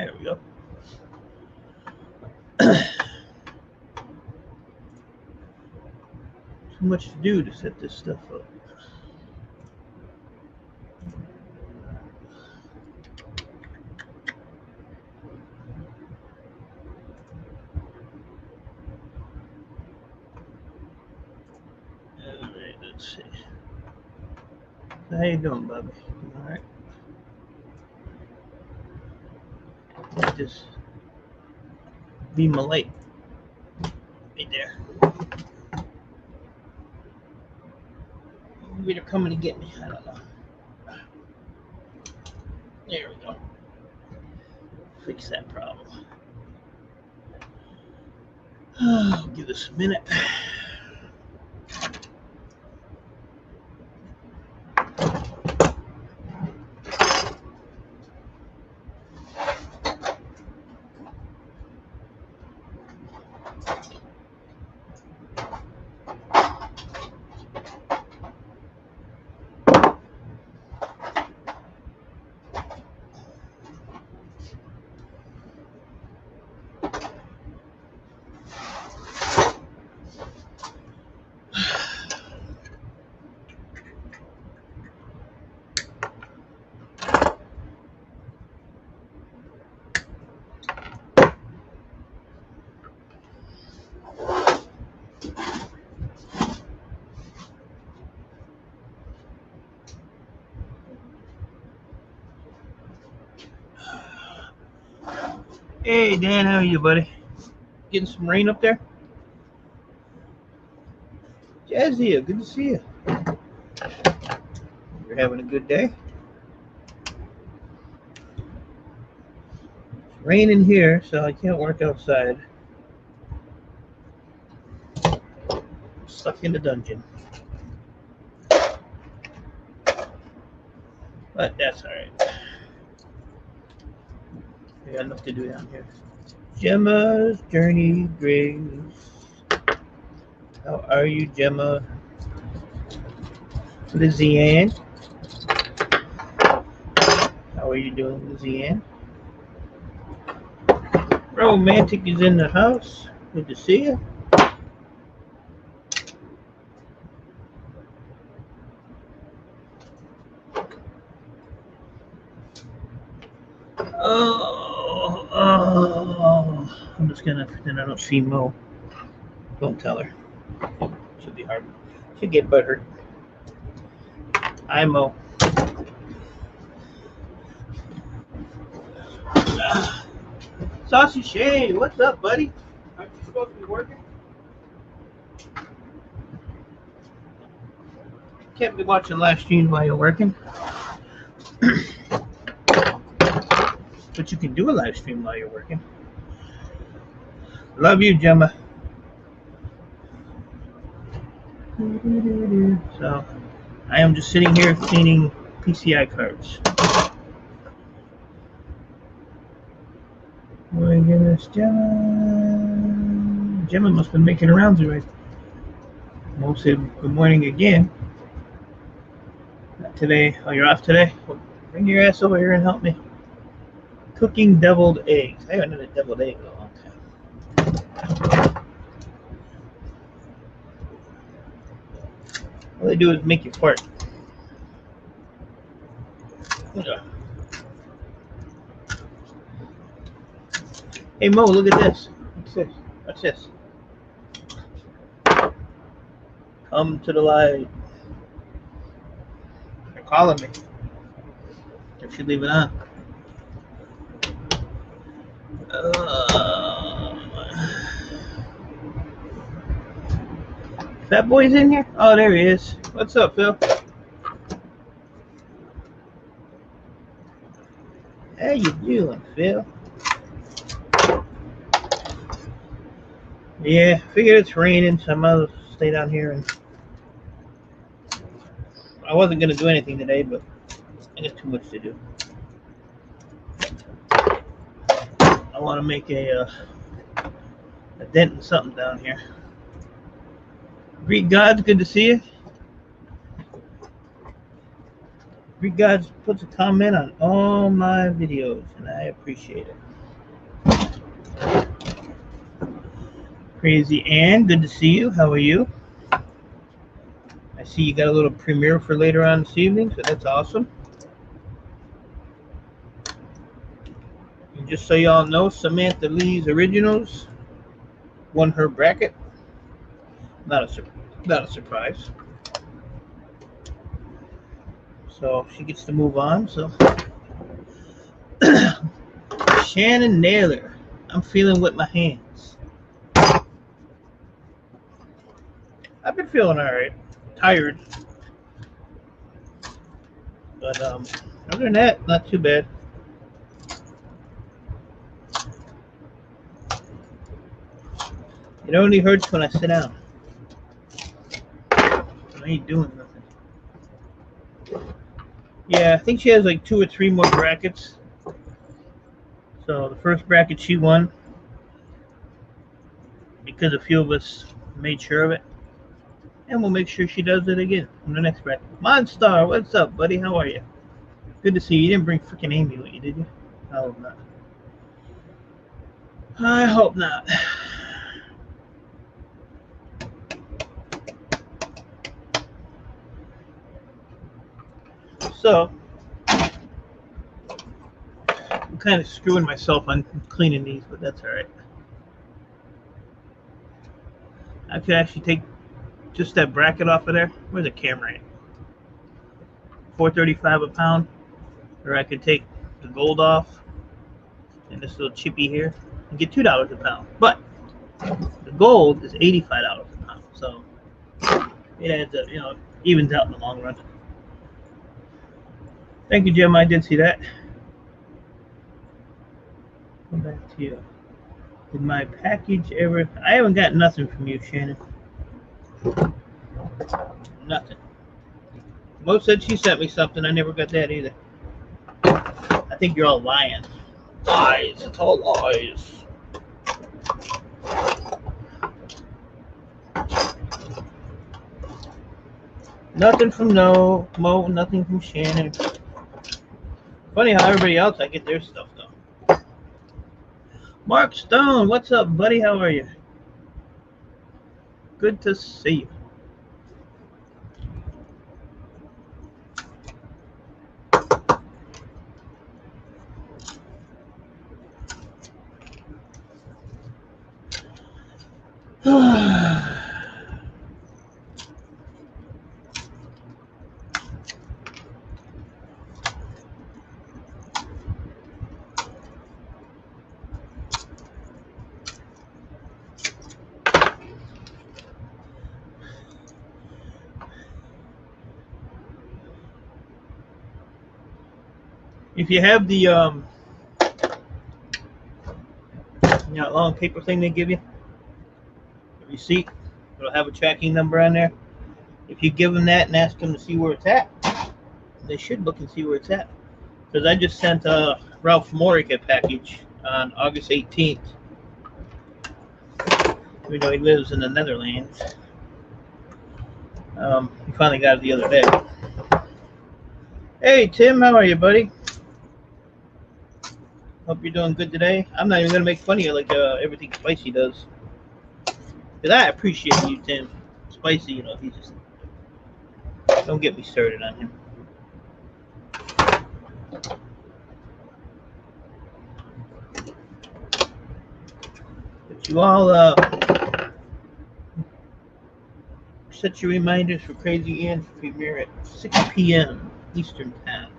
There we go. Too much to do to set this stuff up. Alright, let's see. So how you doing, Bobby? Alright. Let this be my light. Right there. Maybe they're coming to get me. I don't know. There we go. Fix that problem. I'll give this a minute. Hey Dan, how are you, buddy? Getting some rain up there? Jazzy, good to see you. You're having a good day? It's raining here, so I can't work outside. I'm stuck in the dungeon. But that's alright. I got enough to do down here. Gemma's Journey Grace. How are you, Gemma? Lizzie Ann. How are you doing, Lizzie Ann? Romantic is in the house. Good to see you. Oh, I'm just gonna pretend I don't see Mo. Don't tell her. Should be hard. She'll get butthurt. Hi, Mo. Saucy Shay, what's up, buddy? Aren't you supposed to be working? Can't be watching live streams while you're working. But you can do a live stream while you're working. Love you, Gemma. So, I am just sitting here cleaning PCI cards. Oh my goodness, Gemma. Gemma must have been making her rounds already. Mo said good morning again. Not today. Oh, you're off today? Well, bring your ass over here and help me. Cooking deviled eggs. I haven't had a deviled egg in a long time. All they do is make you fart. Hey Mo, look at this. What's this? What's this? Come to the light. They're calling me. I should leave it on. Fat Boy's in here? Oh, there he is. What's up, Phil? How you doing, Phil? Yeah, figured it's raining, so I might as well stay down here. And I wasn't going to do anything today, but I got too much to do. I want to make a dent in something down here. Greek Gods, good to see you. Greek Gods puts a comment on all my videos, and I appreciate it. Crazy Ann, good to see you. How are you? I see you got a little premiere for later on this evening, so that's awesome. And just so y'all know, Samantha Lee's Originals won her bracket. Not a surprise. So she gets to move on. So Shannon Naylor, I'm feeling with my hands. I've been feeling all right. Tired, but other than that, not too bad. It only hurts when I sit down. I ain't doing nothing. Yeah, I think she has like 2 or 3 more brackets. So the first bracket she won because a few of us made sure of it. And we'll make sure she does it again in the next bracket. Monstar, what's up, buddy? How are you? Good to see you. You didn't bring freaking Amy with you, did you? I hope not. I hope not. So, I'm kind of screwing myself on cleaning these, but that's all right. I could actually take just that bracket off of there. Where's the camera at? $4.35 a pound. Or I could take the gold off and this little chippy here and get $2 a pound. But the gold is $85 a pound. So it adds up, evens out in the long run. Thank you, Jim. I did see that. Come back to you. Did my package ever? I haven't got nothing from you, Shannon. Nothing. Mo said she sent me something. I never got that either. I think you're all lying. Lies. It's all lies. Nothing from Mo. Nothing from Shannon. Funny how everybody else, I get their stuff though. Mark Stone, what's up, buddy? How are you? Good to see you. If you have the long paper thing they give you, the receipt, it'll have a tracking number on there. If you give them that and ask them to see where it's at, they should look and see where it's at. Because I just sent Ralph Morick a package on August 18th. We know he lives in the Netherlands. He finally got it the other day. Hey, Tim, how are you, buddy? Hope you're doing good today. I'm not even going to make fun of you like everything Spicy does. Because I appreciate you, Tim. Spicy, he just... Don't get me started on him. But you all set your reminders for Crazy Ann's premiere at 6 p.m. Eastern Time.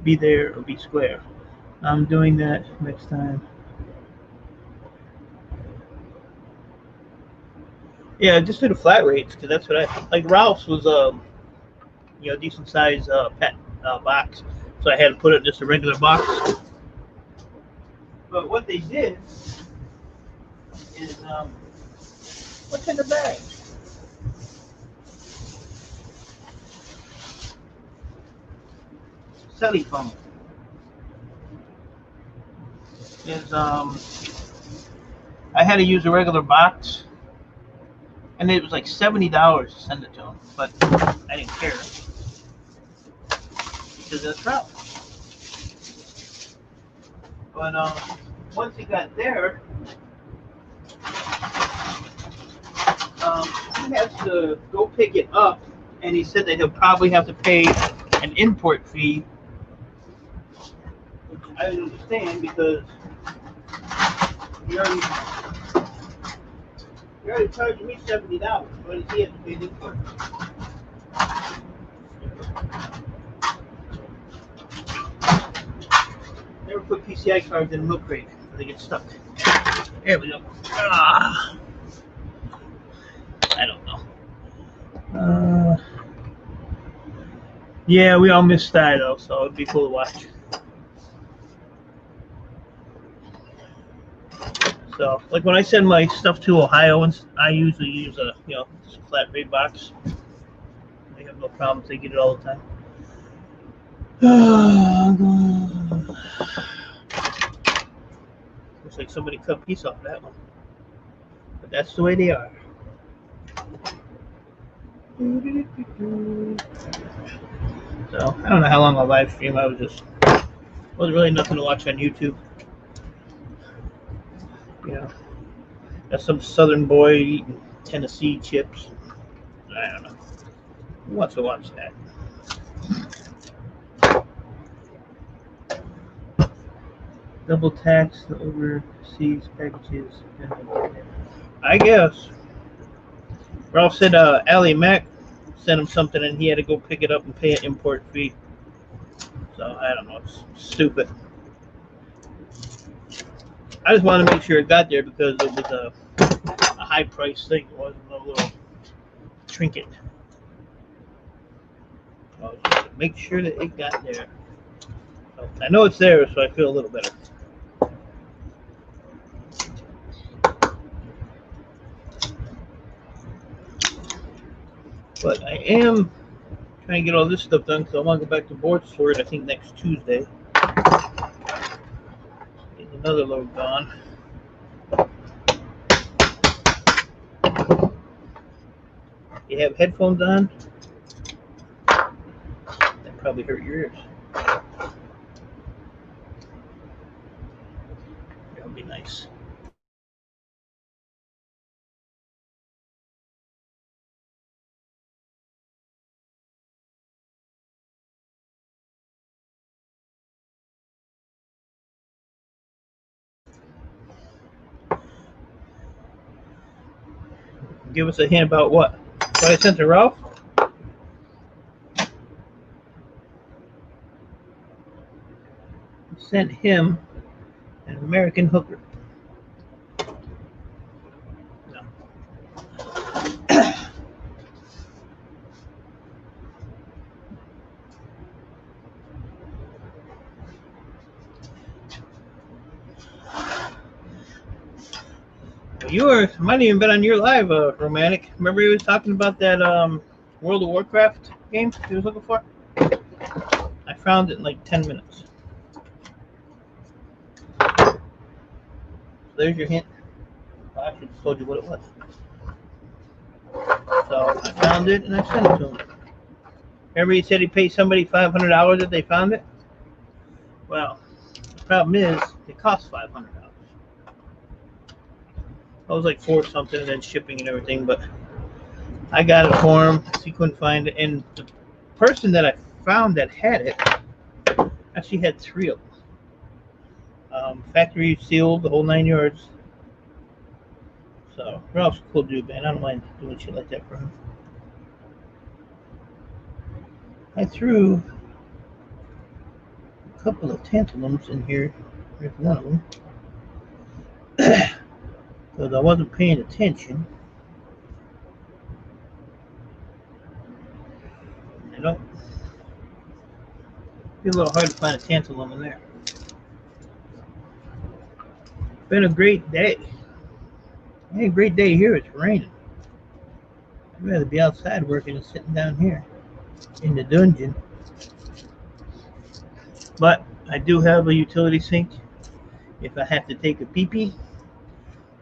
Be there or be square. I'm doing that next time. Yeah, just do the flat rates because that's what I like. Ralph's was decent size pet box, so I had to put it in just a regular box. But what they did is what's in the bag? Cellophane. Is I had to use a regular box, and it was like $70 to send it to him, but I didn't care because it's Ralph. But once he got there, he has to go pick it up, and he said that he'll probably have to pay an import fee, which I understand because you already charged me $70, but he has to pay the import. Never put PCI cards in a milk crate because they get stuck. There we go. I don't know. Yeah, we all missed that though, so it'd be cool to watch. So, like when I send my stuff to Ohio, I usually use a just a flat rate box. They have no problems; they get it all the time. Looks like somebody cut a piece off that one, but that's the way they are. So I don't know how long I'll live stream. Wasn't really nothing to watch on YouTube. That's some Southern boy eating Tennessee chips. I don't know. Who wants to watch that? Double tax the overseas packages. I guess. Ralph said Ally Mac sent him something and he had to go pick it up and pay an import fee. So I don't know. It's stupid. I just wanted to make sure it got there because it was a high price thing. It wasn't a little trinket. So just to make sure that it got there. So I know it's there, so I feel a little better. But I am trying to get all this stuff done because I want to go back to board sort, I think next Tuesday. Get another load gone. You have headphones on? That probably hurt your ears. That'll be nice. Give us a hint about what? What I sent to Ralph? I sent him an American hooker. No. You might have even been on your live, Romantic. Remember he was talking about that World of Warcraft game he was looking for? I found it in like 10 minutes. So there's your hint. I should have told you what it was. So I found it and I sent it to him. Remember he said he paid somebody $500 if they found it? Well, the problem is it costs $500. I was like $4 something and then shipping and everything, but I got it for him. He couldn't find it, and the person that I found that had it actually had 3 of them. Factory sealed, the whole 9 yards. So Ralph's a cool dude, man. I don't mind doing shit like that for him. I threw a couple of tantalums in here. Here's one of them. Because I wasn't paying attention. I don't. It's a little hard to find a tantalum in there. It's been a great day. I had a great day here. It's raining. I'd rather be outside working than sitting down here in the dungeon. But I do have a utility sink if I have to take a pee-pee.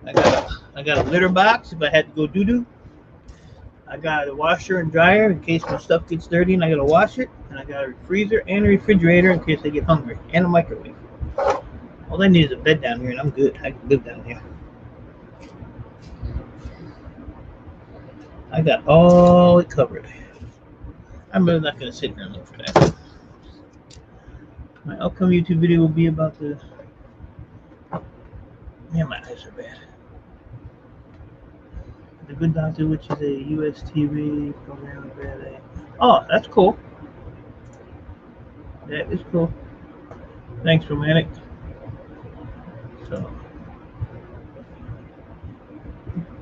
I got a litter box if I had to go doo-doo. I got a washer and dryer in case my stuff gets dirty and I gotta wash it. And I got a freezer and a refrigerator in case I get hungry. And a microwave. All I need is a bed down here and I'm good. I can live down here. I got all it covered. I'm really not going to sit here and look for that. My upcoming YouTube video will be about the... Yeah, my eyes are bad. The Good Doctor, which is a US TV program. Oh, that's cool. That is cool. Thanks, Romantic. So,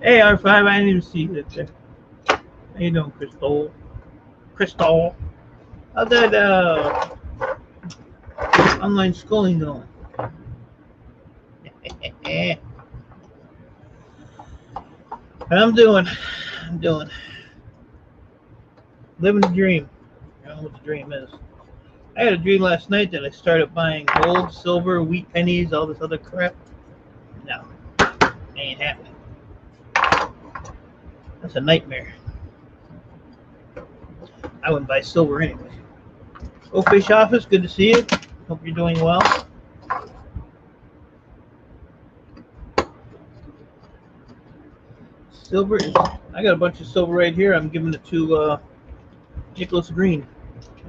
hey, R5, I didn't even see that there. How you doing, Crystal? Crystal? How's that online schooling going? I'm doing. Living the dream. I don't know what the dream is. I had a dream last night that I started buying gold, silver, wheat pennies, all this other crap. No, ain't happening. That's a nightmare. I wouldn't buy silver anyway. Oh, Fish Office, good to see you. Hope you're doing well. Silver is... I got a bunch of silver right here. I'm giving it to Nicholas Green.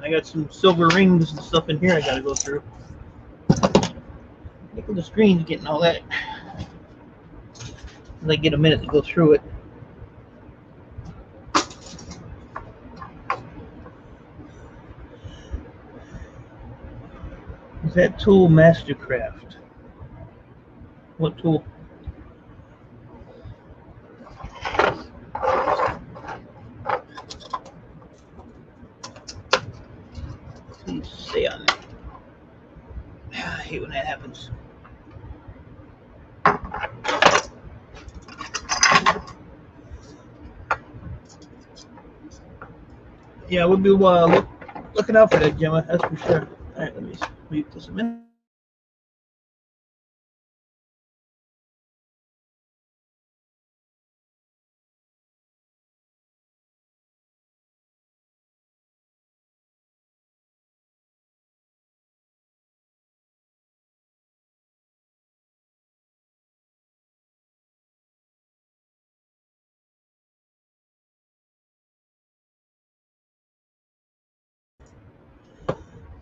I got some silver rings and stuff in here I gotta go through. Nicholas Green's getting all that. As I get a minute to go through it. Is that tool Mastercraft? What tool? Please stay on there. I hate when that happens. Yeah, we'll be looking out for that, Gemma. That's for sure. All right, let me mute this a minute.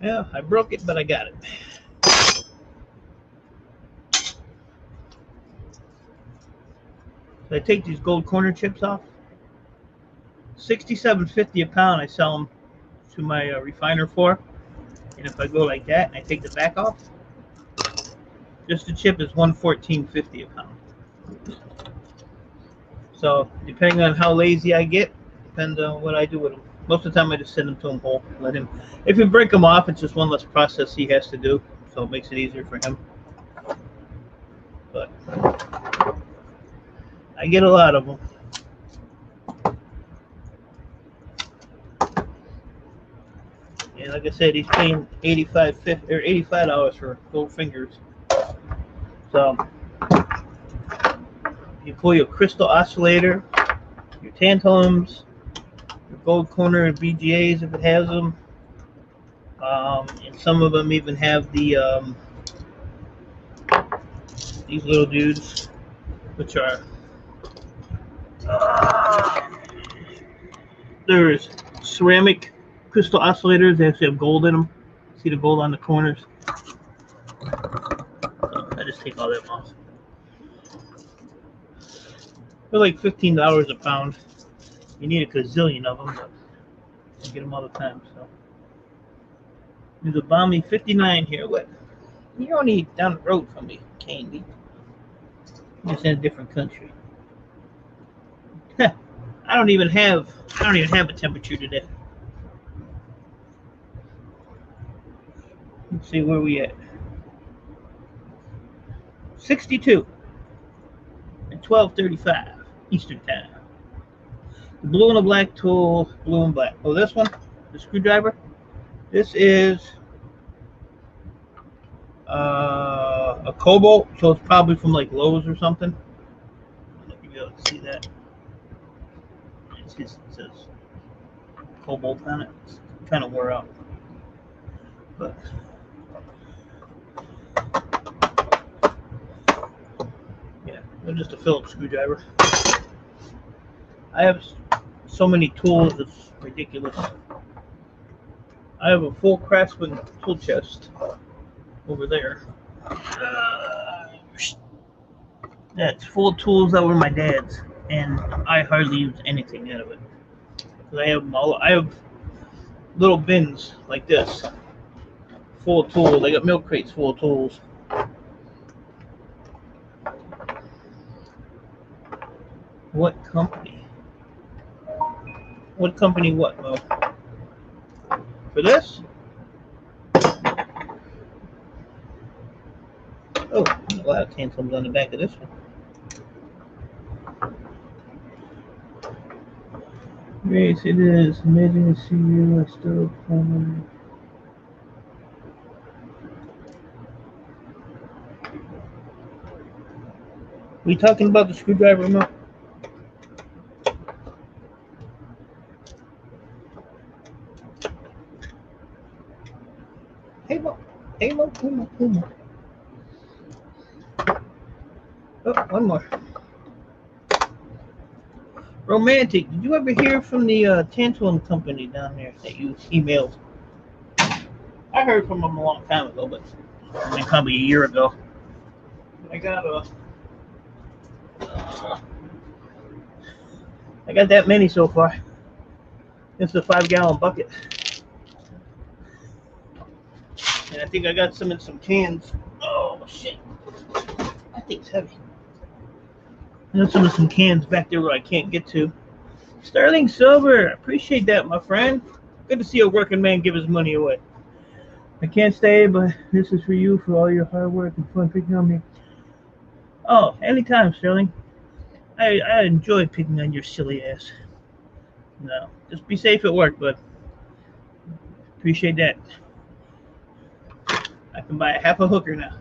Yeah, I broke it, but I got it. So I take these gold corner chips off. $67.50 a pound. I sell them to my refiner for. And if I go like that and I take the back off, just the chip is $114.50 a pound. So depending on how lazy I get, depends on what I do with them. Most of the time I just send them to him whole. Let him. If you break them off, it's just one less process he has to do, so it makes it easier for him. But I get a lot of them. And like I said, he's paying $85 for gold fingers. So you pull your crystal oscillator, your tantalums, your gold corner BGAs if it has them, and some of them even have the these little dudes, which are there's ceramic crystal oscillators. They actually have gold in them. See the gold on the corners? So I just take all that off. They're like $15 a pound. You need a gazillion of them, but you get them all the time. So there's a Balmy 59 here. What? You're only down the road from me, Candy. Just in a different country. I don't even have a temperature today. Let's see where we at. 62 at 12:35 Eastern time. The blue and the black tool, blue and black. Oh, this one, the screwdriver. This is a Cobalt, so it's probably from like Lowe's or something. I don't know if you'll be able to see that. It says Cobalt on it. It's kind of wore out, but yeah, they're just a Phillips screwdriver. I have so many tools, it's ridiculous. I have a full Craftsman tool chest over there. That's full of tools that were my dad's, and I hardly use anything out of it. I have them all. I have little bins like this, full of tools. I got milk crates full of tools. What company? What company? What, Mo? For this? Oh, a lot of tantalums on the back of this one. Grace, it is amazing to see you. I still come. We talking about the screwdriver, Mo? Hey, Mo. Hey, Mo. Hey, Mo. Hey, Mo. Oh, one more. Romantic, did you ever hear from the tantalum company down there that you emailed? I heard from them a long time ago, but I mean, probably a year ago. I got that many so far. It's a 5-gallon bucket, and I think I got some in some cans. Oh shit! I think it's heavy. I got some cans back there where I can't get to. Sterling Silver, appreciate that, my friend. Good to see a working man give his money away. I can't stay, but this is for you, for all your hard work and fun picking on me. Oh, anytime, Sterling. I enjoy picking on your silly ass. No, just be safe at work, bud. Appreciate that. I can buy a half a hooker now.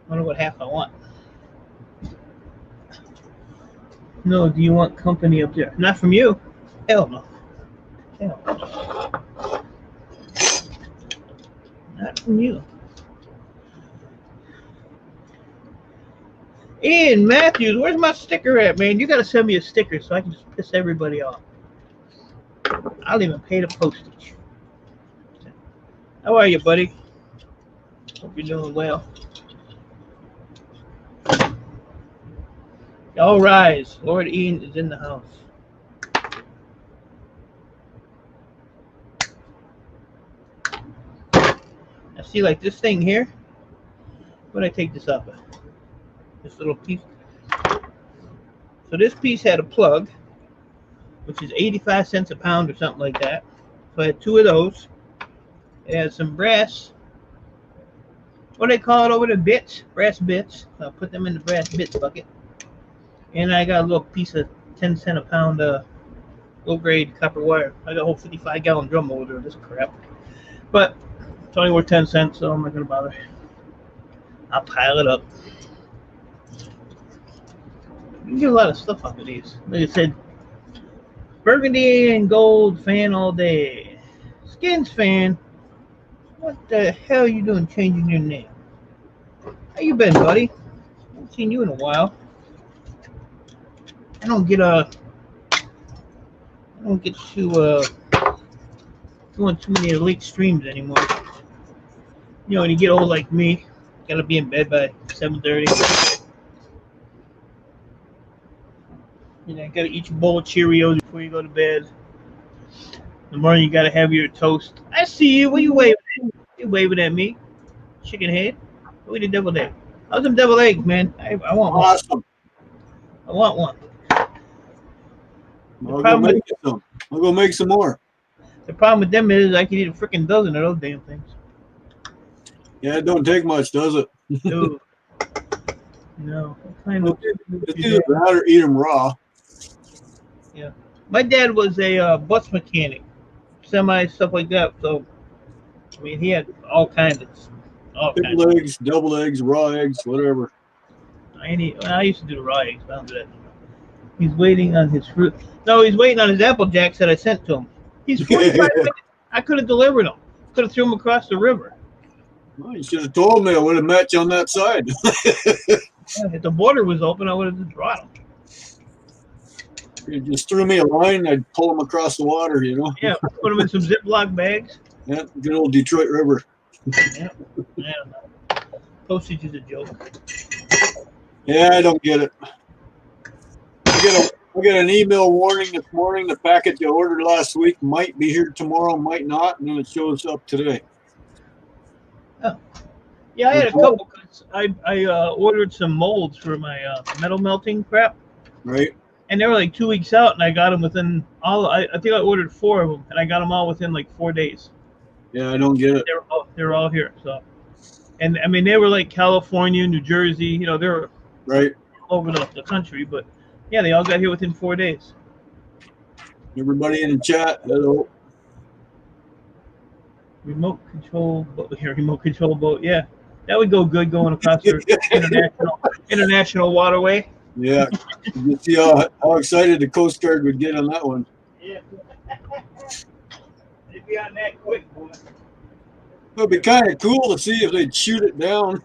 Wonder what half I want. No, do you want company up there? Not from you. Hell no. Hell no. Not from you. Ian Matthews, where's my sticker at, man? You gotta send me a sticker so I can just piss everybody off. I'll even pay the postage. How are you, buddy? Hope you're doing well. All rise. Lord Ian is in the house. I see, like this thing here. What did I take this off of? This little piece. So this piece had a plug, which is 85 cents a pound or something like that. So I had 2 of those. It has some brass. What do they call it over there? Bits? Brass bits. I'll put them in the brass bits bucket. And I got a little piece of 10 cent a pound low grade copper wire. I got a whole 55-gallon drum over there. This crap. But it's only worth 10 cents, so I'm not going to bother. I'll pile it up. You can get a lot of stuff off of these. Like I said, burgundy and gold fan all day. Skins fan. What the hell are you doing changing your name? How you been, buddy? I haven't seen you in a while. I don't get to doing too many late streams anymore. You know, when you get old like me, gotta be in bed by 7:30. You know, gotta eat your bowl of Cheerios before you go to bed. In the morning, you gotta have your toast. I see you. What are you waving at? You waving at me? Chicken head? What are the deviled egg? How's them deviled eggs, man? I want one. Awesome. I want one. I'll go make some more. The problem with them is I can eat a freaking dozen of those damn things. Yeah, it don't take much, does it? Dude. No. It's either that or eat them raw. Yeah. My dad was a bus mechanic, semi stuff like that. So, I mean, he had all kinds of Single eggs, double eggs, raw eggs, whatever. I used to do the raw eggs, but I don't do that. He's waiting on his fruit. No, he's waiting on his Apple Jacks that I sent to him. He's 45 minutes. I could have delivered them. Could have threw them across the river. Well, you should have told me. I would have met you on that side. Yeah, if the border was open, I would have just brought them. you just threw me a line, I'd pull them across the water, you know. Yeah, put them in some Ziploc bags. Yeah, good old Detroit River. Yeah. Postage is a joke. Yeah, I don't get it. I get an email warning this morning. The packet you ordered last week might be here tomorrow, might not, and then it shows up today. Yeah, I had a couple. Cause I ordered some molds for my metal melting crap, Right? and they were like 2 weeks out, and I got them within all. I think I ordered 4 of them, and I got them all within like 4 days. Yeah, I don't get it. They're all here. So, and I mean they were like California, New Jersey. You know, they were Right? all over the country, but yeah, they all got here within 4 days. Everybody in the chat, hello. Remote control boat. Yeah, that would go good going across the international waterway. Yeah, you see how excited the Coast Guard would get on that one. Yeah. They'd be on that quick, boy. It'd be kind of cool to see if they'd shoot it down.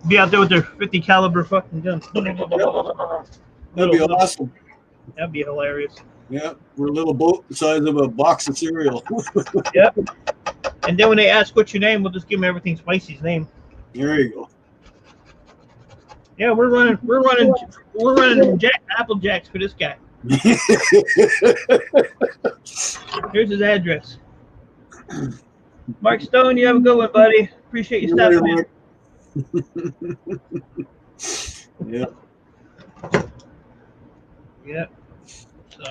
Be out there with their 50 caliber fucking guns. That'd be awesome. That'd be hilarious. Yeah, we're a little boat the size of a box of cereal. Yep. And then when they ask what's your name, we'll just give them everything Spicy's name. There you go. Yeah, we're running Apple Jacks for this guy. Here's his address. Mark Stone, you have a good one, buddy. Appreciate you stopping in. Yeah. Yep. So,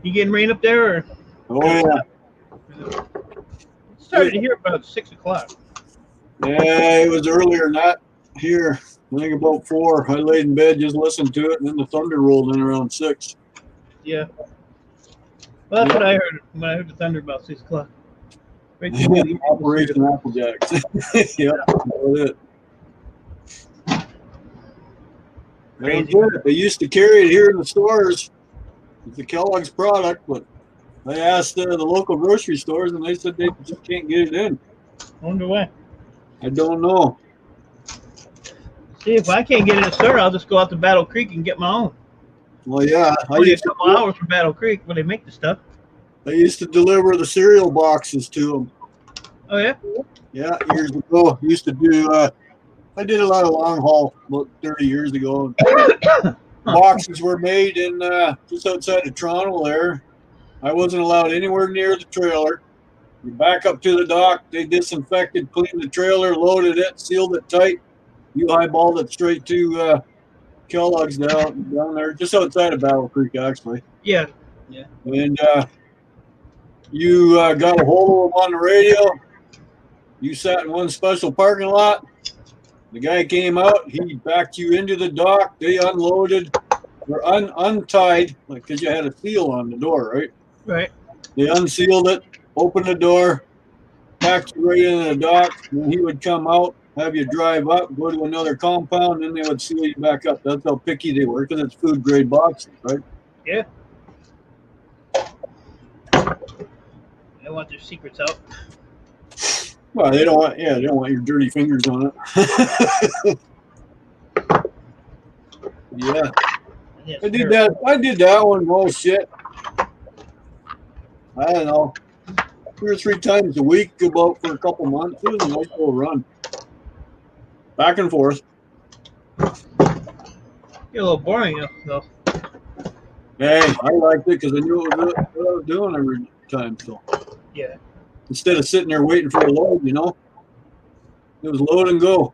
you getting rain up there, or? Oh yeah. It started here about 6 o'clock. Yeah, it was earlier than that here. I think about 4. I laid in bed, just listened to it, and then the thunder rolled in around 6. Yeah. Well, that's what I heard when I heard the thunder about 6 o'clock. Right to the Operation Applejacks. Yeah, that was it. Crazy. They used to carry it here in the stores. It's a Kellogg's product, but I asked the local grocery stores, and they said they just can't get it in. Wonder why. I don't know. See, if I can't get it in a store, I'll just go out to Battle Creek and get my own. Well, yeah, Only a couple hours from Battle Creek where they make the stuff. I used to deliver the cereal boxes to them. Oh, yeah? Yeah, years ago. Used to do. I did a lot of long haul about 30 years ago. Boxes were made in just outside of Toronto there. I wasn't allowed anywhere near the trailer. You back up to the dock, they disinfected, cleaned the trailer, loaded it, sealed it tight. You eyeballed it straight to Kellogg's down there, just outside of Battle Creek, actually. Yeah. And you got a hold of them on the radio. You sat in one special parking lot. The guy came out. He backed you into the dock. They unloaded or untied, like, because you had a seal on the door, right? Right. They unsealed it, opened the door, packed you right into the dock. And he would come out, have you drive up, go to another compound, and they would seal you back up. That's how picky they were, because it's food grade boxes, right? Yeah. They want their secrets out. Well, they don't want your dirty fingers on it. Yeah. Yes, I did that one. Oh shit. I don't know. 2 or 3 times a week, go out for a couple months. It was a nice little run. Back and forth. You're a little boring, though. Hey, I liked it because I knew what I was doing every time. So Yeah. instead of sitting there waiting for a load, it was load and go.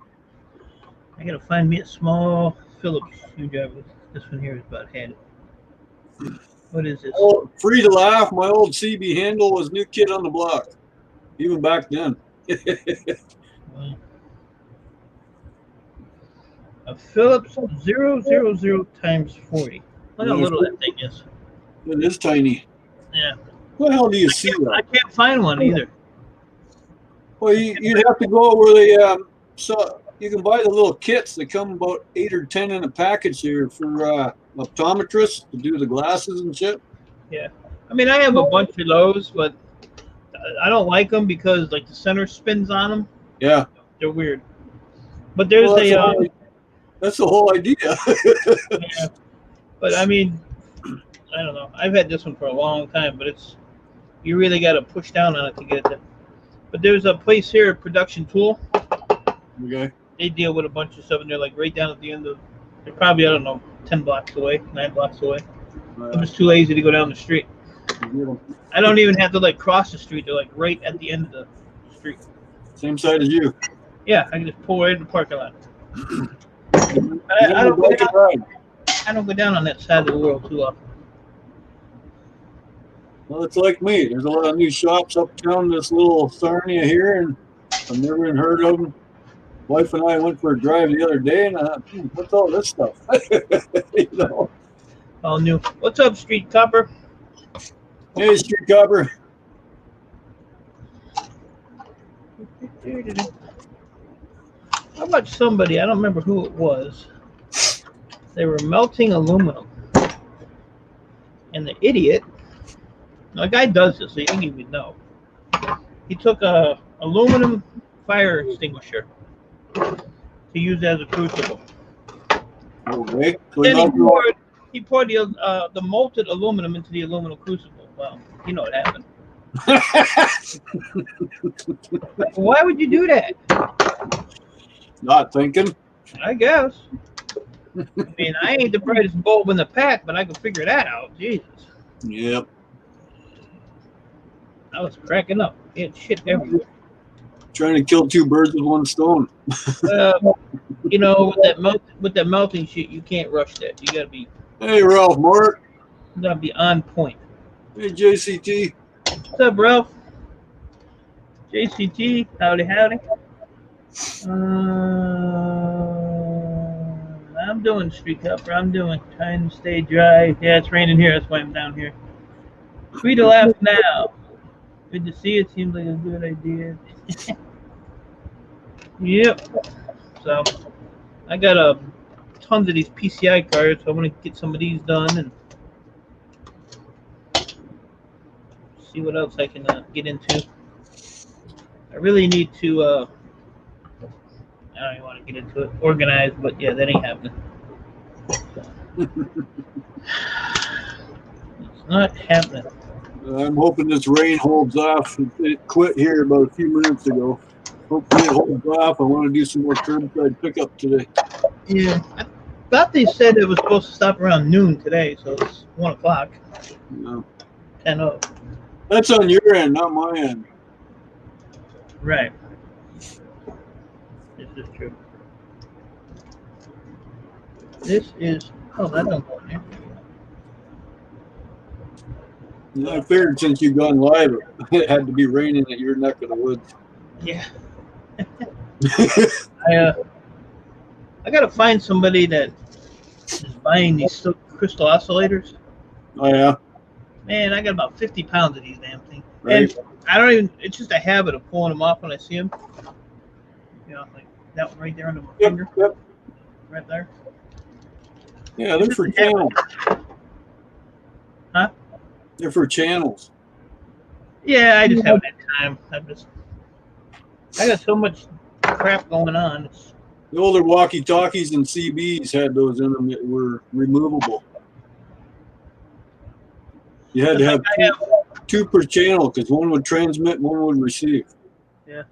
I gotta find me a small Phillips screwdriver. This one here is about had it. What is this? Oh, free to laugh. My old CB handle was new kid on the block, even back then. Wow. A Phillips 000 times 40. Look how little that thing is. It is tiny. Yeah. What the hell do you see that? I can't find one either. Well, you'd have to go where they so you can buy the little kits. They come about 8 or 10 in a package here for optometrists to do the glasses and shit. Yeah. I mean, I have a bunch of those, but I don't like them because like the center spins on them. Yeah. They're weird. But there's Well, that's the whole idea. yeah. But I mean, I don't know. I've had this one for a long time, but you really got to push down on it to get it. But there's a place here, Production Tool. Okay. They deal with a bunch of stuff, and they're like right down at the end of. They're probably, I don't know, 10 blocks away, 9 blocks away. I'm just too lazy to go down the street. I don't even have to like cross the street. They're like right at the end of the street. Same side as you. Yeah, I can just pull right in the parking lot. I don't go down on that side of the world too often. Well, it's like me. There's a lot of new shops uptown this little Sarnia here, and I've never even heard of them. Wife and I went for a drive the other day, and I thought, what's all this stuff? You know. All new. What's up, Street Copper? Hey, Street Copper. How about somebody, I don't remember who it was, they were melting aluminum. And the idiot, now a guy does this, so you think he would know. He took a aluminum fire extinguisher to use as a crucible. Okay. Then he poured the molten aluminum into the aluminum crucible. Well, you know what happened. Why would you do that? Not thinking. I guess. I mean, I ain't the brightest bulb in the pack, but I can figure that out. Jesus. Yep. I was cracking up. It shit everywhere. Trying to kill two birds with one stone. You know, with that melting shit, you can't rush that. You gotta be. Hey, Ralph Mark. You gotta be on point. Hey, JCT. What's up, Ralph? JCT, howdy, howdy. I'm doing Street Copper. I'm doing trying to stay dry. Yeah, it's raining here. That's why I'm down here. Free to laugh now. Good to see you. It seems like a good idea. Yep. So I got tons of these PCI cards. So I want to get some of these done and see what else I can get into. I really need to. I don't even want to get into it. Organize, but yeah, that ain't happening. It's not happening. I'm hoping this rain holds off. It quit here about a few minutes ago. Hopefully it holds off. I want to do some more curbside pickup today. Yeah, I thought they said it was supposed to stop around noon today, so it's 1 o'clock. No. 10:00. That's on your end, not my end. Right. This is true. This is. Oh, that don't go in there. I figured since you've gone live, it had to be raining at your neck of the woods. Yeah. I gotta find somebody that is buying these crystal oscillators. Oh yeah. Man, I got about 50 pounds of these damn things. Right. And I don't even. It's just a habit of pulling them off when I see them. You know, like that one right there under my finger. Yep. Right there. Yeah, they're for channels. Huh? They're for channels. Yeah, I just haven't had time. I got so much crap going on. It's, The older walkie-talkies and CBs had those in them that were removable. You had to have two per channel because one would transmit, one would receive. Yeah.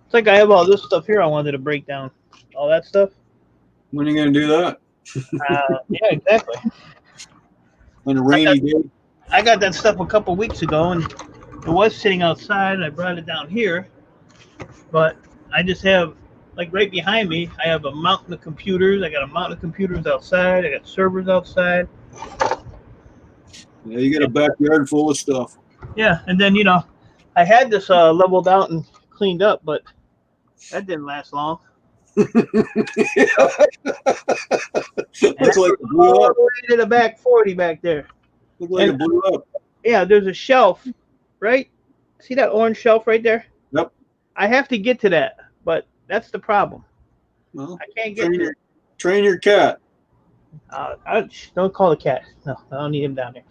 It's like I have all this stuff here I wanted to break down. All that stuff. When are you going to do that? Yeah, exactly. On a rainy day? I got that stuff a couple weeks ago, and it was sitting outside. I brought it down here, but I just have, like right behind me, I have a mountain of computers. I got a mountain of computers outside. I got servers outside. Yeah, you got a backyard full of stuff. Yeah, and then, you know, I had this leveled out and cleaned up, but that didn't last long. Looks like it blew all up. the way to the back 40 back there. Looks like it blew up. Yeah, there's a shelf, right? See that orange shelf right there? Yep. I have to get to that, but that's the problem. Well, I can't get to it. train your cat. Don't call the cat. No, I don't need him down there.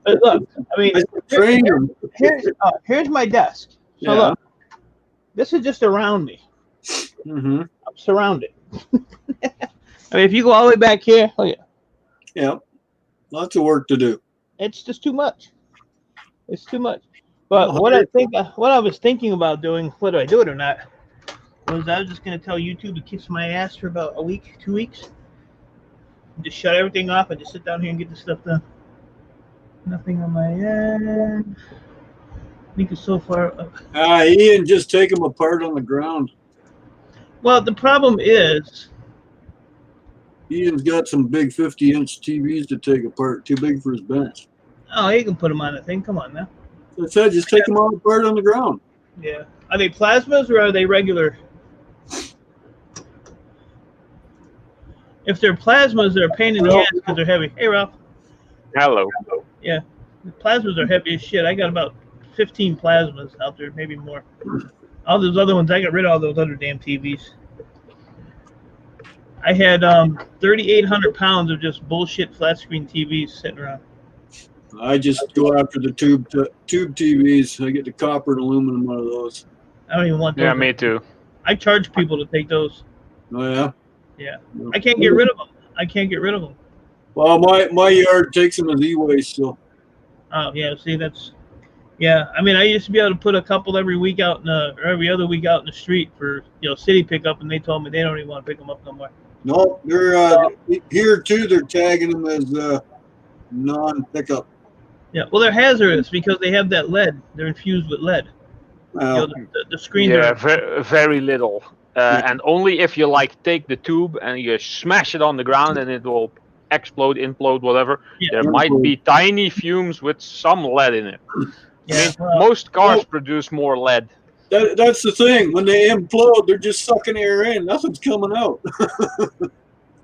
But look, I mean, Train him. here's my desk. So Yeah. look, this is just around me. Mm-hmm. I'm surrounded. I mean, if you go all the way back here, look at. Yep. Lots of work to do. It's just too much. It's too much. But what I was thinking about doing, whether I do it or not, was I was just gonna tell YouTube to kiss my ass for about a week, 2 weeks, and just shut everything off and just sit down here and get this stuff done. Nothing on my end. I think it's so far up. Ian, just take them apart on the ground. Well, the problem is, Ian's got some big 50-inch TVs to take apart. Too big for his bench. oh, you can put them on the thing. Come on now. So I said, just take them all apart on the ground. Yeah. Are they plasmas or are they regular? If they're plasmas, they're a pain in the ass because they're heavy. Hey, Ralph. Hello. Yeah. The plasmas are heavy as shit. I got about 15 plasmas out there, maybe more. All those other ones, I got rid of all those other damn TVs. I had 3,800 pounds of just bullshit flat screen TVs sitting around. I just go after the tube TVs. I get the copper and aluminum out of those. I don't even want those. Yeah, me too. I charge people to take those. Oh yeah. Yeah. I can't get rid of them. I can't get rid of them. Well, my yard takes them as e-waste, so. Oh yeah, see that's, yeah. I mean, I used to be able to put a couple every week out in the, or every other week out in the street for city pickup, and they told me they don't even want to pick them up no more. No, they're here too. They're tagging them as non-pickup. Yeah, well, they're hazardous because they have that lead. They're infused with lead. The screens Yeah, are. very little. And only if you take the tube and you smash it on the ground and it will explode, implode, whatever. Yeah. There might be tiny fumes with some lead in it. Yeah, most cars produce more lead. That's the thing. When they implode, they're just sucking air in. Nothing's coming out.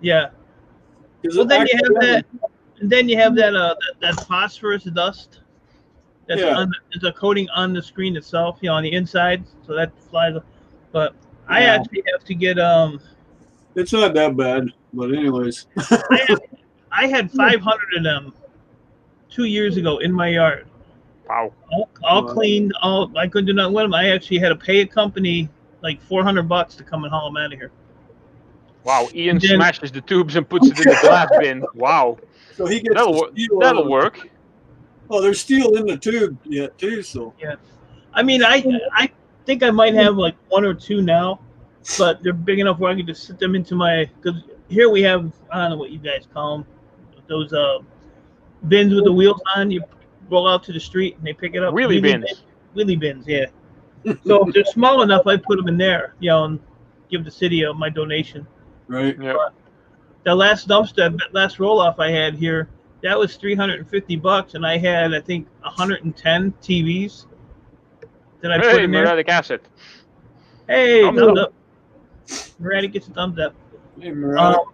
Yeah. Well, then you have that. And then you have that phosphorus dust. That's there's a coating on the screen itself, on the inside, so that flies. But I actually have to get It's not that bad, but anyways. I had 500 of them 2 years ago in my yard. Wow. All cleaned. I couldn't do nothing with them. I actually had to pay a company like $400 to come and haul them out of here. Wow. Ian smashes the tubes and puts it in the glass bin. Wow. So he gets that'll work. Oh, there's steel in the tube yet too. So yeah, I mean, I think I might have like one or two now, but they're big enough where I can just sit them into my. Because here we have, I don't know what you guys call them, those bins with the wheels on. You roll out to the street and they pick it up. Wheelie bins. Wheelie bins, yeah. So if they're small enough, I put them in there, and give the city my donation. Right. Yeah. The last dumpster, last roll off I had here, that was $350, and I had, I think, 110 TVs that I put in there. Muriatic acid. Hey, thumbs up. Muriatic gets a thumbs up. Hey, Muriatic.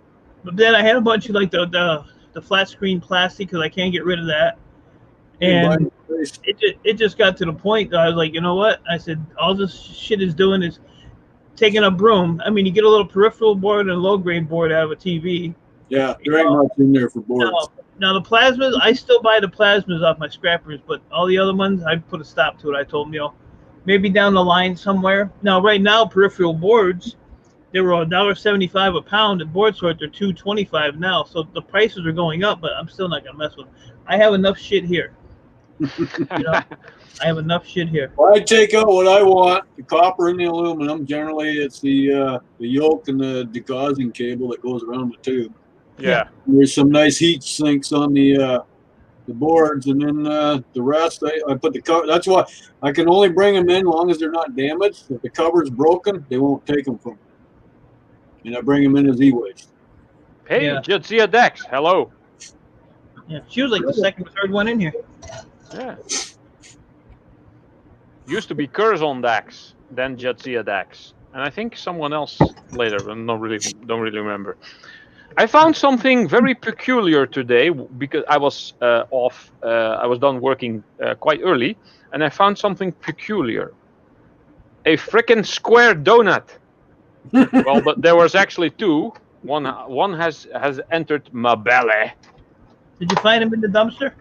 But then I had a bunch of like the flat screen plastic because I can't get rid of that. And it just got to the point that I was like, you know what? I said, all this shit is doing is taking a broom. I mean, you get a little peripheral board and a low grade board out of a TV. Yeah, there ain't much in there for boards. Now the plasmas, I still buy the plasmas off my scrappers, but all the other ones, I put a stop to it. I told them, maybe down the line somewhere. Now, right now, peripheral boards, they were $1.75 a pound. At Board Sort, they're $2.25 now. So the prices are going up, but I'm still not gonna mess with them. I have enough shit here. I have enough shit here. Well, I take out what I want, the copper and the aluminum. Generally, it's the yoke and the degauzing cable that goes around the tube. Yeah. There's some nice heat sinks on the boards, and then the rest, I put the cover. That's why I can only bring them in as long as they're not damaged. If the cover's broken, they won't take them from me. And I bring them in as e-waste. Hey, Jadzia Dex, hello. Yeah, she was like the second or third one in here. Yeah. Used to be Curzon Dax, then Jadzia Dax, and I think someone else later. I don't really remember. I found something very peculiar today because I was off. I was done working quite early, and I found something peculiar. A frickin' square donut. Well, but there was actually two. One has entered my belly. Did you find him in the dumpster?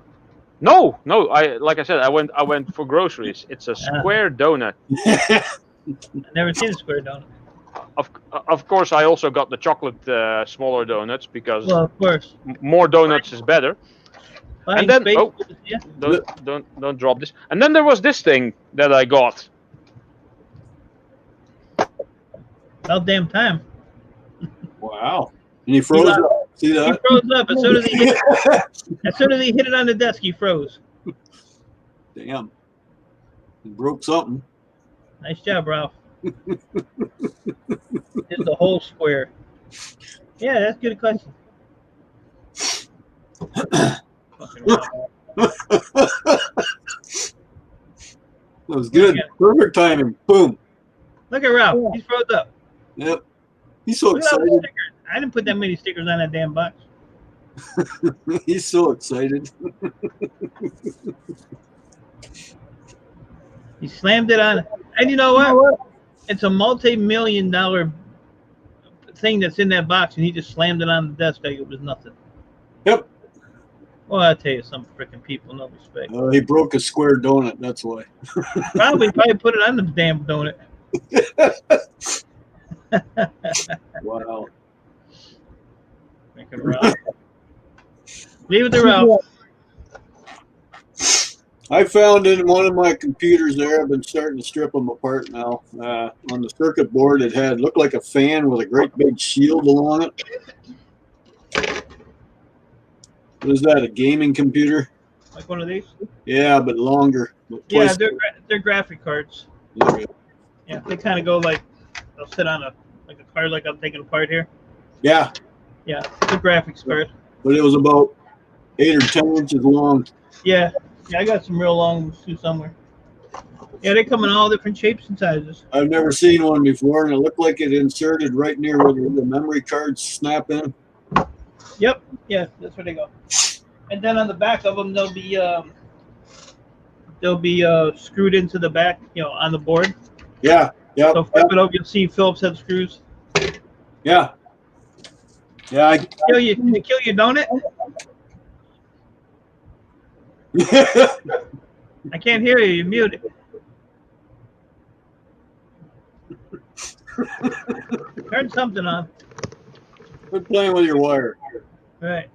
No. Like I said, I went for groceries. It's a square donut. I've never seen a square donut. Of course, I also got the chocolate smaller donuts because of course, more donuts is better. Fine And then- space. oh. Yeah. Don't drop this. And then there was this thing that I got. About damn time. Wow. And he froze got- up. See He that? froze up as soon as he hit it on the desk. He froze. Damn. He broke something. Nice job, Ralph. Here's the whole square. Yeah, that's a good question. Fucking Ralph. That was good. Yeah. Perfect timing. Boom. Look at Ralph. He's froze up. Yep. He's so Look at all the excited. stickers. I didn't put that many stickers on that damn box. He's so excited. He slammed it on. And you know what? It's a multi-million-dollar thing that's in that box, and he just slammed it on the desk like it was nothing. Yep. Well, I tell you, some freaking people, no respect. He broke a square donut. That's why. Probably put it on the damn donut. Wow. Freaking Ralph. Leave it to Ralph. I found in one of my computers there, I've been starting to strip them apart now. On the circuit board, it had looked like a fan with a great big shield along it. What is that, a gaming computer? Like one of these? Yeah, but longer. But Yeah, twice- they're graphic cards. Yeah, they kind of go like, they'll sit on a card like I'm taking apart here. Yeah, Yeah, it's a graphics card. but it was about 8 or 10 inches long. Yeah, I got some real long ones too somewhere. Yeah, they come in all different shapes and sizes. I've never seen one before, and it looked like it inserted right near where the memory cards snap in. Yep, yeah, that's where they go. And then on the back of them, they'll be screwed into the back, on the board. Yeah, yeah, So flip it over, you'll see Phillips head screws. yeah. Yeah, Did it kill you, don't it? I can't hear you. You're muted. Turn something on. Quit playing with your wire. Right.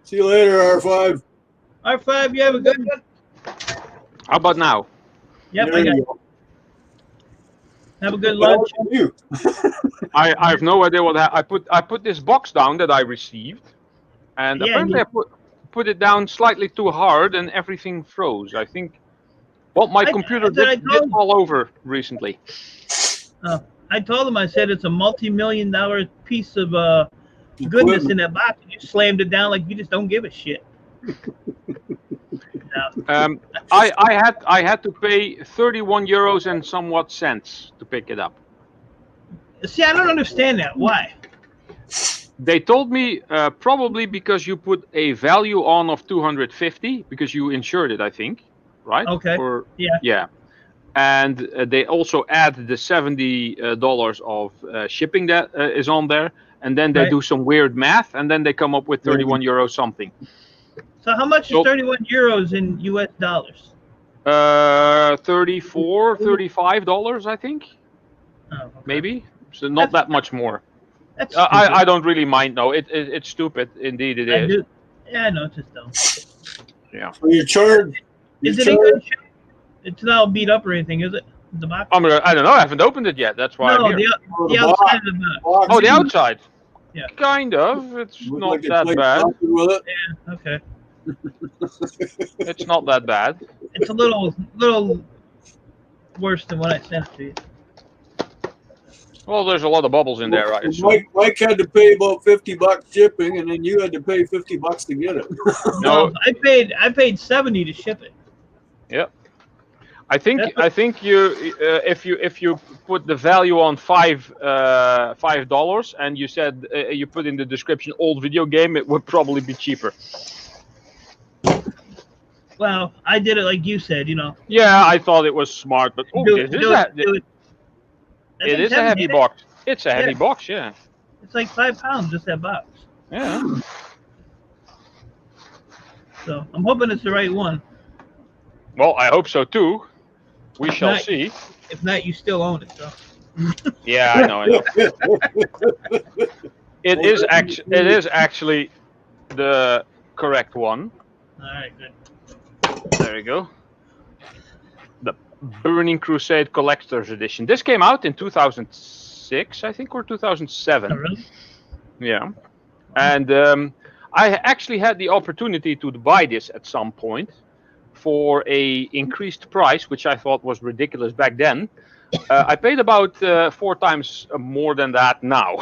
See you later, R5. R5, you have a good one? How about now? Yep, There I got you it. go. Have a good What lunch. about you? I have no idea what I put this box down that I received, and Yeah, apparently I put it down slightly too hard and everything froze. I think. Well, my computer did fall over recently. I told him, I said it's a multi-million-dollar piece of goodness in that box. You slammed it down like you just don't give a shit. No. I had to pay 31 euros and somewhat cents to pick it up. See, I don't understand that. Why? They told me probably because you put a value on of 250 because you insured it, I think, right? Okay. Yeah. Yeah. And they also add the $70 of shipping that is on there, and then they Right. do some weird math, and then they come up with 31 euros something. So how much is So- 31 euros in US dollars? 34, $35, I think, Oh, okay. maybe. So not that much more. That's I don't really mind. No, it's stupid. Indeed, it I is. do. Yeah, I know, it's just dumb. Yeah. So you're charged. Is you're it in charged- good shape? It's not beat up or anything, is it? The box? I don't know. I haven't opened it yet. That's why No, I'm here. the outside of the box. box. Oh, the outside. Yeah. Kind of. It's Looked not like they that played bad. something with it. Okay. It's not that bad. It's a little worse than what I sent to you. Well, there's a lot of bubbles in there, right? So, Mike had to pay about $50 shipping, and then you had to pay $50 to get it. no, I paid 70 to ship it. I think you if you put the value on $5 and you said you put in the description old video game, it would probably be cheaper. Well, I did it like you said, Yeah, I thought it was smart, but Do it it. is a heavy box. It's a heavy box, yeah. It's like 5 pounds, just that box. Yeah. So I'm hoping it's the right one. Well, I hope so too. We shall Nice. see. If not, you still own it. So Yeah, I know. It is actually the correct one. All right, good. There you go. The Burning Crusade Collector's Edition. This came out in 2006, I think, or 2007. Oh, really? Yeah. And I actually had the opportunity to buy this at some point for a increased price, which I thought was ridiculous back then. I paid about 4 times more than that now.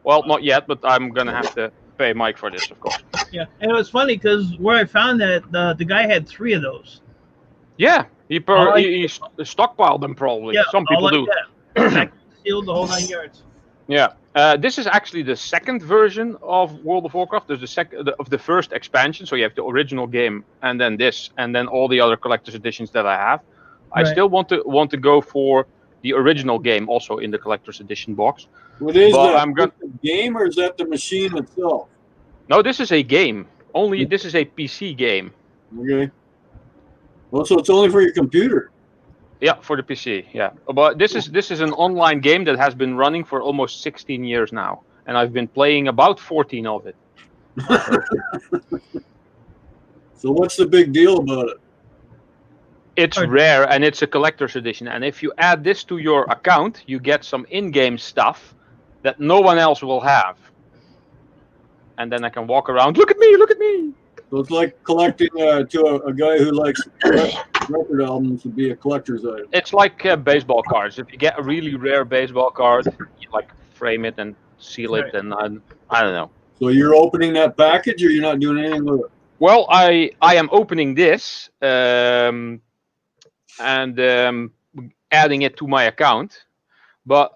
Well, not yet, but I'm gonna have to pay Mike for this, of course. Yeah, and it was funny because where I found that the guy had 3 of those. Yeah, he like stockpiled them probably. Yeah, Some people all do. like that. Sealed the whole 9 yards. Yeah, this is actually the second version of World of Warcraft. There's the first expansion, so you have the original game, and then this, and then all the other collector's editions that I have. I Right. still want to go for the original game, also in the collector's edition box. What is But that? I'm gonna- The game, or is that the machine itself? No, this is a game. Only this is a PC game. Okay. Well, so it's only for your computer. Yeah, for the PC. Yeah, but this is an online game that has been running for almost 16 years now, and I've been playing about 14 of it. So what's the big deal about it? It's Or- rare and it's a collector's edition. And if you add this to your account, you get some in-game stuff that no one else will have. And then I can walk around. Look at me! Look at me! So it's like collecting to a guy who likes record albums to be a collector's item. It's like baseball cards. If you get a really rare baseball card, you like frame it and seal it, Right. and I don't know. So you're opening that package, or you're not doing anything with it? Well, I am opening this and adding it to my account, but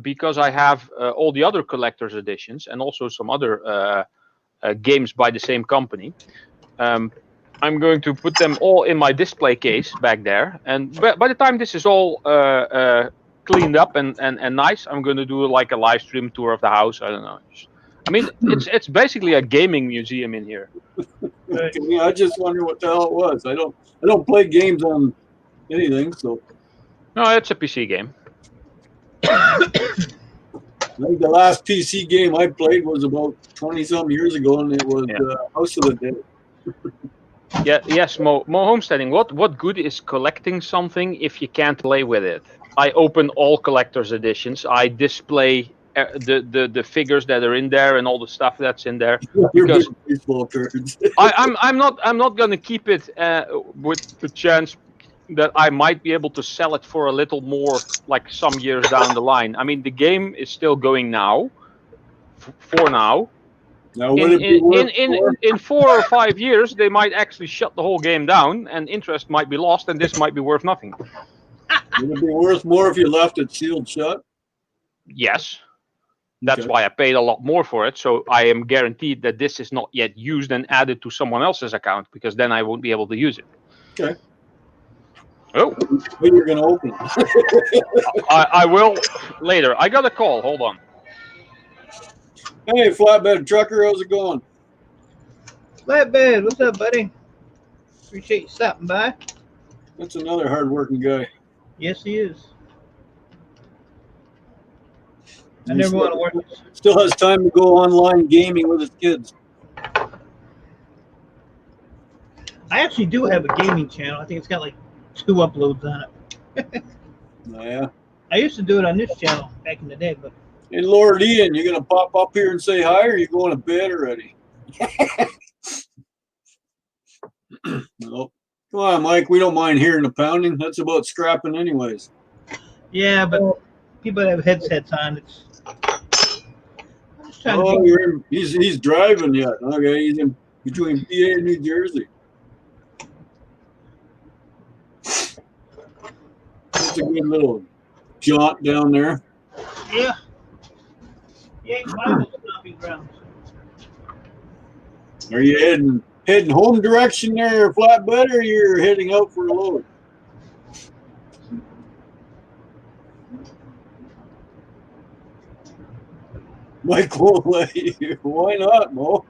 because I have all the other collector's editions and also some other games by the same company, I'm going to put them all in my display case back there. And by the time this is all cleaned up and nice, I'm going to do like a live stream tour of the house. I don't know. I mean, it's basically a gaming museum in here. Right. Yeah, I just wonder what the hell it was. I don't play games on anything, so No, it's a PC game. I think the last PC game I played was about 20-some years ago, and it was House of the Dead. Yeah, yes, Mo Homesteading. What good is collecting something if you can't play with it? I open all collector's editions. I display the figures that are in there and all the stuff that's in there. You're Because- big baseball cards. I'm not gonna keep it with the chance that I might be able to sell it for a little more, like some years down the line. I mean, the game is still going now, for now. Now, would it be worth more? In 4 or 5 years, they might actually shut the whole game down, and interest might be lost, and this might be worth nothing. Would it be worth more if you left it sealed shut? Yes, that's Okay. why I paid a lot more for it. So I am guaranteed that this is not yet used and added to someone else's account, because then I won't be able to use it. Okay. Oh, When you're going to open it. I will later. I got a call. Hold on. Hey, flatbed trucker, how's it going? Flatbed, what's up, buddy? Appreciate you stopping by. That's another hard-working guy. Yes, he is. I never want to work. Still has time to go online gaming with his kids. I actually do have a gaming channel. I think it's got like 2 uploads on it. Yeah. I used to do it on this channel back in the day, but Hey, Lord Ian, you going to pop up here and say hi, or are you going to bed already? Nope. Come on, Mike. We don't mind hearing the pounding. That's about scrapping anyways. yeah, but people that have headsets on, it's. I'm just trying Oh, to he's driving yet. Okay, he's in between PA and New Jersey. That's a good little jaunt down there. yeah. Yeah, Bible stomping grounds. Are you heading home direction there, flatbed, or you're heading out for a load? Mike won't let you. Why not, Mo?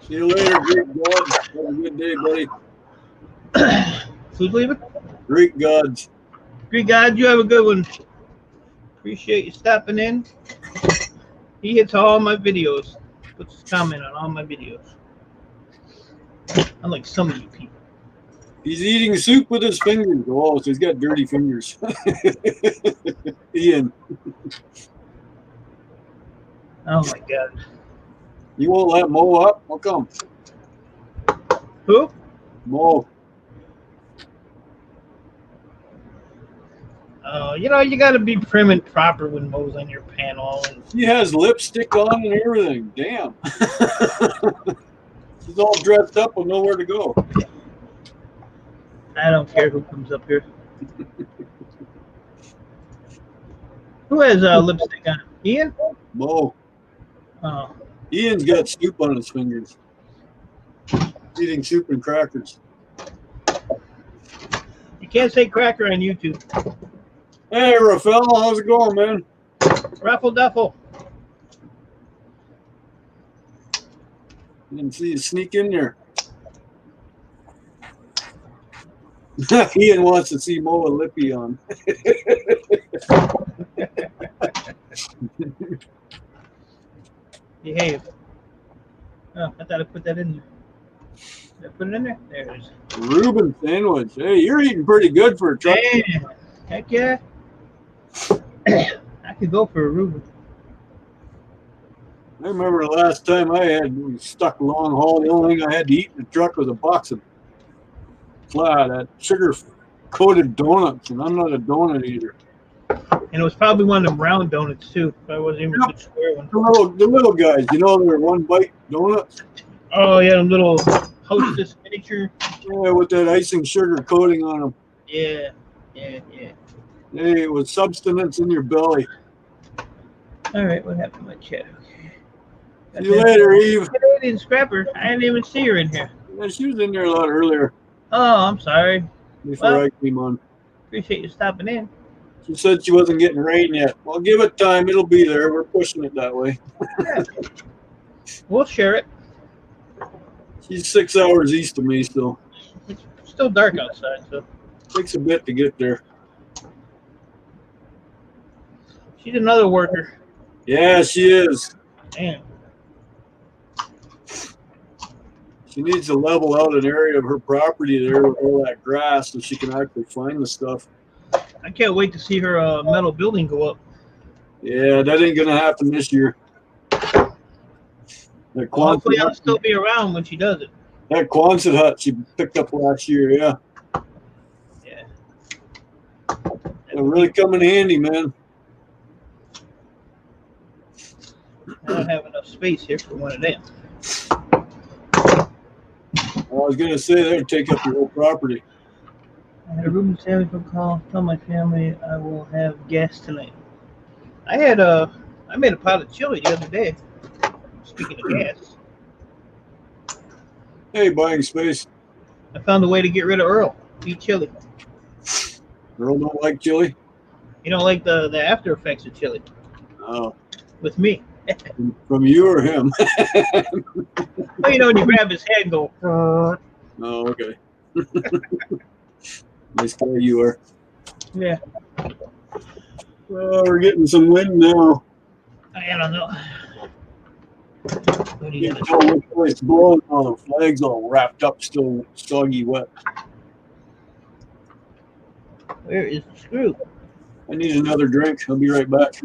See you later, Greek gods. Have a good day, buddy. Who's leaving? Greek gods. Greek God, you have a good one. Appreciate you stopping in. He hits all my videos. Puts his comment on all my videos. Unlike some of you people. He's eating soup with his fingers. Oh, so he's got dirty fingers. Ian, Oh my God. you won't let Mo up? How come? Who? Mo. You know, you gotta be prim and proper when Mo's on your panel. And He has lipstick on and everything. Damn. He's all dressed up with nowhere to go. I don't care who comes up here. Who has lipstick on? Ian? Mo. Oh. Ian's got soup on his fingers. Eating soup and crackers. You can't say cracker on YouTube. Hey, Rafael, how's it going, man? Raffle duffle. Didn't see you sneak in there. Ian wants to see Mo and Lippy on. Behave. Oh, I thought I put that in there. Did I put it in there? There it is. Reuben sandwich. Hey, you're eating pretty good for a truck. Man, heck yeah. I could go for a Reuben. I remember the last time I had stuck long haul. The only thing I had to eat in the truck was a box of that sugar coated donuts, and I'm not a donut eater. And it was probably one of them round donuts too. I wasn't even a good square one. The little guys, you know, they're one bite donuts. Oh yeah, them little Hostess miniature. Yeah, with that icing sugar coating on them. Yeah. Hey, it was substance in your belly. All right, what happened to my chat? See you later, Eve. Canadian Scrapper. I didn't even see her in here. Yeah, she was in there a lot earlier Oh, I'm sorry. before I came on. Appreciate you stopping in. She said she wasn't getting rain yet. Well, give it time. It'll be there. We're pushing it that way. We'll share it. She's 6 hours east of me, so It's still dark outside, so takes a bit to get there. she's another worker. Yeah, she is. Damn. She needs to level out an area of her property there with all that grass so she can actually find the stuff. I can't wait to see her metal building go up. Yeah, that ain't gonna happen this year. That Hopefully I'll Quonset still be around when she does it. hut she picked up last year, yeah. Yeah. It'll really come in handy, man. I don't have enough space here for one of them. I was gonna say that'd take up your whole property. I had a Reuben sandwich phone call. Tell my family I will have gas tonight. I made a pot of chili the other day. Speaking of gas, Hey, buying space. I found a way to get rid of Earl. Eat chili. Earl don't like chili? You don't like the after effects of chili Oh, with me. from you or him? Well, you know when you grab his head and go. Oh, okay. Nice guy you are. Yeah. Oh, we're getting some wind now. I don't know. What do You you can got? tell which way it's blowing. All the flags all wrapped up, still soggy wet. Where is the screw? I need another drink. I'll be right back.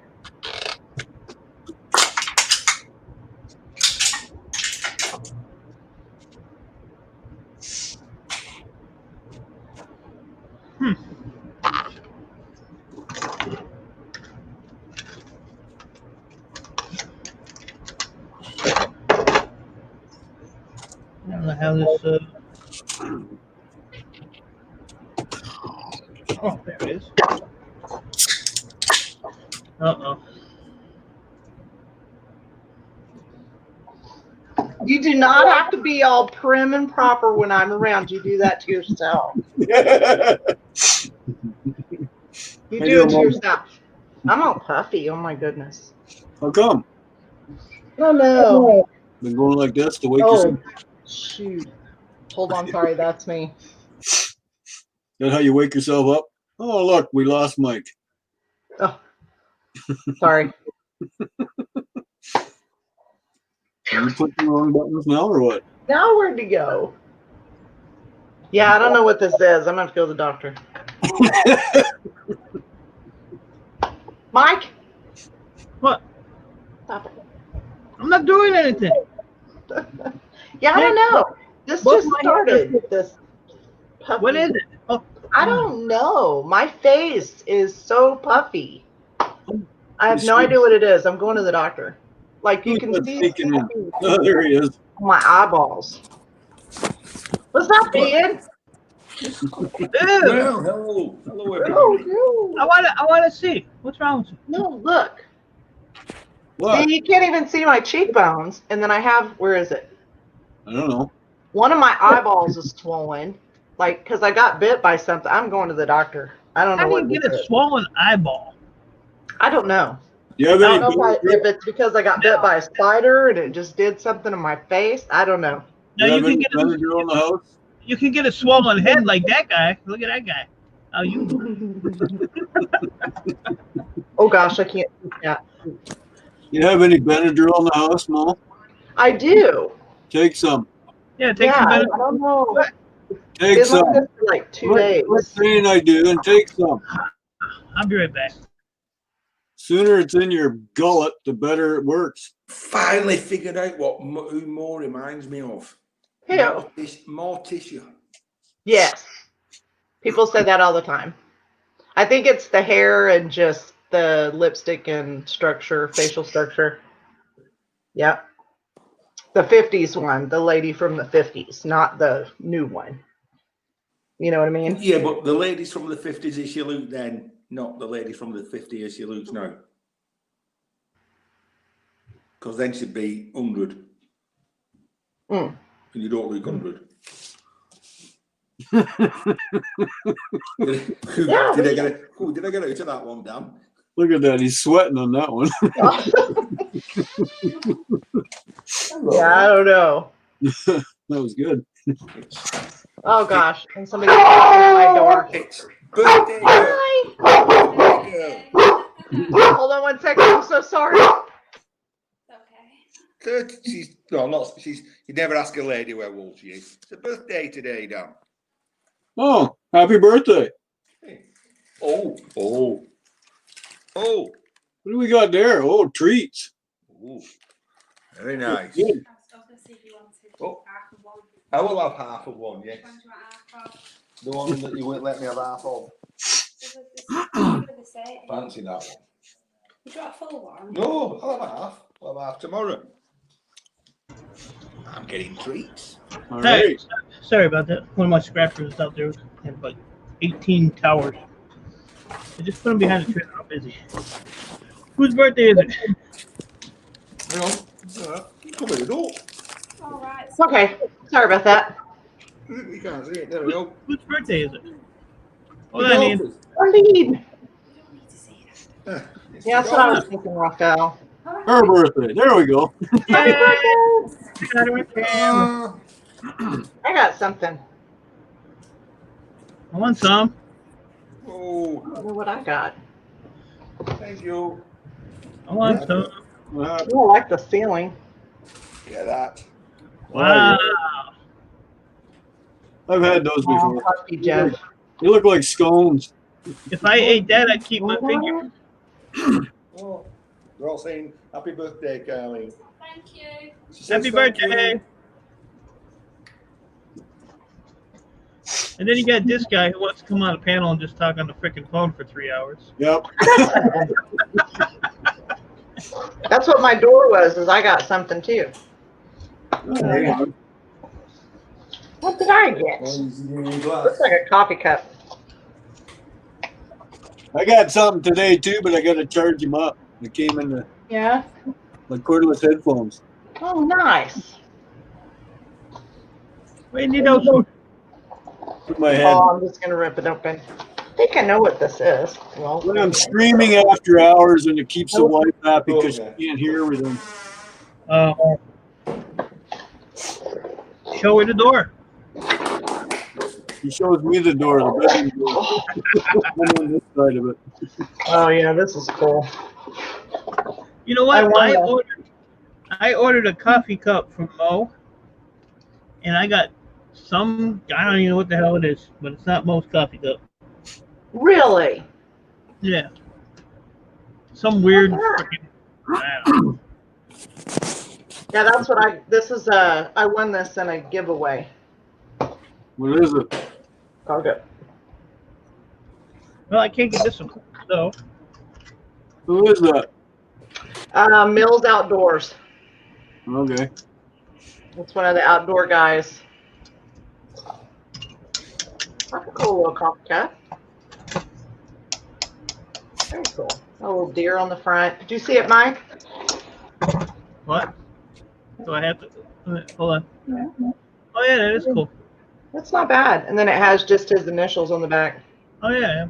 I don't know how this. Oh, there it is. Uh-oh. You do not have to be all prim and proper when I'm around. You do that to yourself. You How do you it to doing, yourself. I'm all puffy. Oh my goodness. How come? Oh no. Been going like this to wake Oh, yourself. shoot. Hold on, sorry, that's me. That's how you wake yourself up. Oh, look, we lost Mike. Oh, sorry. You put the wrong buttons now or what? Now where'd he go? Yeah, I don't know what this is. I'm gonna have to go to the doctor. Mike, What? stop it. I'm not doing anything. Yeah, I don't know. This Both just my started. This puffy. What is it? Oh, I don't know. My face is so puffy. I have no idea what it is. I'm going to the doctor. Like you can see Taking in. Oh, there he is. my eyeballs. What's up, Ian? ew. Well, hello, hello everybody. Oh, I wanna see. What's wrong with you? no, look. What? See, you can't even see my cheekbones. And then I have, where is it? I don't know. One of my eyeballs is swollen. Like, because I got bit by something. I'm going to the doctor. I don't know How do what you get this a is. swollen eyeball? I don't know. Do you have I any? don't know if it's because I got bit by a spider and it just did something to my face. I don't know. Now you you have can any get Benadryl in the house? you can get a swollen head like that guy. Look at that guy. How you? Oh gosh, I can't do that. You have any Benadryl in the house, Mo? I do. Take some. Yeah, take Yeah, some I better. don't know. Take It's been some. like this for like 2 days. What saying I do, and take some. I'll be right back. Sooner it's in your gullet, the better it works. Finally figured out what who Mo reminds me of. Who? Morticia. Yes. People say that all the time. I think it's the hair and just the lipstick and structure, facial structure. Yep. The 50s one, the lady from the 50s, not the new one. You know what I mean? Yeah, but the ladies from the 50s as she looked then, not the lady from the 50s as she looks now. Because then she'd be 100. Mm. And you don't look 100. Yeah, did I get out of that one, Dan? Look at that. He's sweating on that one. Yeah, I don't know. That was good. It's Oh gosh, and somebody at my door. birthday girl. Hi. Birthday girl. Hold on 1 second. I'm so sorry. She's no, not she's. You never ask a lady where old she is. It's a birthday today, Dan. Oh, happy birthday. Hey. Oh. What do we got there? Oh, treats. Ooh. Very nice. Good. Oh, I will have half of one, yes. The one that you won't let me have half of. Fancy that one. You got a full one? No, I'll have half. I'll have half tomorrow. I'm getting treats. All Hey, right. sorry about that. One of my scrappers was out there had like 18 towers. I just put them behind the trailer. I'm busy. Whose birthday is it? Hang on. Come in the door. All right. Okay, sorry about that. You can't see it. There we go. Whose birthday is it? Hold on, Ian. Indeed. You don't need to see that. Yeah, that's what I was thinking, Rafael. Her birthday. There we go. Happy birthday! Got it right there. I got something. I want some. I Oh, don't know what I got. thank you. I want some. Wow. Oh, I like the ceiling. Get that. Wow. I've had those Oh, before. puppy Jeff. They look like scones. If I ate that, I'd keep my finger. Oh, they're all saying happy birthday, Carly. Thank you. She says Happy thank you. birthday. And then you got this guy who wants to come on a panel and just talk on the freaking phone for 3 hours. Yep. That's what my door was, is I got something too. There you go. What did I get? Looks like a coffee cup. I got something today too, but I got to charge him up. It came in Yeah. the cordless headphones. Oh, nice. What do you need those for? Put my head. Oh, I'm just gonna rip it open. I think I know what this is. Well, When I'm streaming after hours and it keeps the wife happy because she can't hear everything. Show her the door. He shows me the door. The bedroom door. I'm on this side of it. Oh yeah, this is cool. You know what? I wonder. I ordered a coffee cup from Mo, and I got some. I don't even know what the hell it is, but it's not Mo's coffee cup. Really? Yeah. Some weird. What's Freaking, I don't know. Yeah, that's what I won this in a giveaway. What is it? Okay. Well, I can't get this one. So Who is that? Mills Outdoors. Okay. That's one of the outdoor guys. That's a cool little coffee cup. Very cool. A little deer on the front. Did you see it, Mike? what? Do I have to? Hold on. Oh yeah, that is cool. That's not bad. And then it has just his initials on the back. Oh yeah.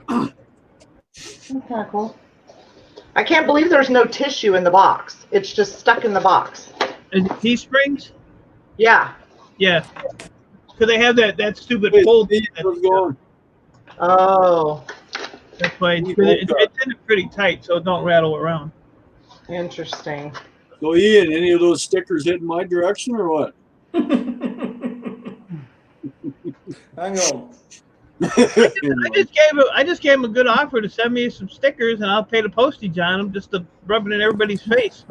That's kind of cool. I can't believe there's no tissue in the box. It's just stuck in the box. Is it Teesprings? Yeah. Yeah. Because they have that stupid Hey, fold. Steve, how's it going? Oh, That's why it's in it pretty tight, so it don't rattle around. interesting. So, Ian, any of those stickers heading my direction or what? Hang on. I just gave him a good offer to send me some stickers, and I'll pay the postage on them just to rub it in everybody's face.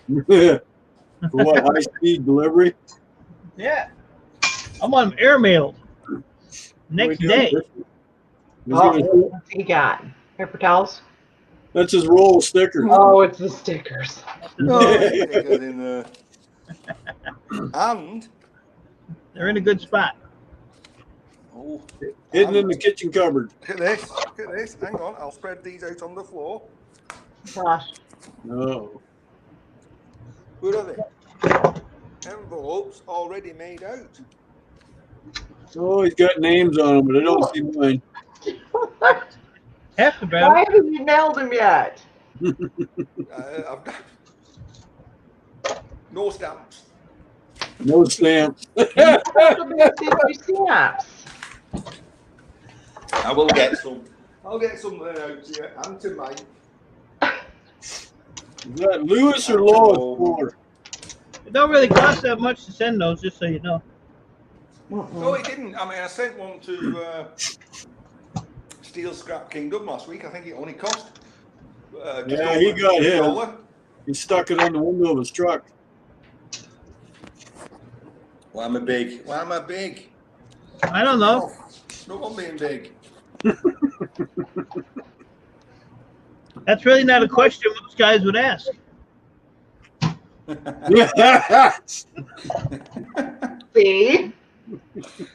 For what, high-speed delivery? Yeah. I want them airmailed next day. Oh, what's he got? Paper towels? That's his roll of stickers. Oh, it's the stickers. Oh, they get in there. And They're in a good spot. oh, Hidden in the kitchen cupboard. look at this. Look at this. Hang on, I'll spread these out on the floor. Gosh. No. Where are they? Envelopes already made out. Oh, he's got names on them, but I don't see mine. Half the Why battle. haven't you nailed him yet? I've got no stamps. No stamps. Snaps. I will get some. I'll get some out to you and to Mike. Is that Lewis or Lois Fuller? It don't really cost that much to send those, just so you know. No, it didn't. I mean, I sent one to Steel Scrap Kingdom last week. I think it only cost. Just Yeah, he over got his. $1. He stuck it on the window of his truck. Why am I big? Why am I big? I don't know. No one being big. That's really not a question most guys would ask. See?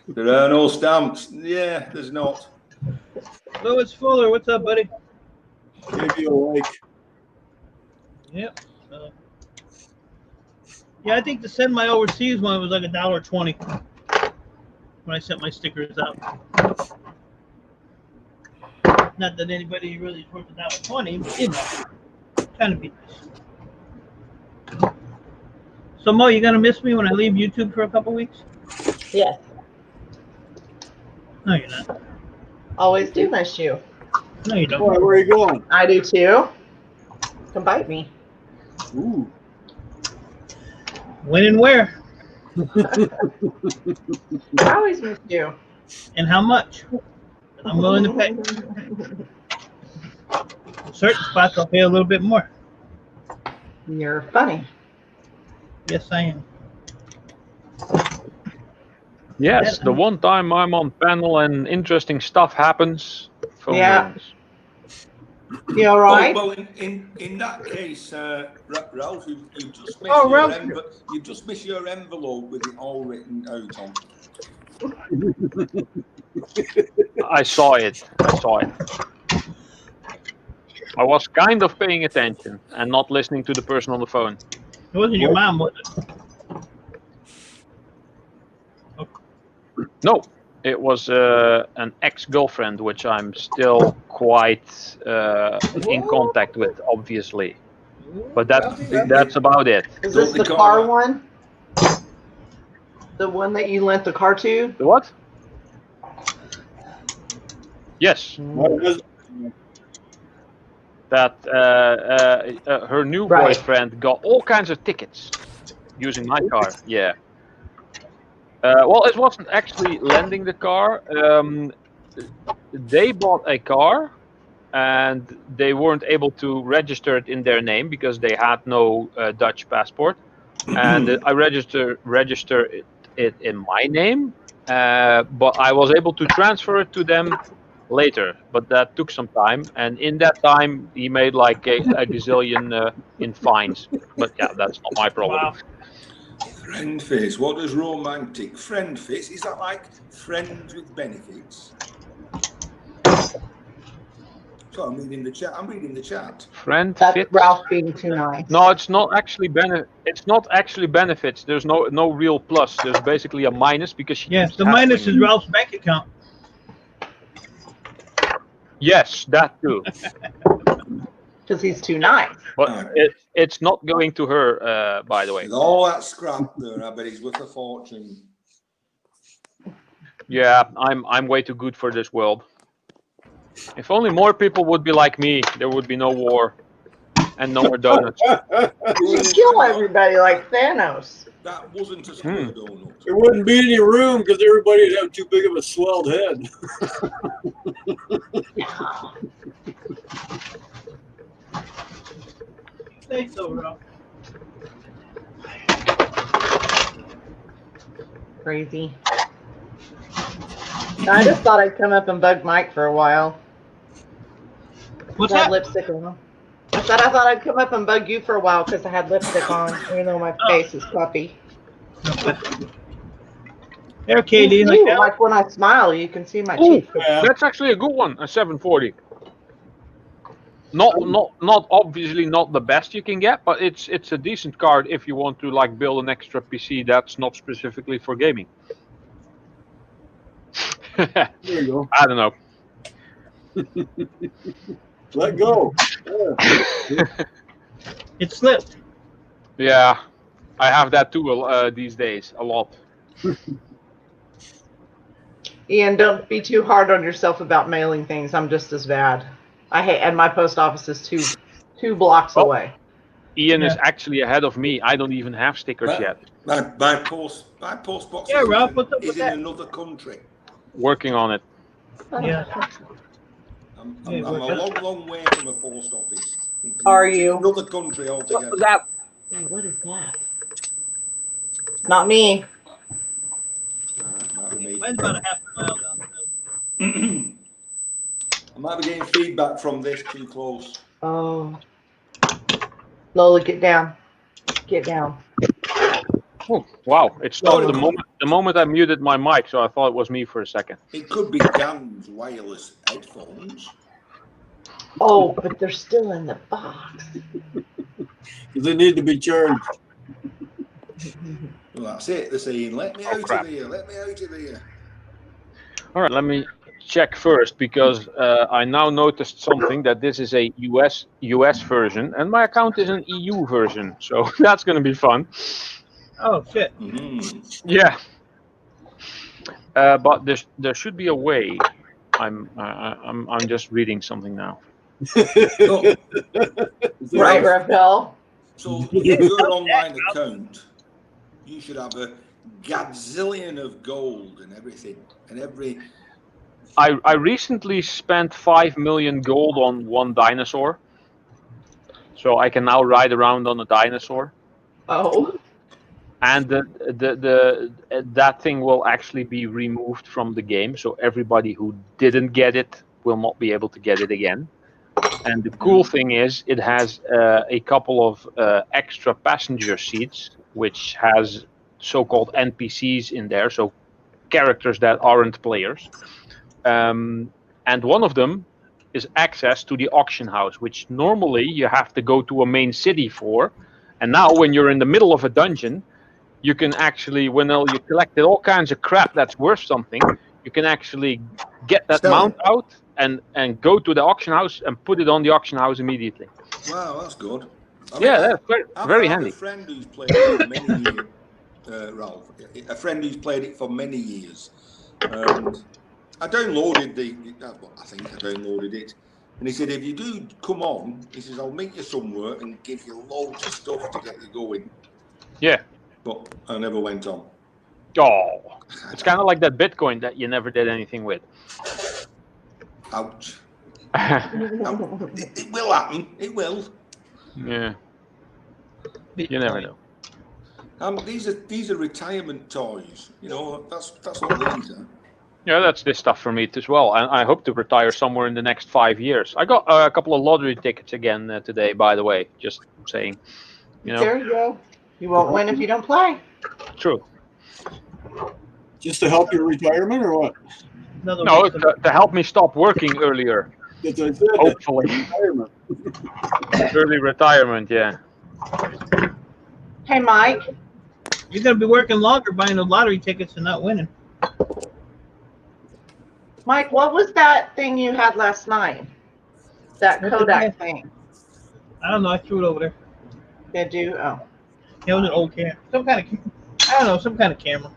There are no stamps. Yeah, there's not. Lewis Fuller, what's up, buddy? Maybe you'll like. Yep. Yeah, I think to send my overseas one was like $1.20 when I sent my stickers out. Not that anybody really is worth $1.20, but you know, trying to be nice. So Mo, you gonna miss me when I leave YouTube for a couple weeks? Yes. No, you're not. Always do miss you. No, you Why, don't. where are you going? I do too. Come bite me. Ooh. When and where, I always miss you. and how much? I'm willing to pay. In certain spots, I'll pay a little bit more. You're funny. Yes, I am. Yes, the one time I'm on panel and interesting stuff happens. Phone Yeah. rings. You all right? Oh, well, in that case, Ralph, you just missed Oh, your Ralph. you just missed your envelope with it all written out on. I saw it. I was kind of paying attention and not listening to the person on the phone. It wasn't your mom, was it? No, it was an ex-girlfriend, which I'm still quite in contact with, obviously. But that's about it. Is this Don't the they car call one? The one that you lent the car to? The what? Yes. What is it? That her new Right. boyfriend got all kinds of tickets using my car. Yeah. Well, it wasn't actually lending the car. They bought a car, and they weren't able to register it in their name because they had no Dutch passport. And I register it in my name, but I was able to transfer it to them later. But that took some time, and in that time, he made like a gazillion in fines. But yeah, that's not my problem. Wow. Friend face. What is romantic? Friend face. Is that like friends with benefits? So I'm reading the chat. Friend That's fit? Ralph being too nice. No, it's not actually It's not actually benefits. There's no real plus. There's basically a minus because she Yeah, keeps the minus hassling is me. Ralph's bank account. Yes, that too. Because he's too nice. But it's not going to her, by the way. With all that scrap there, I bet he's worth a fortune. Yeah, I'm way too good for this world. If only more people would be like me, there would be no war and no more donuts. You kill everybody like Thanos. That wasn't a square donut. There wouldn't be any room because everybody would have too big of a swelled head. Say so, Ralph. Crazy. I just thought I'd come up and bug Mike for a while. What's I had that? lipstick on. I said I thought I'd come up and bug you for a while because I had lipstick on, even though my face is puffy. There, Katie. You Like see, that. like when I smile, you can see my Ooh, teeth. Yeah. that's actually a good one, a 740. Not obviously not the best you can get, but it's a decent card if you want to like build an extra PC that's not specifically for gaming. There you go. I don't know. Let go. Yeah. It slipped. Yeah, I have that too these days, a lot. Ian, don't be too hard on yourself about mailing things. I'm just as bad. I hate, and my post office is two blocks Oh. away. Ian is Yeah. actually ahead of me. I don't even have stickers Well, yet. My post box Yeah, Ralph, what's up is with in that? another country. Working on it. Yeah. I'm Yeah, a well, long way from a post office. Are It's in you? another country What altogether. was that? Hey, what is that? Not me. Might be me. Mine's about a half a mile down the hill. I might be getting feedback from this too close. Oh. Lola, get down. Get down. Oh, wow, it stopped No, the moment I muted my mic, so I thought it was me for a second. It could be Dan's wireless headphones. Oh, but they're still in the box. Because they need to be charged. Well, that's it. They're saying, "Let me Oh, out crap. of here. Let me out of here." All right, let me check first because I now noticed something that this is a US version and my account is an EU version, so that's going to be fun. Oh shit. Mhm. Yeah, but there should be a way. I'm just reading something now. So, Right, Raphael? so your online account, you should have a gazillion of gold and everything, and every. I recently spent 5 million gold on one dinosaur, so I can now ride around on a dinosaur. Oh. And that thing will actually be removed from the game, so everybody who didn't get it will not be able to get it again. And the cool thing is, it has a couple of extra passenger seats, which has so-called NPCs in there, so characters that aren't players. And one of them is access to the auction house, which normally you have to go to a main city for. And now, when you're in the middle of a dungeon, you can actually, when you collected all kinds of crap that's worth something, you can actually get that Sell it. mount out and go to the auction house and put it on the auction house immediately. Wow, that's good. I mean, Yeah, that's very, I've very had handy. a friend who's played for many years, Ralph. A friend who's played it for many years. And I downloaded I think I downloaded it. And he said, if you do come on, he says, I'll meet you somewhere and give you loads of stuff to get you going. Yeah. But I never went on. Oh, it's kind of like that Bitcoin that you never did anything with. Ouch. It will happen. It will. Yeah. You never know. These are retirement toys. You know, that's what these are. Yeah, that's this stuff for me as well. And I hope to retire somewhere in the next 5 years. I got a couple of lottery tickets again today, by the way. Just saying. You know. There you go. You won't win if you don't play. True. Just to help your retirement or what? No, to help me stop working earlier. That's what I said. Hopefully. Retirement. Early retirement, yeah. Hey, Mike. You're going to be working longer buying those lottery tickets and not winning. Mike, what was that thing you had last night? That Kodak thing. I don't know. I threw it over there. Did you? Oh. It was an old camera. Some kind of camera.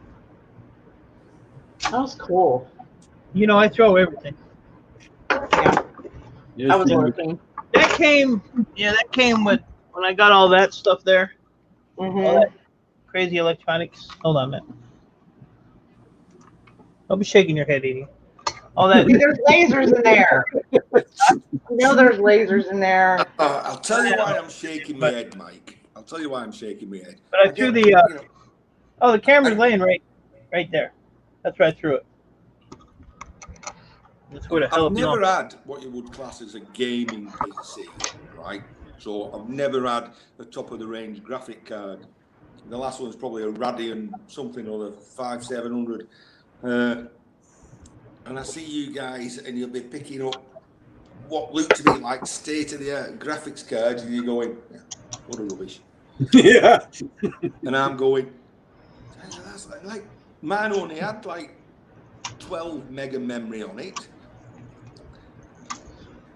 That was cool. You know, I throw everything. Yeah. Yes, I was you- working. That came with when I got all that stuff there. All Mm-hmm. that crazy electronics. Hold on a minute. Don't be shaking your head, Edie. All that. There's lasers in there. You know there's lasers in there. I'll tell you why I'm shaking my head, Mike. I'll tell you why I'm shaking my head. But I threw the. Oh, the camera's laying right there. That's where I threw it. That's where the hell I've it never belongs. had what you would class as a gaming PC, right? So I've never had a top of the range graphic card. The last one's probably a Radeon something or a 5700. And I see you guys and you'll be picking up what look to be like state-of-the-art graphics cards and you're going, yeah, what a rubbish. Yeah. And I'm going, that's like mine only had like 12 mega memory on it.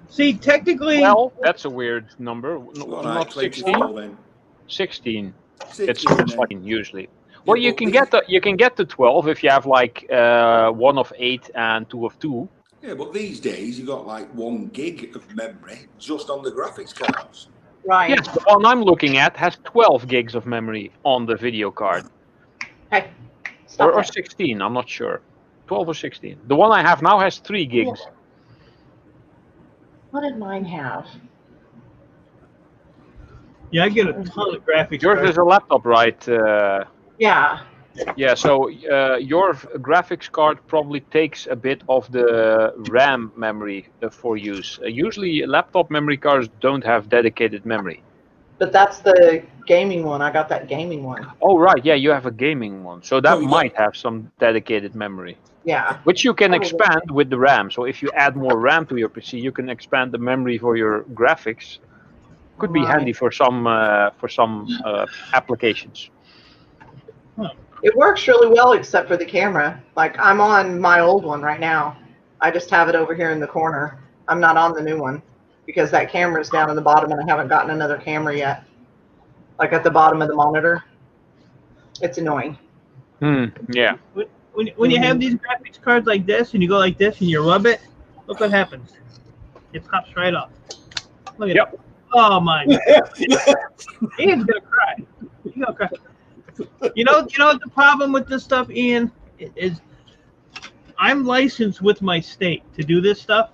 See, technically, Well, that's a weird number. Well, Not 16. then. 16. 16 It's then. 16 usually. Well, Yeah, you can get to 12 if you have like 1 of 8 and 2 of 2. Yeah, but these days you got like 1 gig of memory just on the graphics cards. Right. Yes, the one I'm looking at has 12 gigs of memory on the video card. Hey, stop Or that. 16, I'm not sure. 12 or 16. The one I have now has 3 gigs. What did mine have? yeah, I get a ton of graphics. Yours cards. is a laptop, right? Yeah. Yeah, so your graphics card probably takes a bit of the RAM memory for use. Usually laptop memory cards don't have dedicated memory. But that's the gaming one. I got that gaming one. Oh, right, yeah, you have a gaming one. So that Oh, you might have some dedicated memory, Yeah. which you can Probably. expand with the RAM. So if you add more RAM to your PC, you can expand the memory for your graphics. Could be Right. handy for some applications. It works really well except for the camera. Like I'm on my old one right now. I just have it over here in the corner. I'm not on the new one because that camera's down in the bottom and I haven't gotten another camera yet. Like at the bottom of the monitor. It's annoying. Yeah. When you have these graphics cards like this and you go like this and you rub it, look what happens. It pops right off. Look at Yep. it. Oh my God. Ian's gonna cry. He's gonna cry. You know what the problem with this stuff, Ian, is I'm licensed with my state to do this stuff.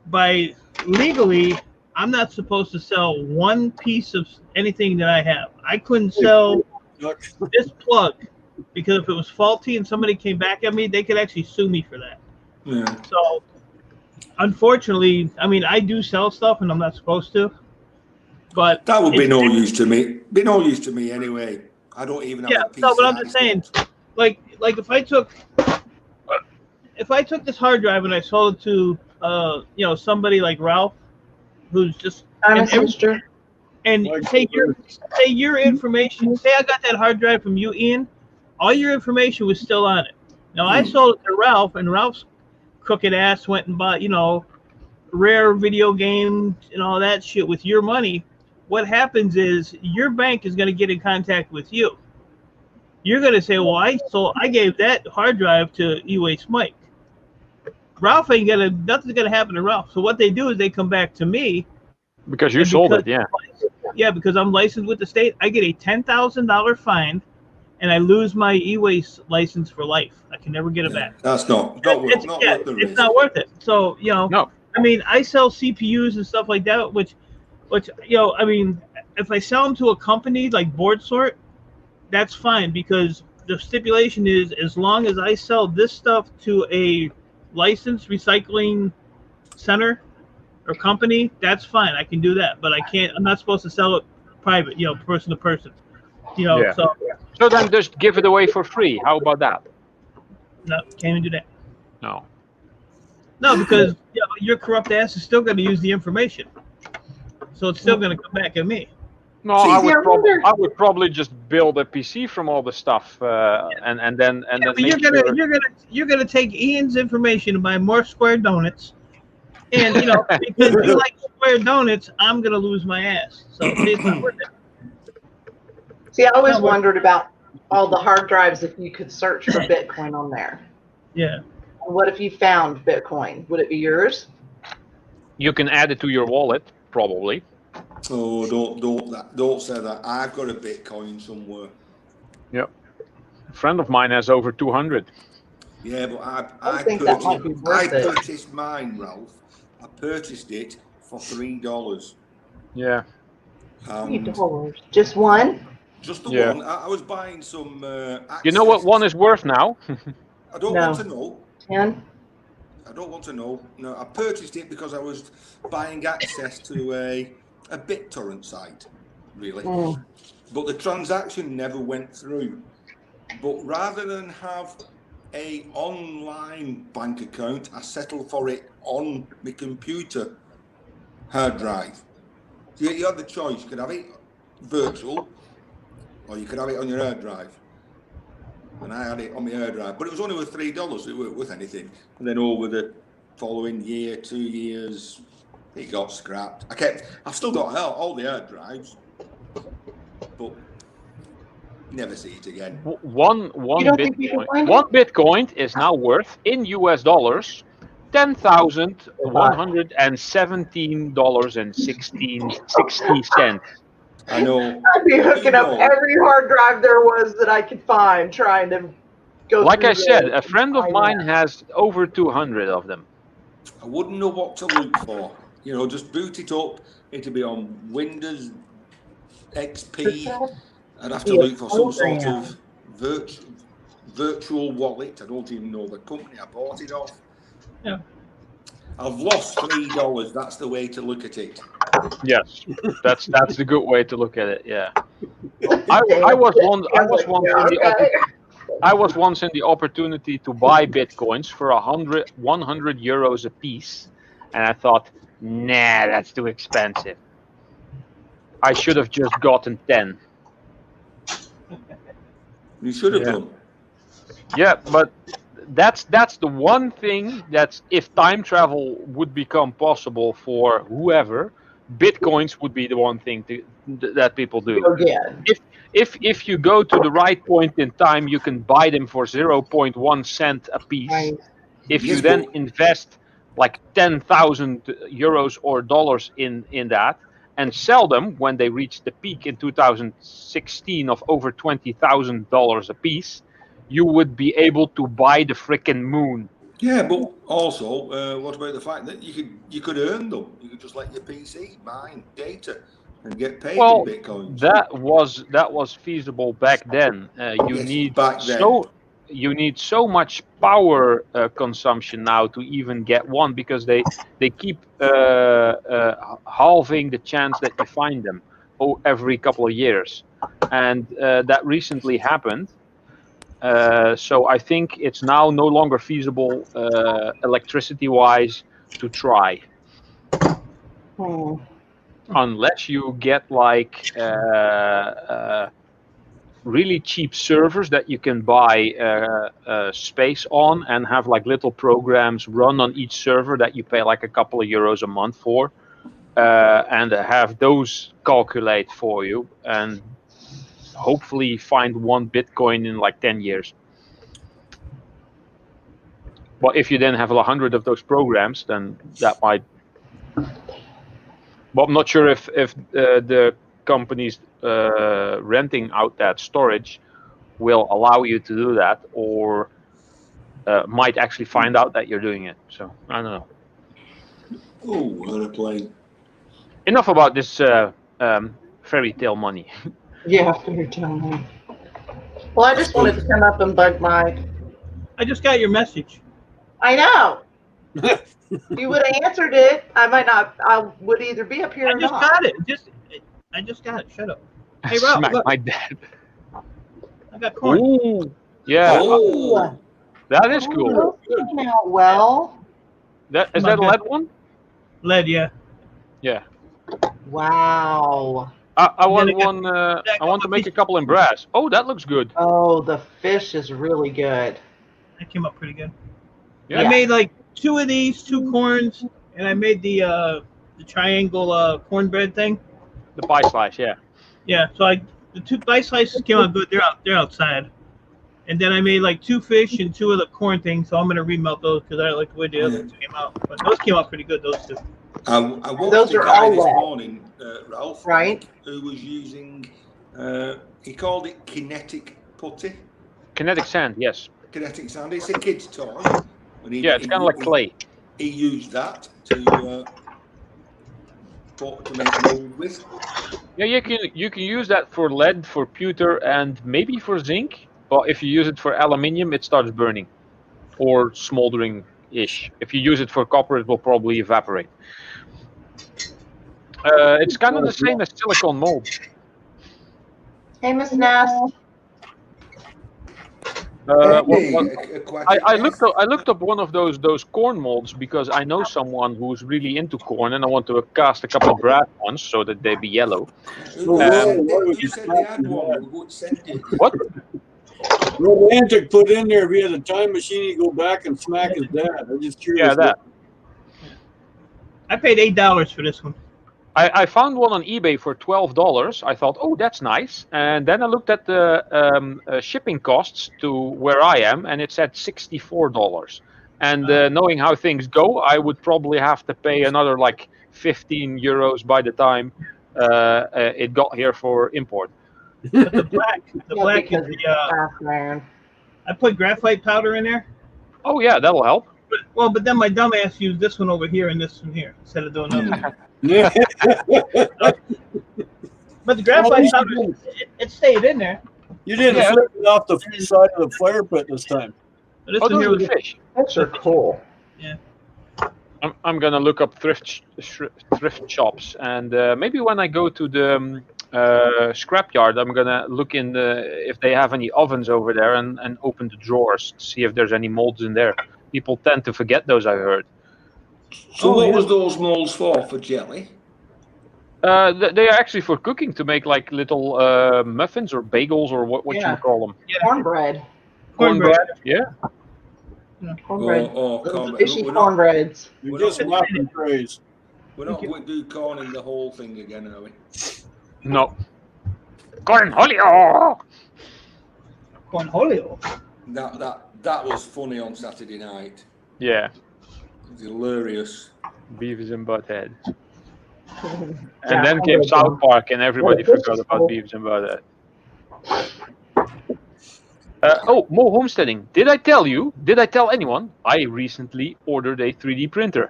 By legally, I'm not supposed to sell one piece of anything that I have. I couldn't sell this plug because if it was faulty and somebody came back at me, they could actually sue me for that. Yeah. So, unfortunately, I mean, I do sell stuff and I'm not supposed to. But That would be it's- no use to me. Be no use to me anyway. I don't even have Yeah, a PC. no, but I'm just saying, like if I took this hard drive and I sold it to somebody like Ralph, who's just I'm a and every- sister. and say your information. Say I got that hard drive from you, Ian. All your information was still on it. Now I sold it to Ralph, and Ralph's crooked ass went and bought rare video games and all that shit with your money. What happens is your bank is going to get in contact with you, You're gonna say, well, I gave that hard drive to E-Waste Mike. Ralph ain't nothing's gonna happen to Ralph. So what they do is they come back to me. Because you And sold because- it, yeah. Yeah, because I'm licensed with the state, I get a $10,000 fine, and I lose my e-waste license for life. I can never get it back. That's not It's worth the risk. not worth it. So No. I mean, I sell CPUs and stuff like that, which I mean, if I sell them to a company like BoardSort, that's fine because the stipulation is as long as I sell this stuff to a licensed recycling center or company, that's fine. I can do that, but I can't. I'm not supposed to sell it private, person to person. Yeah. So then just give it away for free. How about that? no, can't even do that. No. No, because your corrupt ass is still going to use the information, so it's still going to come back at me. No, See, I would probably just build a PC from all the stuff, and then But make you're gonna take Ian's information and buy more square donuts, and because you like square donuts, I'm gonna lose my ass. So it's not worth it. See, I always No, but- wondered about all the hard drives if you could search for Bitcoin on there. Yeah. And what if you found Bitcoin? Would it be yours? you can add it to your wallet, probably. Oh, don't say that. I've got a Bitcoin somewhere. Yep. A friend of mine has over 200. Yeah, but I think that might be worth it. purchased mine, Ralph. I purchased it for $3. Yeah. $3. Just one? Just the Yeah. one. I was buying some. You know what Access. one is worth now? I don't No. want to know. 10? I don't want to know. No, I purchased it because I was buying access to a BitTorrent site, really. Mm. But the transaction never went through. But rather than have a online bank account, I settled for it on my computer hard drive. You had the choice. You could have it virtual, or you could have it on your hard drive. And I had it on my hard drive, but it was only worth $3. It weren't worth anything. And then over the following year, 2 years, it got scrapped. I've still got all the hard drives, but never see it again. One You don't think you can Bitcoin. find it? One Bitcoin is now worth in US dollars $10,117.60. I know. I'd be hooking up No. every hard drive there was that I could find, trying to go Like through I said, the- a friend of find mine that. has over 200 of them. I wouldn't know what to look for. Just boot it up. It'll be on Windows XP. I'd have to Yeah, look for some sort program. of virtual wallet. I don't even know the company I bought it off. Yeah. I've lost $3. That's the way to look at it. Yes, that's the good way to look at it. Yeah, I was once in the opportunity to buy Bitcoins for 100 euros a piece, and I thought, nah, that's too expensive. I should have just gotten 10. You should have Yeah. done. Yeah, but that's the one thing that's, if time travel would become possible for whoever, Bitcoins would be the one thing that people do. Again. If you go to the right point in time, you can buy them for 0.1 cent a piece. Right. If you Yes, then but- invest like 10,000 euros or dollars in that and sell them when they reach the peak in 2016 of over $20,000 a piece, you would be able to buy the frickin' moon. Yeah, but also, what about the fact that you could earn them? You could just let your PC mine data and get paid Well, in Bitcoins. that was feasible back then. Yes, back then. You need so much power consumption now to even get one, because they keep halving the chance that you find them every couple of years, and that recently happened. So I think it's now no longer feasible electricity-wise to try, unless you get like really cheap servers that you can buy space on and have like little programs run on each server that you pay like a couple of euros a month for, and have those calculate for you. And hopefully find one Bitcoin in like 10 years. But if you then have 100 of those programs, then that might. But I'm not sure if the companies renting out that storage will allow you to do that, or might actually find out that you're doing it. So I don't know. Oh, aeroplane. Enough about this fairy tale money. Yeah, fairy tale money. Well, I just wanted to come up and bug Mike. I just got your message. I know. If you would have answered it, I might not. I would either be up here I or just not. got it. I just got it. Shut up. Hey, Rob, Smack look. my dad. I got corn. Ooh, yeah, Oh, that is cool. Oh, came out well. That is My that a God. lead one? Lead, yeah. Yeah. Wow. I want Then again, one. I want to make a couple in brass. Oh, that looks good. Oh, the fish is really good. That came up pretty good. Yeah. I made like 2 of these, 2 corns, and I made the triangle cornbread thing. The pie slice. Yeah. Yeah, so the 2 pie slices came out good. They're outside. And then I made like 2 fish and 2 of the corn things. So I'm gonna remelt those because I like the way the other ones came out. But those came out pretty good. Those 2. I watched Those a are guy all this wet. morning, Ralph, Right. who was using, he called it kinetic putty. Kinetic sand. Yes. Kinetic sand. It's a kid's toy. And Yeah, it's kind of like clay. He used that to make mold with. Yeah, you can use that for lead, for pewter, and maybe for zinc. But if you use it for aluminium, it starts burning or smoldering-ish. If you use it for copper, it will probably evaporate. It's kind of the same as silicone mold. Hey, Miss Ness. I looked up one of those corn molds because I know someone who's really into corn, and I want to cast a couple of brass ones so that they be yellow. You said they had one. We would send it. What? Romantic put in there if he had a time machine, he'd go back and smack his dad. I'm just curious. Yeah, that. I paid $8 for this one. I found one on eBay for $12. I thought, oh, that's nice. And then I looked at the shipping costs to where I am, and it said $64. And knowing how things go, I would probably have to pay another like 15 euros by the time it got here for import. But the black is the. Man. I put graphite powder in there. Oh yeah, that'll help. But then my dumbass used this one over here and this one here instead of doing that. Yeah. But the graphite powder, it stayed in there. You didn't Yeah. flip it off the side of the fire pit this time. But this Oh, one those here are was the fish. Fish are cool. I'm gonna look up thrift shops, and maybe when I go to the scrapyard, I'm gonna look in if they have any ovens over there and open the drawers to see if there's any molds in there. People tend to forget those, I heard. So what was those molds for jelly? They are actually for cooking, to make like little muffins or bagels or what Yeah. you call them. Cornbread. cornbread. Yeah. Cornbread. Cornbread. Fishy We're not- cornbreads. You're just muffin trays. We're not going to do corn in the whole thing again, are we? No. Cornholio. Cornholio. That was funny on Saturday night. Yeah. It was hilarious. Beavis and Butthead. And then came South Park, and everybody forgot about Beavis and Butthead. More homesteading. Did I tell you? Did I tell anyone? I recently ordered a 3D printer.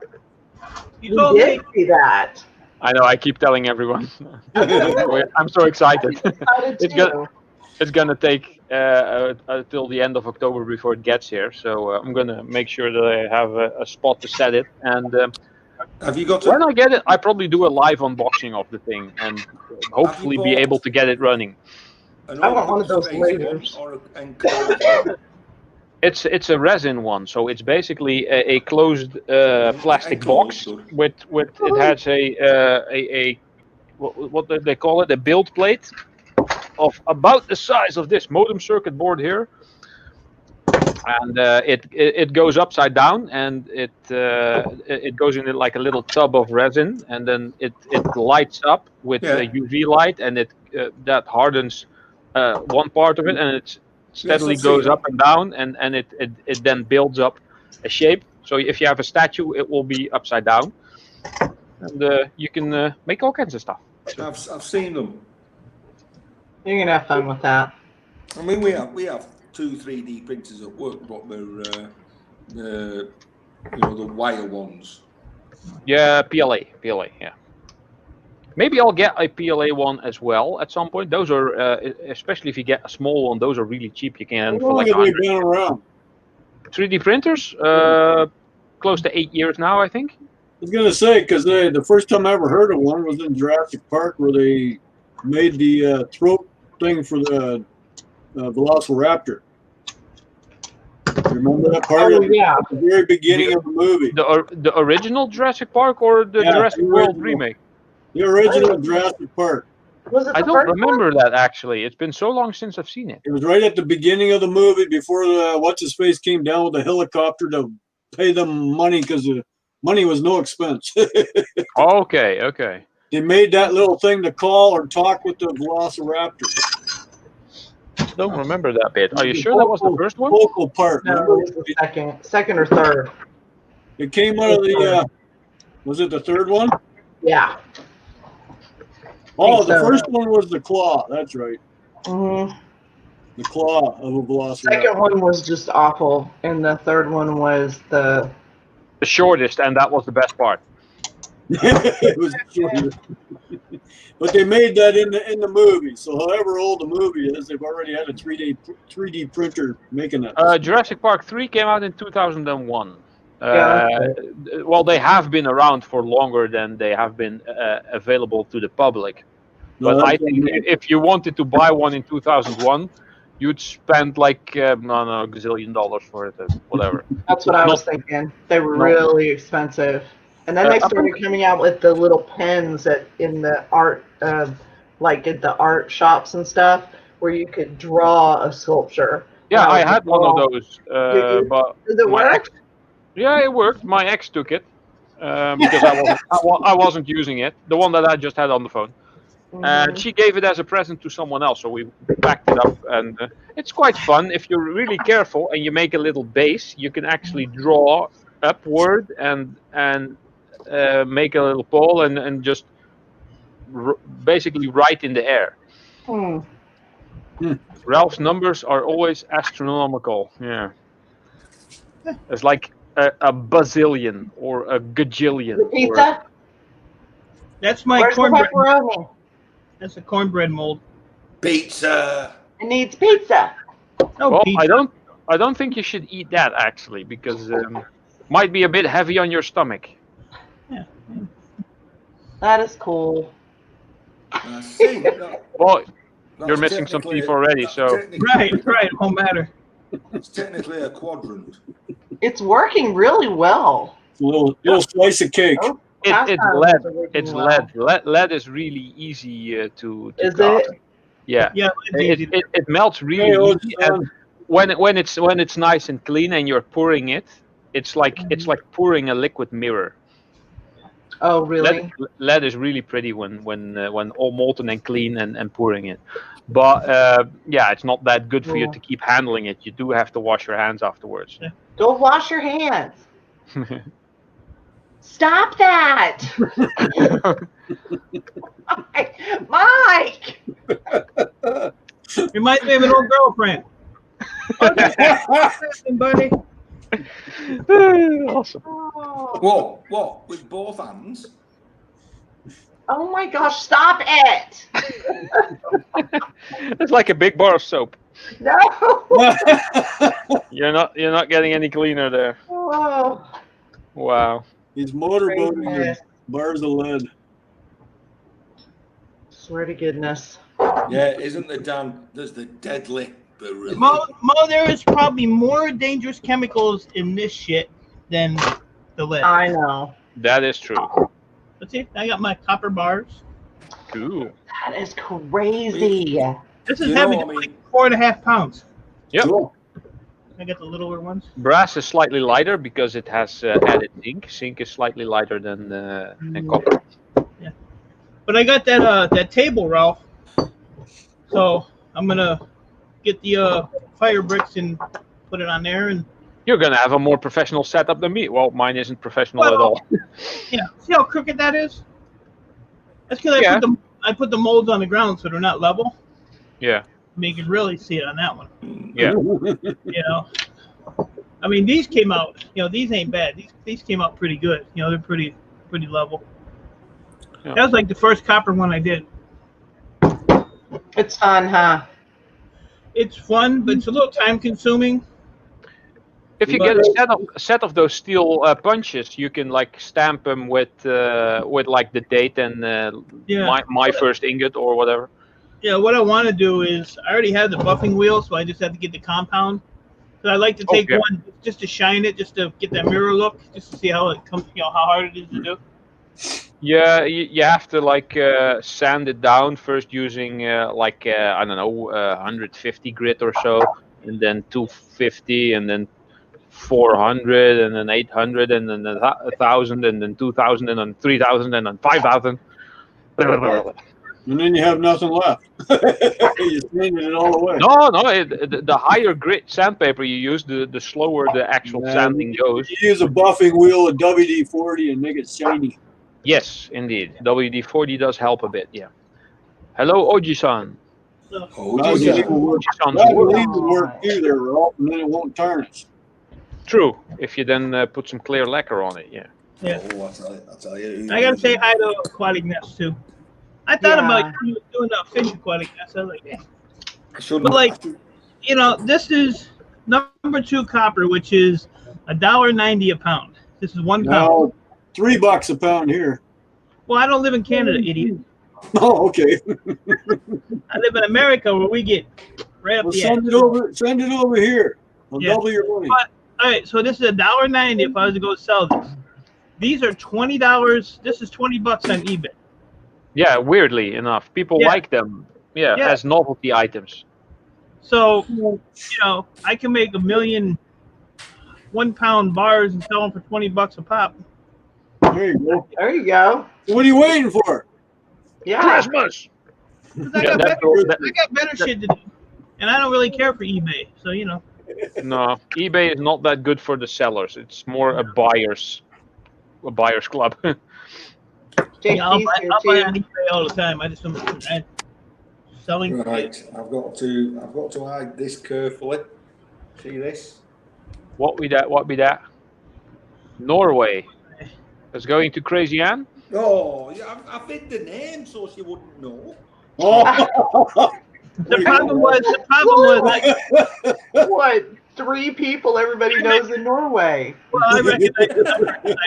You You told did me. see that. I know. I keep telling everyone. I'm so excited. I did It's too. good. It's gonna take till the end of October before it gets here. So I'm gonna make sure that I have a spot to set it. And Have you got when I get it, I probably do a live unboxing of the thing and hopefully be bought- able to get it running. an I want one of open those space one lasers. or an enclosed? It's a resin one, so it's basically a closed plastic box with it has a what do they call it, a build plate of about the size of this modem circuit board here, and it goes upside down, and it goes in like a little tub of resin, and then it lights up with Yeah. a UV light, and it that hardens one part of it, and it steadily I've seen goes it. up and down, and it then builds up a shape. So if you have a statue, it will be upside down, and you can make all kinds of stuff. I've seen them. You're gonna have fun with that. I mean, we have 2 3D printers at work, but they're the wire ones. Yeah, PLA, yeah. Maybe I'll get a PLA one as well at some point. Those are, especially if you get a small one, those are really cheap. You can How for long like have they 100. been around? 3D printers, close to 8 years now, I think. I was gonna say because the first time I ever heard of one was in Jurassic Park, where they made the throat thing for the Velociraptor. You remember that part? Oh, yeah. At the very beginning of the movie. The original Jurassic Park or the Yeah, Jurassic the World original. remake? The original Jurassic Park. Was it the I don't first one? remember that actually. It's been so long since I've seen it. It was right at the beginning of the movie before what's his face came down with a helicopter to pay them money because the money was no expense. Okay. They made that little thing to call or talk with the Velociraptor. Don't remember that bit. Are you sure that was the first one? Focal part. No, it was the second or third. It came out of the. Was it the third one? Yeah. Oh, Think the so. first one was the claw. That's right. hmm The claw of a Velociraptor. Second one was just awful, and the third one was the. The shortest, and that was the best part. It was short. But they made that in the movie. So however old the movie is, they've already had a 3D printer making it. Jurassic Park 3 came out in 2001. Yeah. Well, they have been around for longer than they have been available to the public. No, But that's I think if you wanted to buy one in 2001, you'd spend like a gazillion dollars for it, whatever. That's what I was thinking. They were No. really expensive. And then they started coming out with the little pens in the art, like at the art shops and stuff, where you could draw a sculpture. Yeah, And I was had like, one of "Oh, those, you? but Does it my work? ex, yeah, it worked. My ex took it because I wasn't using it. The one that I just had on the phone. And she gave it as a present to someone else, so we backed it up, and it's quite fun. If you're really careful and you make a little base, you can actually draw upward and make a little pole and just basically write in the air. Hmm. Ralph's numbers are always astronomical. Yeah, it's like a bazillion or a gajillion. The pizza? That's my Where's the cornbread. pepperoni? That's a cornbread mold. Pizza. It needs pizza. No Well, pizza. I don't think you should eat that actually because might be a bit heavy on your stomach. That is cool. I think that- Well, that's you're missing some technically- teeth already, that's so- technically- Right. It won't matter. It's technically a quadrant. It's working really well. Little slice of cake. Oh, It's pasta lead. is working It's well. lead. Lead is really easy to Is craft. it? Yeah. Yeah. it's easy. It melts really Hey, easy, and when it's nice and clean and you're pouring it, it's like pouring a liquid mirror. Oh, really? Lead is really pretty when all molten and clean and pouring it. But yeah, it's not that good for you Yeah. to keep handling it. You do have to wash your hands afterwards. Go wash your hands. Stop that. Mike. Reminds me of an old girlfriend. Buddy. Awesome. Oh. What? With both hands? Oh my gosh, stop it. It's like a big bar of soap. No. You're not getting any cleaner there. Oh, Wow. He's motorboating craziness. with bars of lead. Swear to goodness. Yeah, isn't there, Dan? There's the deadly beryllium. Mo, there is probably more dangerous chemicals in this shit than the lead. I know. That is true. Let's see. I got my copper bars. Cool. That is crazy. This is You know, heavy. I It's mean- like 4.5 pounds. Yep. Cool. I got the littler ones. Brass is slightly lighter because it has added zinc. Zinc is slightly lighter than copper. But I got that table, Ralph. So I'm gonna get the fire bricks and put it on there, and You're gonna have a more professional setup than me. Well, mine isn't professional at Well, all. yeah. See how crooked that is? That's because Yeah. I put the molds on the ground so they're not level. Yeah. I mean, you can really see it on that one. Yeah. You know, I mean, these came out. You know, these ain't bad. These came out pretty good. You know, they're pretty level. Yeah. That was like the first copper one I did. It's fun, huh? It's fun, but it's a little time consuming. If you get a set of those steel punches, you can like stamp them with like the date and Yeah. my first ingot or whatever. Yeah, what I want to do is I already have the buffing wheel, so I just have to get the compound. So I like to take Okay. one just to shine it, just to get that mirror look, just to see how it comes, you know, how hard it is to do. Yeah, you have to like sand it down first using like I don't know 150 grit or so, and then 250, and then 400, and then 800, and then 1,000, and then 2,000, and then 3,000, and then 5,000. And then you have nothing left. You're sanding it all away. No, the higher grit sandpaper you use, the slower the actual Yeah. sanding goes. You use a buffing wheel, a WD-40, and make it shiny. Yes, indeed. WD-40 does help a bit, yeah. Hello, Oji-san. Oh, I dear. believe it would work. Oji-san's I work. believe it would work too there, Ralph, and then it won't tarnish. True, if you then put some clear lacquer on it, yeah. Yeah. Oh, I tell you. I gotta say hi to Aquatic Nest too. I thought Yeah. about doing a fish Aquatic Nest. I was like, eh. I shouldn't. But like, you know, this is number 2 copper, which is $1.90 a pound. This is 1 pound. Now, $3 a pound here. Well, I don't live in Canada, idiot. Oh, okay. I live in America where we get right up Well, the send ass. it over. Send it over here. I'll Yeah. double your money. All right, so this is $1.90 if I was to go sell this. These are $20. This is $20 on eBay. Yeah, weirdly enough, people Yeah. like them. Yeah, Yeah. as novelty items. So, you know, I can make 1 million 1 pound bars and sell them for $20 a pop. There you go. There you go. What are you waiting for? Yeah. Christmas. 'Cause I, Yeah, got that's better, all- that- I got better shit to do. And I don't really care for eBay. So, you know. No, eBay is not that good for the sellers. It's more a buyer's club. JP's Yeah, I'll buy here on too. eBay all the time. I just don't. Selling. Right, I've got to hide this carefully. See this? What be that? Norway is going to Crazy Ann. Oh, yeah, I've hid the name so she wouldn't know. Oh. The problem was, like, What? 3 people everybody knows in Norway. well, I recognize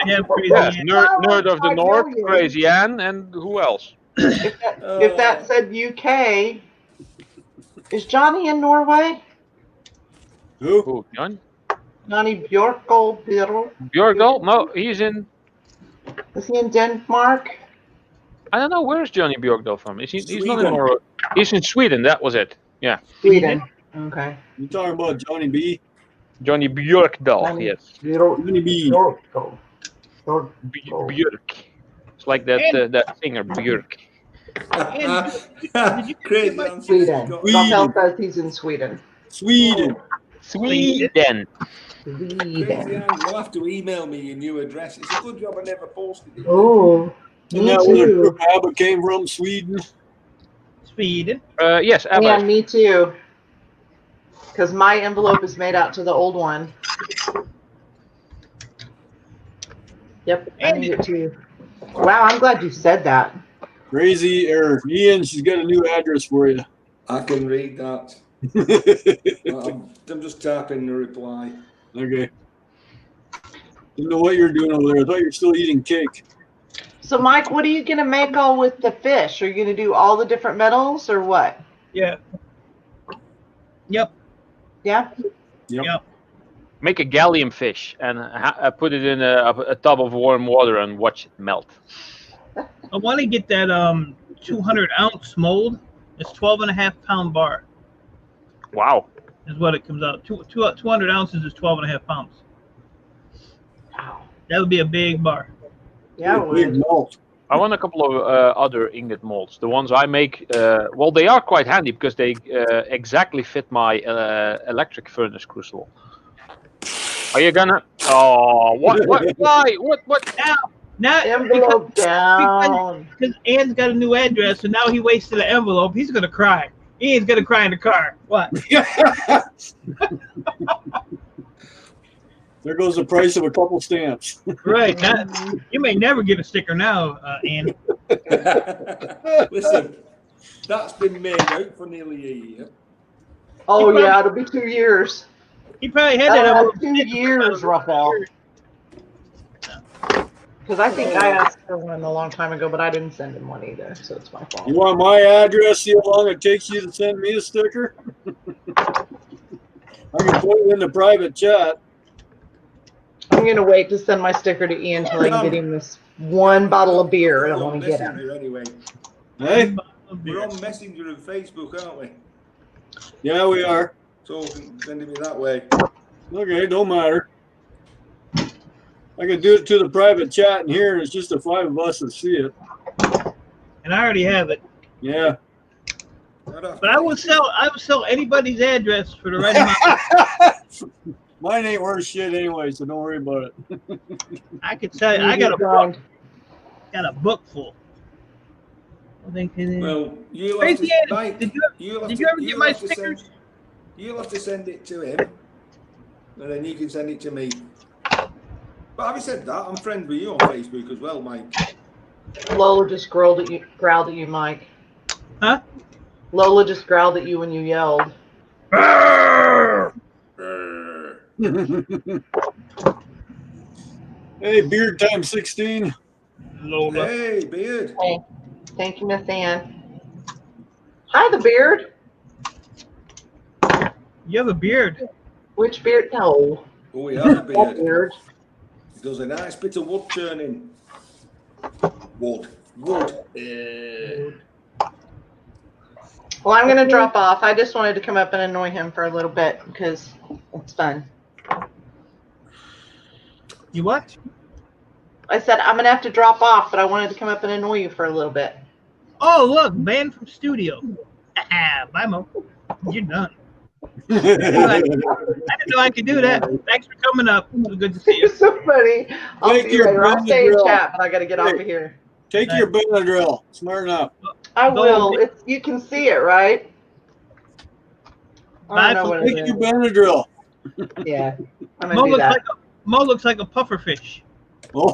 I have crazy. Yes, Ann. nerd of the I North, know you. Crazy Ann, and who else? If that said UK, is Johnny in Norway? Who? Who? Jan? Johnny Bjorkol Björkdal? No, he's in. Is he in Denmark? I don't know. Where's Johnny Björkdal from? He's not in Sweden. Norway. He's in Sweden. That was it. Yeah, Sweden. Okay. You talking about Johnny B? Johnny Björkdal. Johnny Yes, Johnny B. Bjorkol. Björk. It's like that that singer Björk. Did you Crazy get my- answer. Sweden. Sweden. Rafael says he's in Sweden. Sweden. Sweden. Crazy Sweden. Ann, you'll have to email me your new address. It's a good job I never posted it. Oh, Isn't me that where the too. group Abbott came from? Sweden. Sweden. Yes, Yeah, Abba. me too. Because my envelope is made out to the old one. Yep, I need it too. Wow, I'm glad you said that. Crazy or Ian, she's got a new address for you. I can read that. I'm just tapping the reply. Okay. Didn't know what you're doing over there. I thought you were still eating cake. So, Mike, what are you going to make all with the fish? Are you going to do all the different metals or what? Yeah. Yep. Yeah? Make a gallium fish and put it in a tub of warm water and watch it melt. I want to get that 200-ounce mold. It's 12.5 pound bar Wow. is what it comes out. 200 ounces is 12.5 pounds. Wow. That would be a big bar. Yeah, Big well, malt. I want a couple of other ingot molds. The ones I make, well, they are quite handy because they exactly fit my electric furnace crucible. Are you gonna? Oh, what? Why? What? Now, Envelope down. because Ann's got a new address, and now he wasted an envelope. He's gonna cry. Ian's gonna cry in the car. What? There goes the price of a couple stamps. Right. Now, you may never get a sticker now, Ann. Listen, that's been made out for nearly a year. Oh yeah, it'll be 2 years. He probably had that envelope. 2 years, Raphael. Because I think I asked for one a long time ago, but I didn't send him one either, so it's my fault. You want my address? See how long it takes you to send me a sticker? I can put it in the private chat. I'm gonna wait to send my sticker to Ian until I can get him this one bottle of beer I want to get him. Messenger anyway. Hey? We're on Messenger and Facebook, aren't we? Yeah, we are. So send it me that way. Okay, don't matter. I can do it to the private chat in here, and it's just the 5 of us that see it. And I already have it. Yeah. But I would sell anybody's address for the right amount. Mine ain't worth shit anyway, so don't worry about it. I could tell you, I got a book full. Well, you'll have Crazy to, Ann, Mike, did you ever get you'll my have to stickers? You'll have to send it to him, and then you can send it to me. But having said that, I'm friends with you on Facebook as well, Mike. Lola just growled at you, Mike. Huh? Lola just growled at you when you yelled. Hey, beard time 16. Lola. Hey, Beard. Hey, thank you, Miss Ann. Hi, the beard. You have a beard. Which beard? No. Oh, we have a That beard. beard. Does a nice bit of wood turning. Wood. Well, I'm going to drop off. I just wanted to come up and annoy him for a little bit because it's fun. You what? I said I'm going to have to drop off, but I wanted to come up and annoy you for a little bit. Oh, look, banned from studio. Bye, Mo. You're done. I didn't know I could do that. Thanks for coming up. It was good to see you. You're so funny. I'll Take see you your later. I'll stay in Benadryl. chat, but I got to get off of here. Take your Benadryl. Smart enough. I will. It's, you can see it, right? I don't know what Take it your is. Benadryl. Yeah, I'm Mo going to do that. looks like a puffer fish. Oh.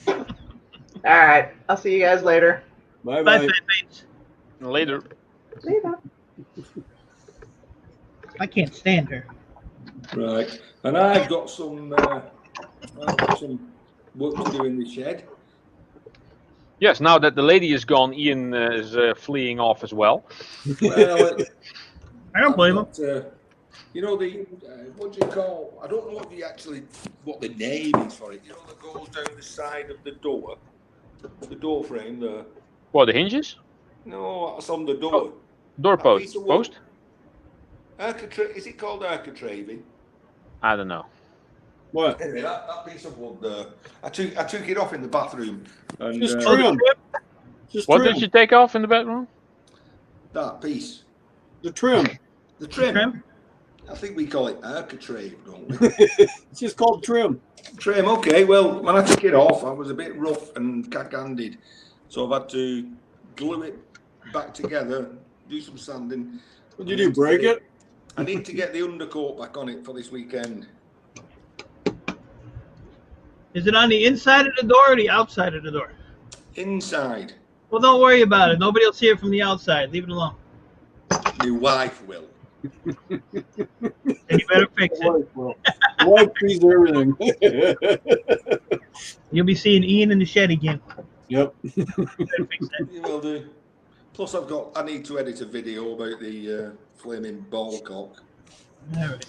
All right. I'll see you guys later. Bye, Bye-bye. Fat Mates. Later. Later. I can't stand her. Right. And I've got some work to do in the shed. Yes. Now that the lady is gone, Ian is fleeing off as well. Well, I don't blame him. you know the what do you call? I don't know what the name is for it. You know that goes down the side of the door frame. What, the hinges? No, that's on the door. Doorpost. Post? Is it called architraving? I don't know. What? Anyway, that piece of wood, I took it off in the bathroom. And, Just Oh, the trim. trim? Just What trim. did you take off in the bedroom? that piece, The trim. the trim. Trim? I think we call it architrave, don't we? It's just called trim. Trim, okay. Well, when I took it off, I was a bit rough and cack-handed. So I've had to glue it back together, do some sanding. What did you do, break it? I need to get the undercoat back on it for this weekend. Is it on the inside of the door or the outside of the door? Inside. Well, don't worry about it. Nobody will see it from the outside. Leave it alone. My wife will. And you better fix it. Wife sees everything. You'll be seeing Ian in the shed again. Yep. You better fix that. You will do. Plus, I need to edit a video about the flaming ball cock. All right.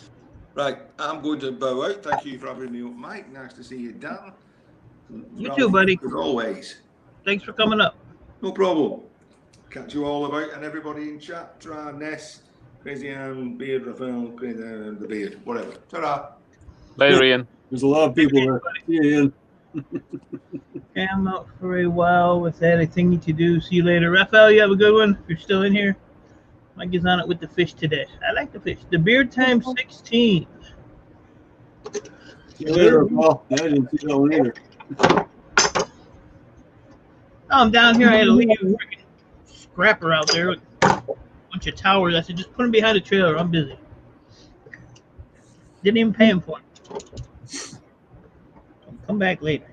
Right, I'm going to bow out. Thank you for having me up, Mike. Nice to see you, Dan. You too, buddy. As always. Thanks for coming up. No problem. Catch you all about and everybody in chat. Try Ness, Crazy Ann, Beard, Raphael, Crazy Ann, the Beard, whatever. Ta-ra. Later, Ian. There's a lot of people there. See you, Ian. Okay, I'm out for a while with that. I think need to do. See you later. Raphael, you have a good one. If you're still in here. Mike is on it with the fish today. I like the fish. The beard time 16. See you later, Paul. I didn't see that one either. Oh, I'm down here. I had to leave a freaking scrapper out there with a bunch of towers. I said, just put them behind the trailer. I'm busy. Didn't even pay him for them. Come back later.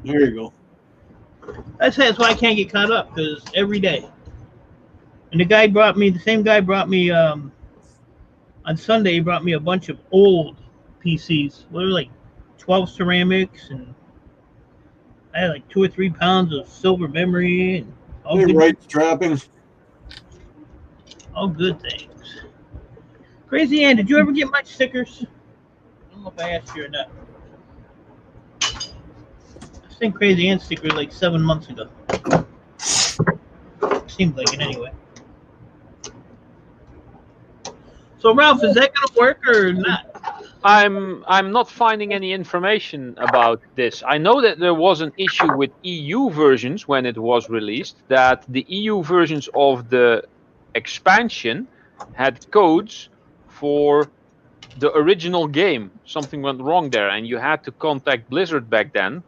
There you go. That's why I can't get caught up, because every day. And the same guy brought me, on Sunday, he brought me a bunch of old PCs. What were like 12 ceramics, and I had like 2 or 3 pounds of silver memory, and all Hey, good, right trappings. all good things. Crazy Ann, did you ever get my stickers? I don't know if I asked you or not. I sent Crazy Ann stickers like 7 months ago. Seems like it anyway. So Ralph, is that gonna work or not? I'm not finding any information about this. I know that there was an issue with EU versions when it was released, that the EU versions of the expansion had codes for the original game. Something went wrong there, and you had to contact Blizzard back then.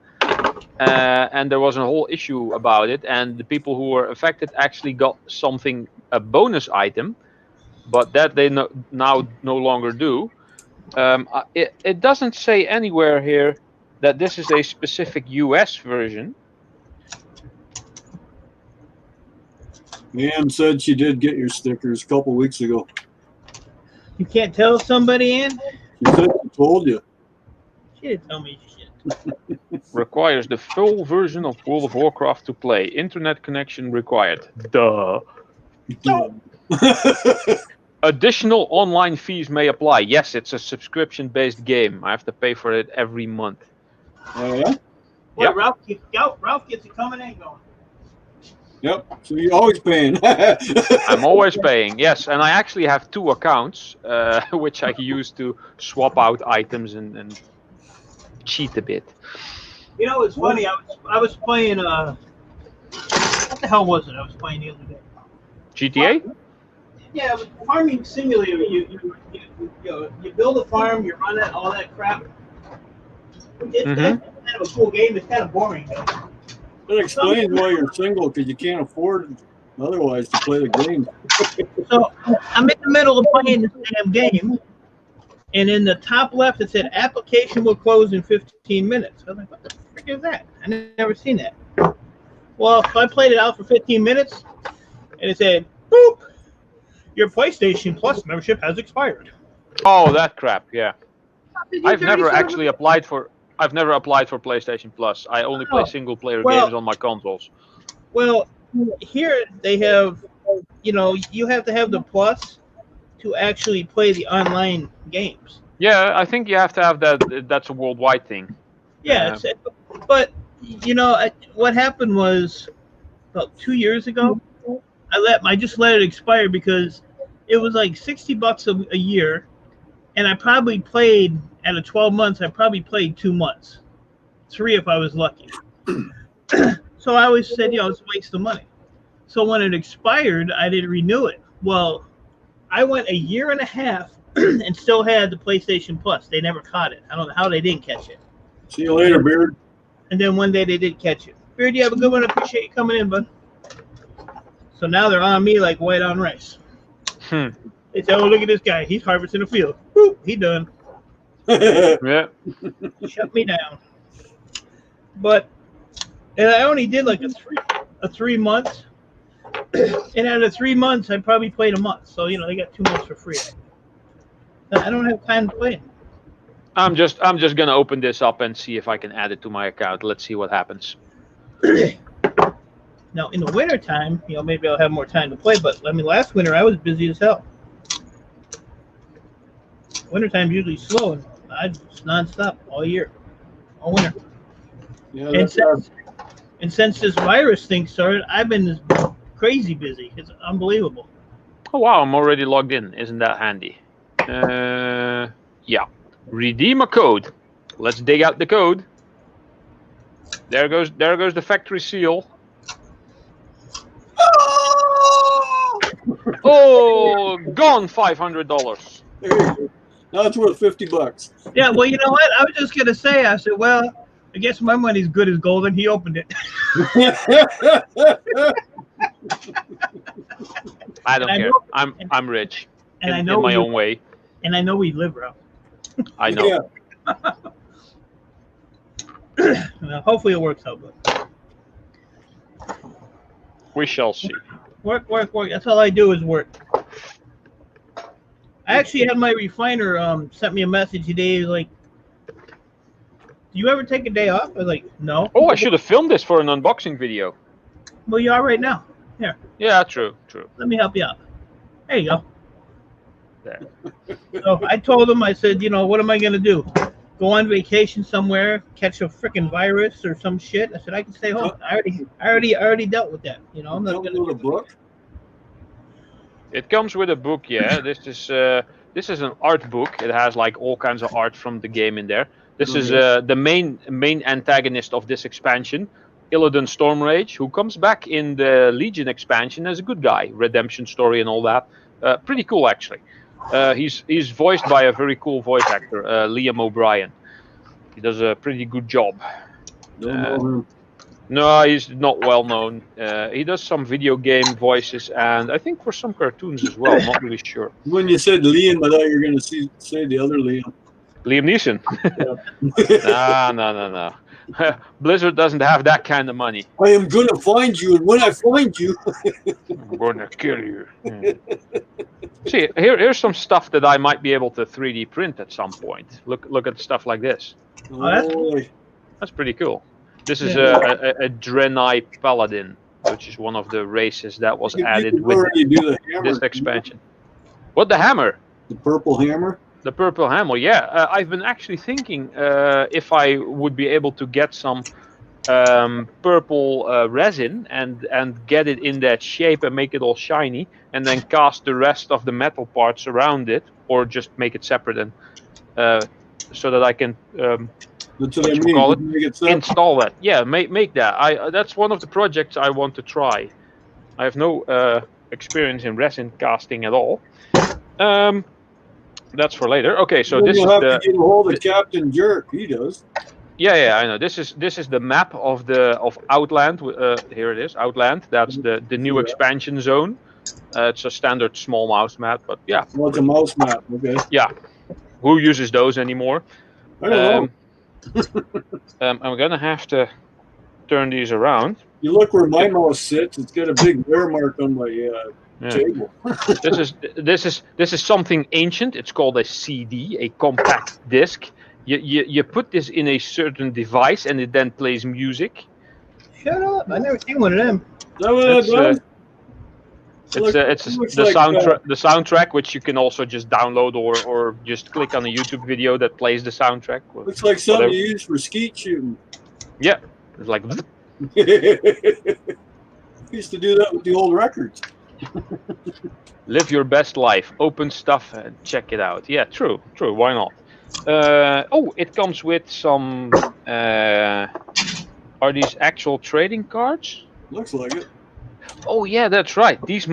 And there was a whole issue about it, and the people who were affected actually got a bonus item, but that they now no longer do. It doesn't say anywhere here that this is a specific US version. Ann said she did get your stickers a couple weeks ago. You can't tell somebody, Ann? She said she told you. She didn't tell me shit. Requires the full version of World of Warcraft to play. Internet connection required. Duh. Additional online fees may apply. Yes, it's a subscription-based game. I have to pay for it every month. Oh, yeah? Boy, Yep. Ralph gets it coming and going. Yep. So you're always paying. I'm always paying. Yes, and I actually have 2 accounts, which I use to swap out items and cheat a bit. You know, it's funny. I was playing. What the hell was it? I was playing the other day. GTA? Yeah, it was farming simulator. You build a farm, you run it, all that crap. It's kind of a cool game. It's kind of boring though. That explains why you're single, because you can't afford otherwise to play the game. So I'm in the middle of playing this damn game, and in the top left it said application will close in 15 minutes. I was like, what the frick is that? I never seen that. Well, so I played it out for 15 minutes, and it said, boop, your PlayStation Plus membership has expired. Oh, that crap, yeah. Did you I've never dirty son of a- actually applied for PlayStation Plus. I only play single player games on my consoles. Well, here they have, you have to have the Plus to actually play the online games. Yeah, I think you have to have that. That's a worldwide thing. Yeah, but what happened was about 2 years ago, I just let it expire because it was like $60 a year, and I probably played out of 12 months. I probably played 2 months, 3 if I was lucky. So I always said, it's a waste of money. So when it expired, I didn't renew it. Well, I went a year and a half and still had the PlayStation Plus. They never caught it. I don't know how they didn't catch it. See you later, Beard. And then one day they did catch it. Beard, you have a good one. I appreciate you coming in, bud. So now they're on me like white on rice. They say, oh, look at this guy. He's harvesting the field. Boop, he done. Yeah. Shut me down. But, and I only did like a 3 months. And out of 3 months, I probably played a month. So, they got 2 months for free. I don't have time to play it. I'm just gonna open this up and see if I can add it to my account. Let's see what happens. Now, in the wintertime, maybe I'll have more time to play. But, last winter, I was busy as hell. Wintertime's usually slow, and I just nonstop all year, all winter. Yeah, And since this virus thing started, I've been crazy busy. It's unbelievable. Oh wow, I'm already logged in. Isn't that handy? Yeah. Redeem a code. Let's dig out the code. There goes the factory seal. Oh, gone $500. There you go. Now it's worth $50. Yeah, well, you know what? I was just gonna say. I said, well, I guess my money's good as gold, and he opened it. I don't And I care. know- I'm rich And I in know my we, own way. and I know we live rough. I know. Yeah. Hopefully, it works out. But We shall see. work. That's all I do is work. I actually had my refiner sent me a message today. He's like, "Do you ever take a day off?" I was like, "No." Oh, I should have filmed this for an unboxing video. Well, you are right now. Yeah, true. Let me help you out. There you go. There. So I told him, I said, what am I gonna do? Go on vacation somewhere, catch a freaking virus or some shit? I said I can stay home. I already dealt with that. I'm not gonna. a book. It comes with a book, yeah. This is an art book. It has like all kinds of art from the game in there. This is the main antagonist of this expansion, Illidan Stormrage, who comes back in the Legion expansion as a good guy, redemption story and all that. Pretty cool, actually. He's voiced by a very cool voice actor, Liam O'Brien. He does a pretty good job. Don't know him. No, he's not well known. He does some video game voices and I think for some cartoons as well. Not really sure. When you said Liam, I thought you were going to say the other Liam. Liam Neeson. No. Blizzard doesn't have that kind of money. I am going to find you, and when I find you, I'm going to kill you. See, here's some stuff that I might be able to 3D print at some point. Look at stuff like this. That's pretty cool. This is a Draenei Paladin, which is one of the races that was added with this expansion. What, the hammer? The purple hammer? The purple hammer, yeah. I've been actually thinking if I would be able to get some purple resin and get it in that shape and make it all shiny, and then cast the rest of the metal parts around it, or just make it separate and so that I can That's what I mean. install that. Yeah, make that. That's one of the projects I want to try. I have no experience in resin casting at all. That's for later. Okay, so this is have to get a hold of Captain Jerk. He does. Yeah, I know. This is the map of Outland. Here it is, Outland. That's the new expansion zone. It's a standard small mouse map, but yeah. Well, it's a mouse map. Okay. Yeah. Who uses those anymore? I don't know. I'm gonna have to turn these around. You look where my mouse sits. It's got a big wear mark on my table. This is something ancient. It's called a CD, a compact disc. You put this in a certain device and it then plays music. Shut up! I never seen one of them. It's the soundtrack, which you can also just download or just click on a YouTube video that plays the soundtrack. Looks like something you use for skeet shooting. Yeah, it's like. Used to do that with the old records. Live your best life. Open stuff and check it out. Yeah, true. Why not? It comes with some. Are these actual trading cards? Looks like it. Oh yeah, that's right. These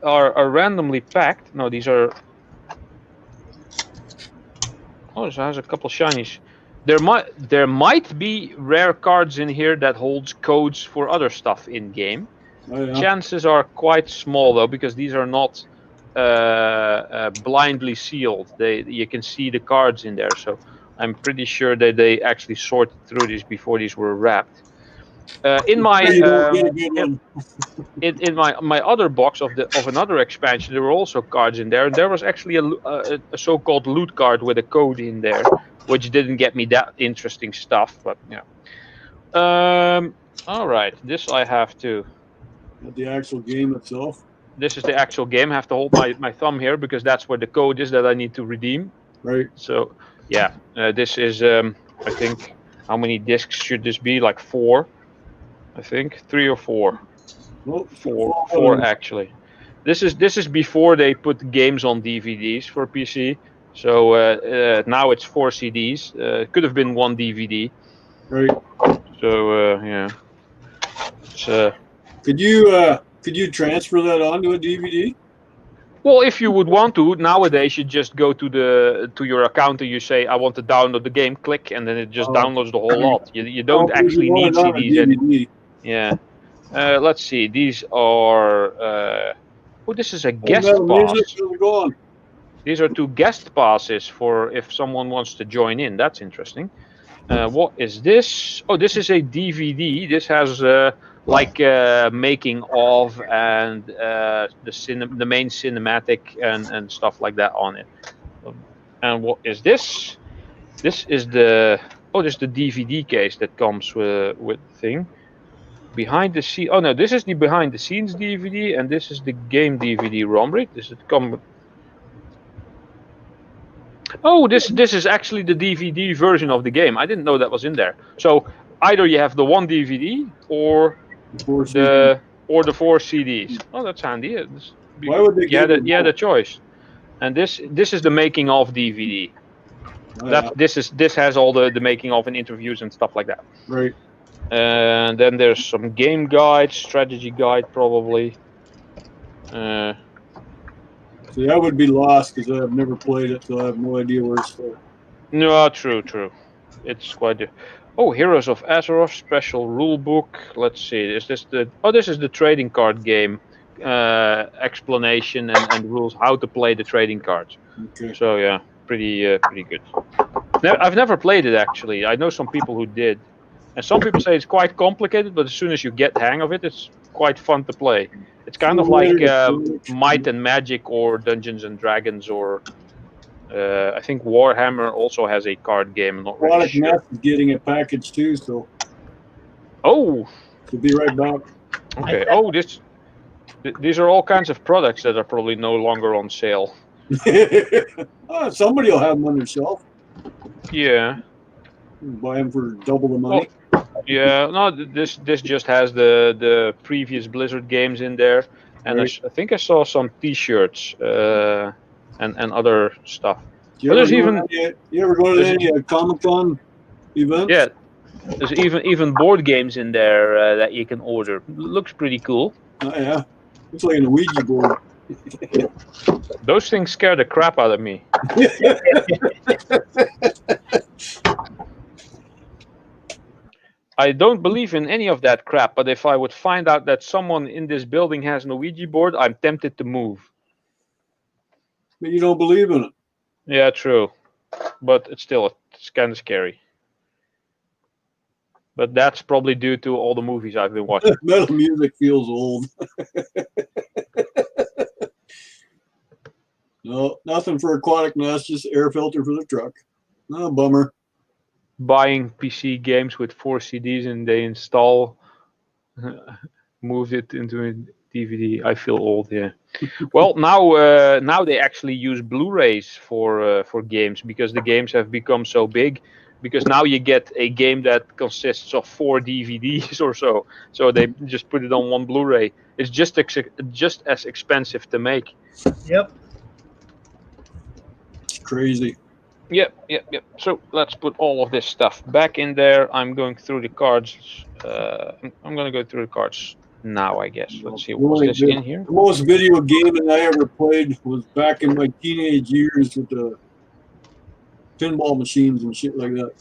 are randomly packed. No, these are. Oh, this has a couple shinies. There might be rare cards in here that holds codes for other stuff in game. Oh, yeah. Chances are quite small though, because these are not blindly sealed. You can see the cards in there, so I'm pretty sure that they actually sorted through these before these were wrapped. In my in my other box of another expansion, there were also cards in there, and there was actually a so-called loot card with a code in there, which didn't get me that interesting stuff, but yeah. All right, this I have to. The actual game itself. This is the actual game. I have to hold my thumb here because that's where the code is that I need to redeem. Right. So yeah, this is I think, how many discs should this be? Like 4. I think 3 or 4. Well, 4 actually. This is before they put games on DVDs for PC. So now it's 4 CDs. It could have been 1 DVD. Right. So yeah, it's Could you transfer that onto a DVD? well, if you would want to, nowadays you just go to your account and you say I want to download the game, click, and then it just Oh. downloads the whole lot. You don't Oh, actually you need want it on a CDs anymore. DVD. Yeah. Let's see. These are. Oh, this is a guest Metal pass. Music, how's it going? These are 2 guest passes for if someone wants to join in. That's interesting. What is this? Oh, this is a DVD. This has like making of and the main cinematic and stuff like that on it. And what is this? This is the this is the DVD case that comes with the thing. Behind the scene. Oh no, this is the behind the scenes DVD, and this is the game DVD ROM. Right? This is come. Oh, this is actually the DVD version of the game. I didn't know that was in there. So either you have the 1 DVD or the 4 CDs. Oh, that's handy. Why would they give you the choice. And this is the making of DVD. Oh, yeah. This has all the making of and interviews and stuff like that. Right. And then there's some game guide, strategy guide probably. See, I would be lost because I've never played it, so I have no idea where it's at. No, true. It's quite. Oh, Heroes of Azeroth special rule book. Let's see. Is this the? Oh, this is the trading card game explanation and rules how to play the trading cards. Okay. So yeah, pretty good. I've never played it actually. I know some people who did, and some people say it's quite complicated, but as soon as you get the hang of it, it's quite fun to play. It's kind of like Might and Magic or Dungeons and Dragons, or I think Warhammer also has a card game. I'm not really Aquatic sure. Nest is getting a package too, so Oh, we'll be right back. okay. Oh, these are all kinds of products that are probably no longer on sale. Somebody will have them on their shelf. Yeah. Buy them for double the money. Yeah, no, this just has the previous Blizzard games in there, and Right. I think I saw some T-shirts and other stuff. You there's ever go to any Comic-Con events? Yeah, there's even board games in there that you can order. Looks pretty cool. Oh, yeah. It's like an Ouija board. Those things scare the crap out of me. I don't believe in any of that crap, but if I would find out that someone in this building has an Ouija board, I'm tempted to move. But you don't believe in it. Yeah, true. But it's kind of scary. But that's probably due to all the movies I've been watching. Metal Music feels old. No, nothing for Aquatic Nest, just air filter for the truck. No, bummer. Buying PC games with 4 CDs and they install, moved it into a DVD. I feel old, yeah. Well, now they actually use Blu-rays for games because the games have become so big. Because now you get a game that consists of 4 DVDs or so. So they just put it on 1 Blu-ray. It's just as expensive to make. Yep. It's crazy. Yep. So let's put all of this stuff back in there. I'm going through the cards. I'm going to go through the cards now, I guess. Let's see. What's this in here? The most video gaming I ever played was back in my teenage years with the pinball machines and shit like that.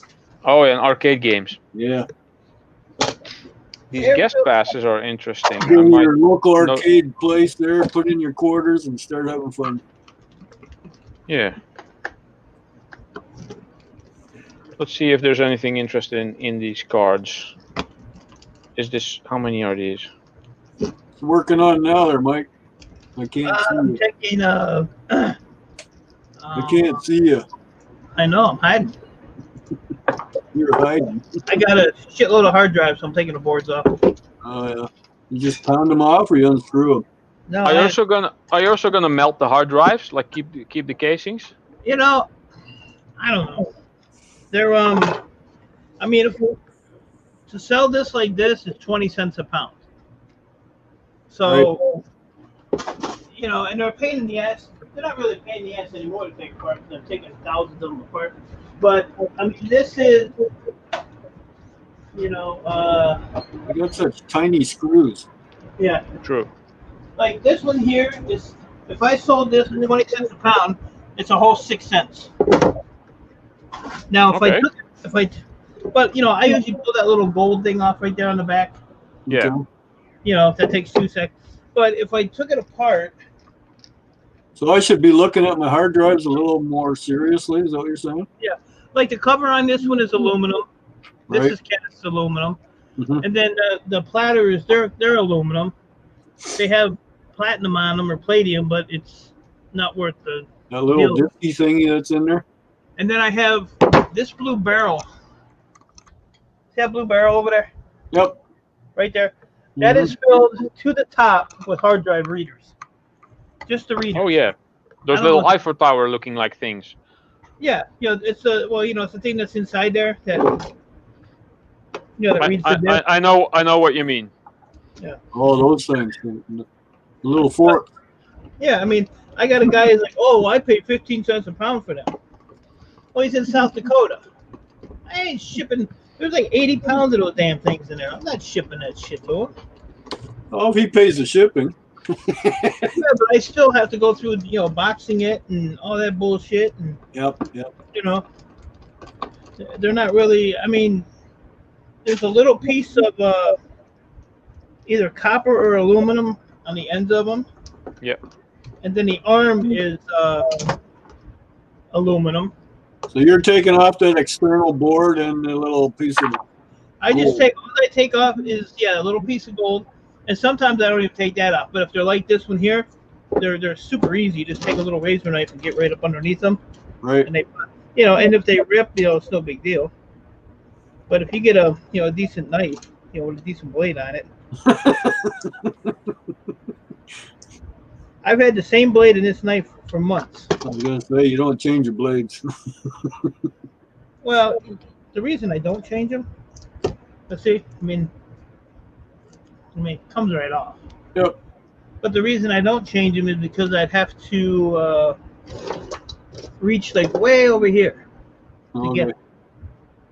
Oh, and arcade games. Yeah. These guest passes are interesting. Go to your local arcade place there, put in your quarters, and start having fun. Yeah. Let's see if there's anything interesting in these cards. Is this, how many are these? It's working on now there, Mike. I can't see I'm you. checking. I can't see you. I know. I'm hiding. You're hiding. I got a shitload of hard drives, so I'm taking the boards off. Oh yeah. You just pound them off, or you unscrew them? No, Are you also gonna melt the hard drives? Like keep the casings? you know, I don't know. They're I mean, to sell this like this is 20 cents a pound. So, you know, and they're a pain in the ass. They're not really a pain in the ass anymore to take apart. They're taking thousands of them apart. But I mean, this is I got such tiny screws. Yeah. True. Like this one here is, if I sold this for 20 cents a pound, it's a whole 6 cents. Now, Okay. but I usually pull that little gold thing off right there on the back. Yeah. Okay. That takes 2 seconds. But if I took it apart, So I should be looking at my hard drives a little more seriously. Is that what you're saying? like the cover on this one is aluminum. This Right. is cast aluminum, Mhm. and then the platters they're aluminum. They have platinum on them or palladium, but it's not worth the. That little Deal. disky thingy that's in there. And then I have this blue barrel. See that blue barrel over there, Yep. right there? That Mhm. is filled to the top with hard drive readers. Just the readers. Oh yeah. Those I don't little know. Eiffel Tower looking like things. Yeah, it's it's the thing that's inside there that that reads the disc. I know what you mean. Oh, those things. The little fork. Yeah, I mean, I got a guy who's like, oh, I paid 15 cents a pound for that. Well, he's in South Dakota. I ain't shipping. There's like 80 pounds of those damn things in there. I'm not shipping that shit to him. Oh, if he pays the shipping. Yeah, but I still have to go through, boxing it and all that bullshit. And, Yep. they're not really, I mean, there's a little piece of either copper or aluminum on the ends of them. Yep. And then the arm is aluminum. So you're taking off that external board and the little piece of. All Gold. I take off is a little piece of gold, and sometimes I don't even take that off. But if they're like this one here, they're super easy. Just take a little razor knife and get right up underneath them, Right. and they, and if they rip, it's no big deal. But if you get a a decent knife, with a decent blade on it. I've had the same blade in this knife for months. I was gonna say you don't change your blades. Well, the reason I don't change them, let's see, I mean, it comes right off. Yep. But the reason I don't change them is because I'd have to reach like way over here. Okay.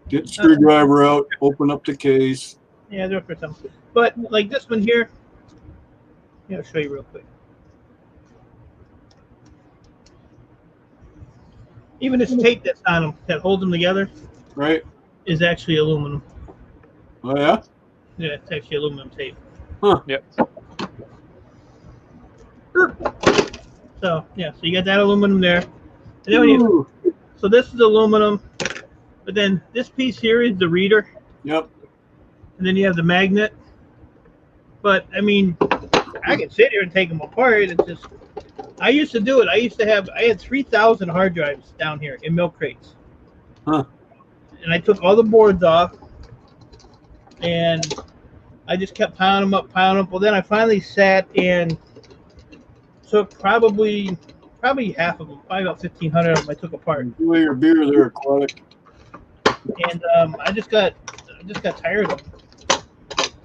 Get the screwdriver out. Open up the case. Yeah, they're for something. But like this one here, I'll show you real quick. Even this tape that's on them that holds them together Right. is actually aluminum. Oh yeah. Yeah, it's actually aluminum tape. Yep. So you got that aluminum there. And then so this is aluminum, but then this piece here is the reader, Yep. and then you have the magnet. But I mean, I can sit here and take them apart. It's just, I used to do it. I had 3,000 hard drives down here in milk crates. Huh. And I took all the boards off, and I just kept piling them up. Well, then I finally sat and took probably half of them, probably about 1,500 of them I took apart. Enjoy your beer there, Aquatic. And I just got tired of them.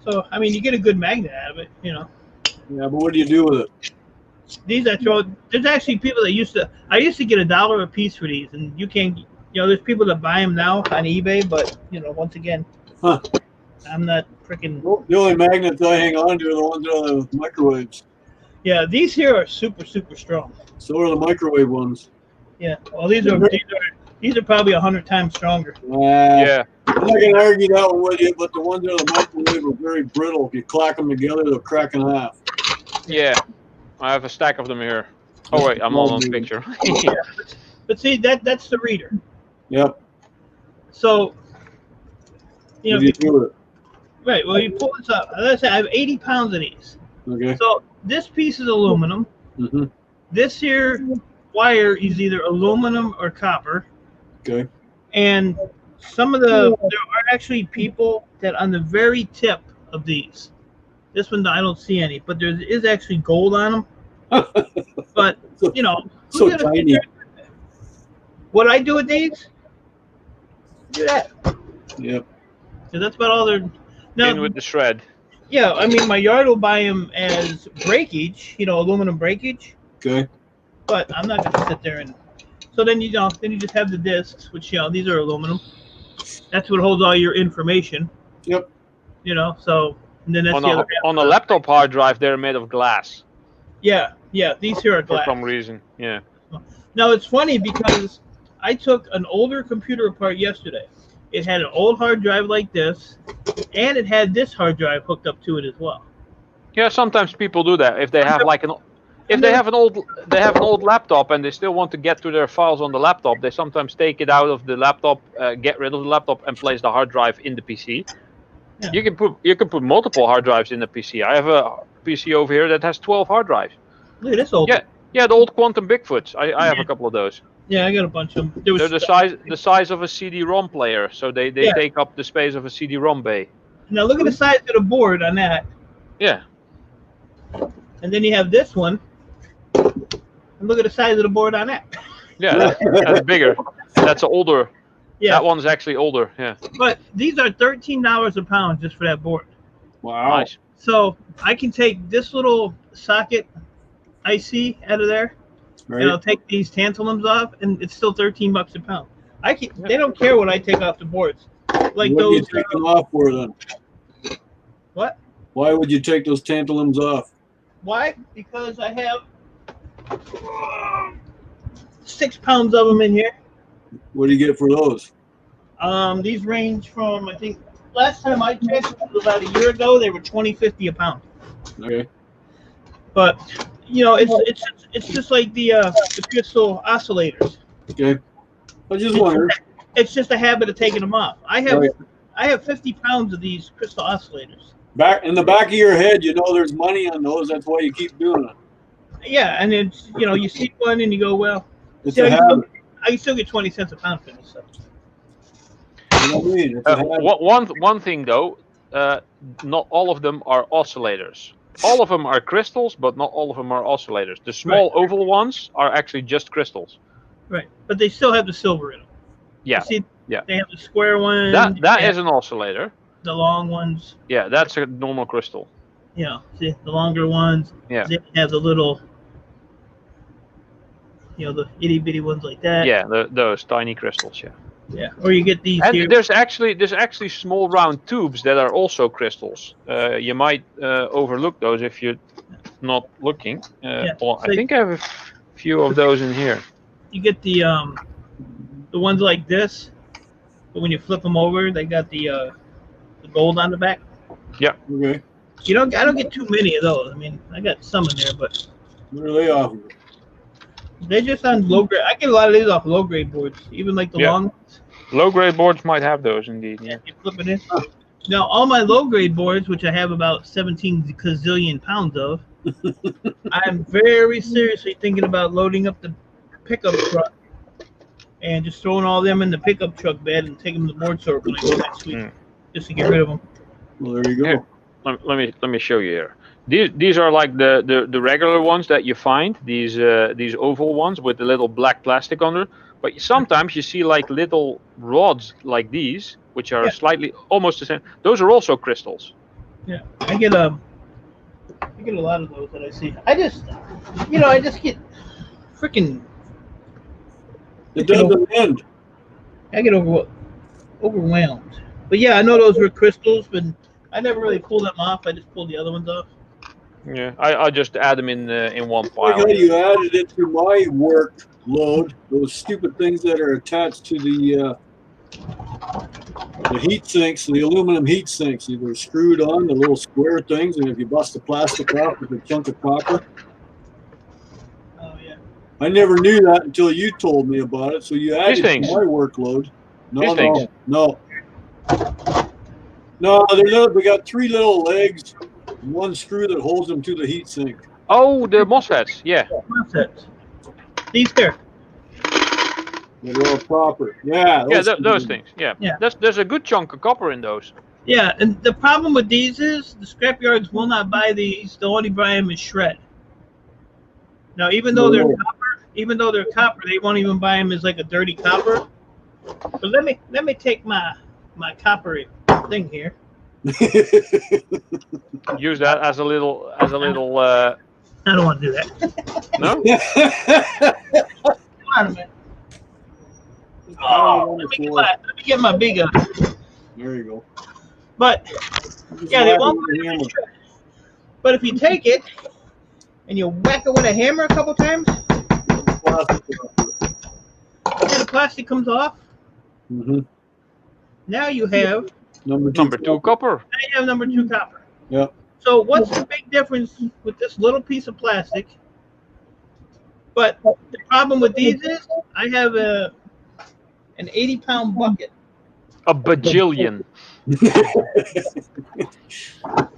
So I mean, you get a good magnet out of it, Yeah, but what do you do with it? These I throw. There's actually people that I used to get $1 a piece for these, and you can't. There's people that buy them now on eBay, but once again, Huh. I'm not freaking. The only magnets I hang on to are the ones on the microwaves. Yeah, these here are super strong. So are the microwave ones. Yeah, well these are probably 100 times stronger. Yeah. I'm not gonna argue that one with you, but the ones on the microwave are very brittle. If you clack them together, they'll crack in half. Yeah. I have a stack of them here. Oh wait, I'm on a picture. But see, that's the reader. Yep. So, What do you do with it? right. Well, you pull this up. As I said, I have 80 pounds of these. Okay. So this piece is aluminum. Mm-hmm. This here wire is either aluminum or copper. Okay. And there are actually people that on the very tip of these. This one I don't see any, but there is actually gold on them. But So who's gonna tiny. what I do with these? Do that. Yep. 'Cause that's about all they're. In Now, with the shred. yeah, I mean, my yard will buy them as breakage, aluminum breakage. Okay. But I'm not gonna sit there and. So then you just have the discs, which these are aluminum. That's what holds all your information. Yep. You know, so and then that's On the a, other half. on a laptop hard drive, they're made of glass Yeah, these here are for glass. some reason. Yeah. Now it's funny because I took an older computer apart yesterday. It had an old hard drive like this, and it had this hard drive hooked up to it as well. Yeah, sometimes people do that if they have like they have an old laptop and they still want to get to their files on the laptop. They sometimes take it out of the laptop, get rid of the laptop, and place the hard drive in the PC. Yeah. You can put multiple hard drives in the PC. I have a PC over here that has 12 hard drives. Look at this old. Yeah, the old Quantum Bigfoots. I have a couple of those. Yeah, I got a bunch of them. There was They're the size of a CD-ROM player, so they take up the space of a CD-ROM bay. Now look at the size of the board on that, Yeah. and then you have this one, and look at the size of the board on that. Yeah, that's bigger. That's older. Yeah, That one's actually older. Yeah. but these are $13 a pound just for that board. Wow. Nice. So I can take this little socket IC out of there, and I'll Right. take these tantalums off, and it's still $13 a pound. They don't care what I take off the boards, like What do you those. take them off for then? What? Why would you take those tantalums off? Why? Because I have 6 pounds of them in here. What do you get for those? These range from, I think last time I checked was about a year ago, they were $20.50 a pound. Okay. But you know, it's just like the crystal oscillators. Okay. I just wondered. It's just a habit of taking them off. I have Right. I have 50 pounds of these crystal oscillators. Back in the back of your head, you know there's money on those. That's why you keep doing it. Yeah, and it's, you know, you see one and you go, well, It's see, a habit. I can still get 20 cents a pound for this stuff. You know what I mean? It's a habit. One thing though, not all of them are oscillators. All of them are crystals, but not all of them are oscillators. The small oval ones are actually just crystals. Right, but they still have the silver in them. Yeah. You see, Yeah. they have the square ones. That they is have an oscillator. the long ones. Yeah, that's a normal crystal. You know, see the longer ones. Yeah. They have the little, you know, the itty bitty ones like that. Yeah, those tiny crystals. Yeah. Yeah. Or you get these And here. there's actually small round tubes that are also crystals. You might overlook those if you're not looking. Well, I so- think I have a few of those in here. You get the ones like this, but when you flip them over, they got the gold on the back. Okay. You don't. I don't get too many of those. I mean, I got some in there, but What are they off? they're just on low grade. I get a lot of these off low grade boards, even like the Yeah. long ones. Low grade boards might have those indeed. Yeah. You flip it in. Now, all my low grade boards, which I have about 17 gazillion pounds of, I'm very seriously thinking about loading up the pickup truck and just throwing all them in the pickup truck bed and taking them to the board store when I go next week, just to get rid of them. Well, there you go. Here. Let me show you here. These are like the regular ones that you find. These oval ones with the little black plastic under. But sometimes you see like little rods like these, which are Yeah. slightly almost the same. Those are also crystals. Yeah, I get a lot of those that I see. I just get freaking. It doesn't end. I get overwhelmed. But yeah, I know those were crystals, but I never really pulled them off. I just pulled the other ones off. Yeah, I just add them in one Like file. how you added it to my workload, those stupid things that are attached to the heat sinks, the aluminum heat sinks. They're screwed on, the little square things, and if you bust the plastic off with a chunk of copper. Oh yeah. I never knew that until you told me about it. So you added it things. to my workload. These things. No. They got 3 little legs, and 1 screw that holds them to the heat sink. Oh, the MOSFETs. Yeah. Concepts. These here. They're all proper. Yeah. Those things. Yeah. Yeah. There's a good chunk of copper in those. Yeah, and the problem with these is the scrapyards will not buy these. They'll only buy them as shred. Now, even though they're copper, they won't even buy them as like a dirty copper. But let me take my copper thing here. Use that as a little. I don't want to do that. No. Come on a minute. Oh, let me get my big There you go. But Just yeah, they whack won't. it with a hammer. But if you take it and you whack it with a hammer a couple times, Plastic. and the plastic comes off. Mm-hmm. Now you have Number 2 copper. number 2 copper. Yeah. So what's the big difference with this little piece of plastic? But the problem with these is I have an 80-pound bucket. A bajillion.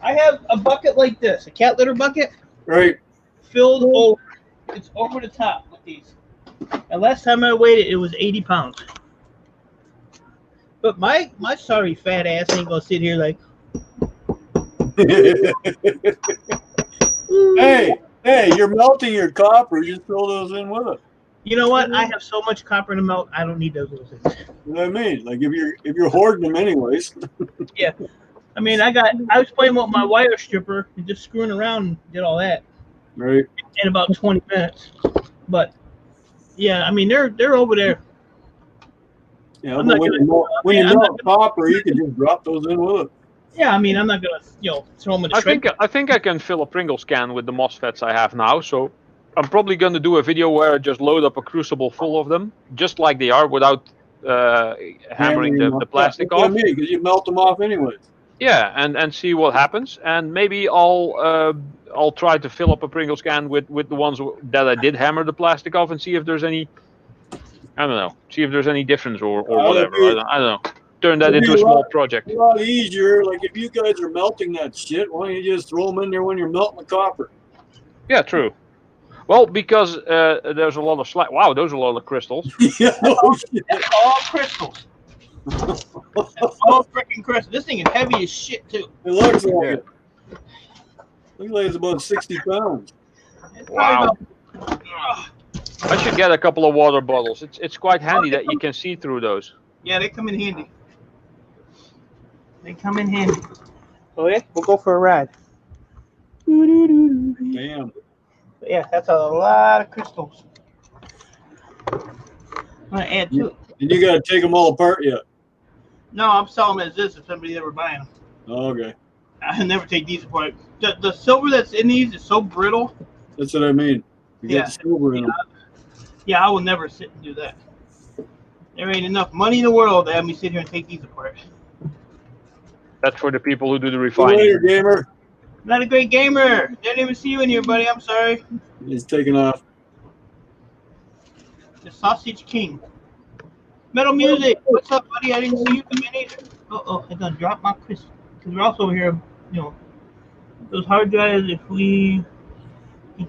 I have a bucket like this, a cat litter bucket, Right. filled over. It's over the top with these. And last time I weighed it, it was 80 pounds. But my sorry fat ass ain't gonna sit here like, hey, you're melting your copper. Just throw those in with it. you know what? I have so much copper to melt, I don't need those little things. You know what I mean? Like if you're hoarding them anyways. I mean, I was playing with my wire stripper and just screwing around and did all that Right. in about 20 minutes. But yeah, I mean, they're over there. Yeah, I'm but not when you I'm melt copper, you can just drop those in with it. Yeah, I mean, I'm not gonna throw them in the I shred. think I can fill a Pringles can with the MOSFETs I have now. So I'm probably going to do a video where I just load up a crucible full of them, just like they are, without hammering the plastic That's what I off. mean, because you melt them off anyways. Yeah, and see what happens. And maybe I'll try to fill up a Pringles can with the ones that I did hammer the plastic off and see if there's any. I don't know. See if there's any difference or whatever. I don't know. Turn that into a small project. A lot easier. Like if you guys are melting that shit, why don't you just throw them in there when you're melting the copper? Yeah, true. Well, because there's a lot of slack. Wow, those are a lot of crystals. Yeah, no shit. That's all crystals. That's all freaking crystals. This thing is heavy as shit too. It looks like it. Looks like it's about 60 pounds. It's Wow. probably about- I should get a couple of water bottles. It's quite handy that you can see through those. Yeah, they come in handy. They come in handy. Okay, we'll go for a ride. Damn. But yeah, that's a lot of crystals. I'm gonna add to it. And you got to take them all apart yet. No, I'm selling them as this if somebody's ever buying them. Okay. I never take these apart. The silver that's in these is so brittle. That's what I mean. You Yeah. got silver in them. Yeah, I will never sit and do that. There ain't enough money in the world to have me sit here and take these apart. That's for the people who do the See you refining. later, gamer. Not a great gamer. Didn't even see you in here, buddy. I'm sorry. He's taking off. The Sausage King. Metal Music. What's up, buddy? I didn't see you come in either. I done dropped my crystal. Because we're also here, those hard drives, if we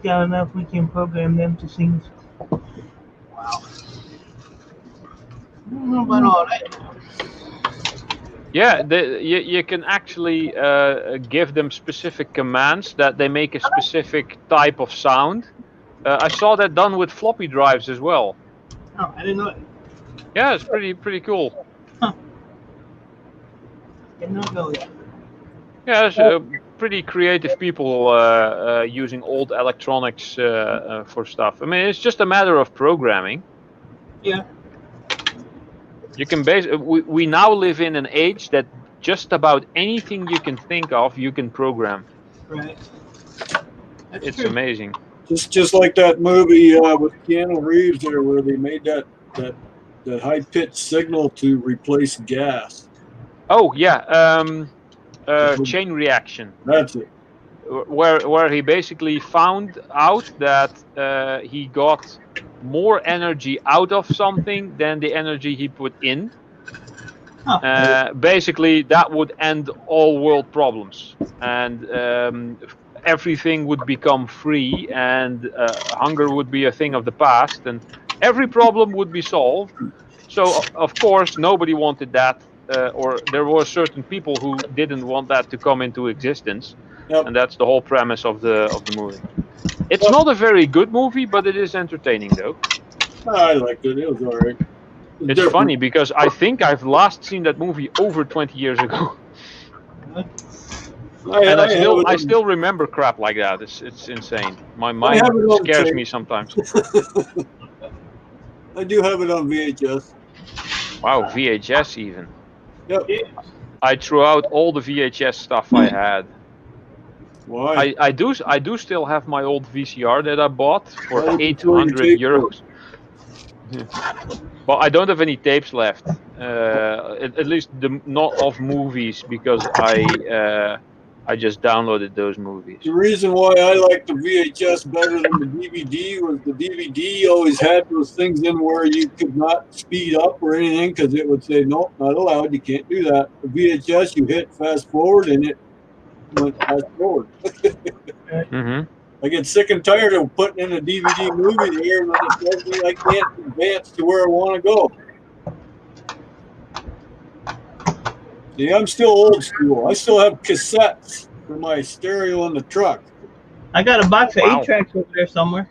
got enough, we can program them to sing. Wow. I don't know about all that. Yeah, you can actually give them specific commands that they make a specific type of sound. I saw that done with floppy drives as well. Oh, I didn't know it. Yeah, it's pretty cool. Didn't know that. Yeah, there's pretty creative people using old electronics for stuff. I mean, it's just a matter of programming. Yeah. You can we now live in an age that just about anything you can think of, you can program. Right. That's It's true. amazing. Just like that movie with Keanu Reeves there, where they made that high pitched signal to replace gas. Oh yeah, chain reaction, That's it. where he basically found out that he got more energy out of something than the energy he put in. Huh. Basically, that would end all world problems, and everything would become free, and hunger would be a thing of the past, and every problem would be solved. So, of course, nobody wanted that, or there were certain people who didn't want that to come into existence, Yep. and that's the whole premise of the movie. It's not a very good movie, but it is entertaining, though. I liked it. It was all right. It's different. funny because I think I've last seen that movie over 20 years ago, and I still remember crap like that. It's insane. My mind have it on scares tape. me sometimes. I do have it on VHS. Wow, VHS even. Yep. I threw out all the VHS stuff I had. Why? I do still have my old VCR that I bought for Why would you throw your 800 tape euros. But I don't have any tapes left. At least not of movies, because I just downloaded those movies. The reason why I like the VHS better than the DVD was the DVD always had those things in where you could not speed up or anything because it would say, nope, not allowed, you can't do that. The VHS, you hit fast forward and it went fast forward. Mm-hmm. I get sick and tired of putting in a DVD movie here and then it tells me I can't advance to where I want to go. See, I'm still old school. I still have cassettes for my stereo in the truck. I got a box of Wow. 8-tracks over there somewhere.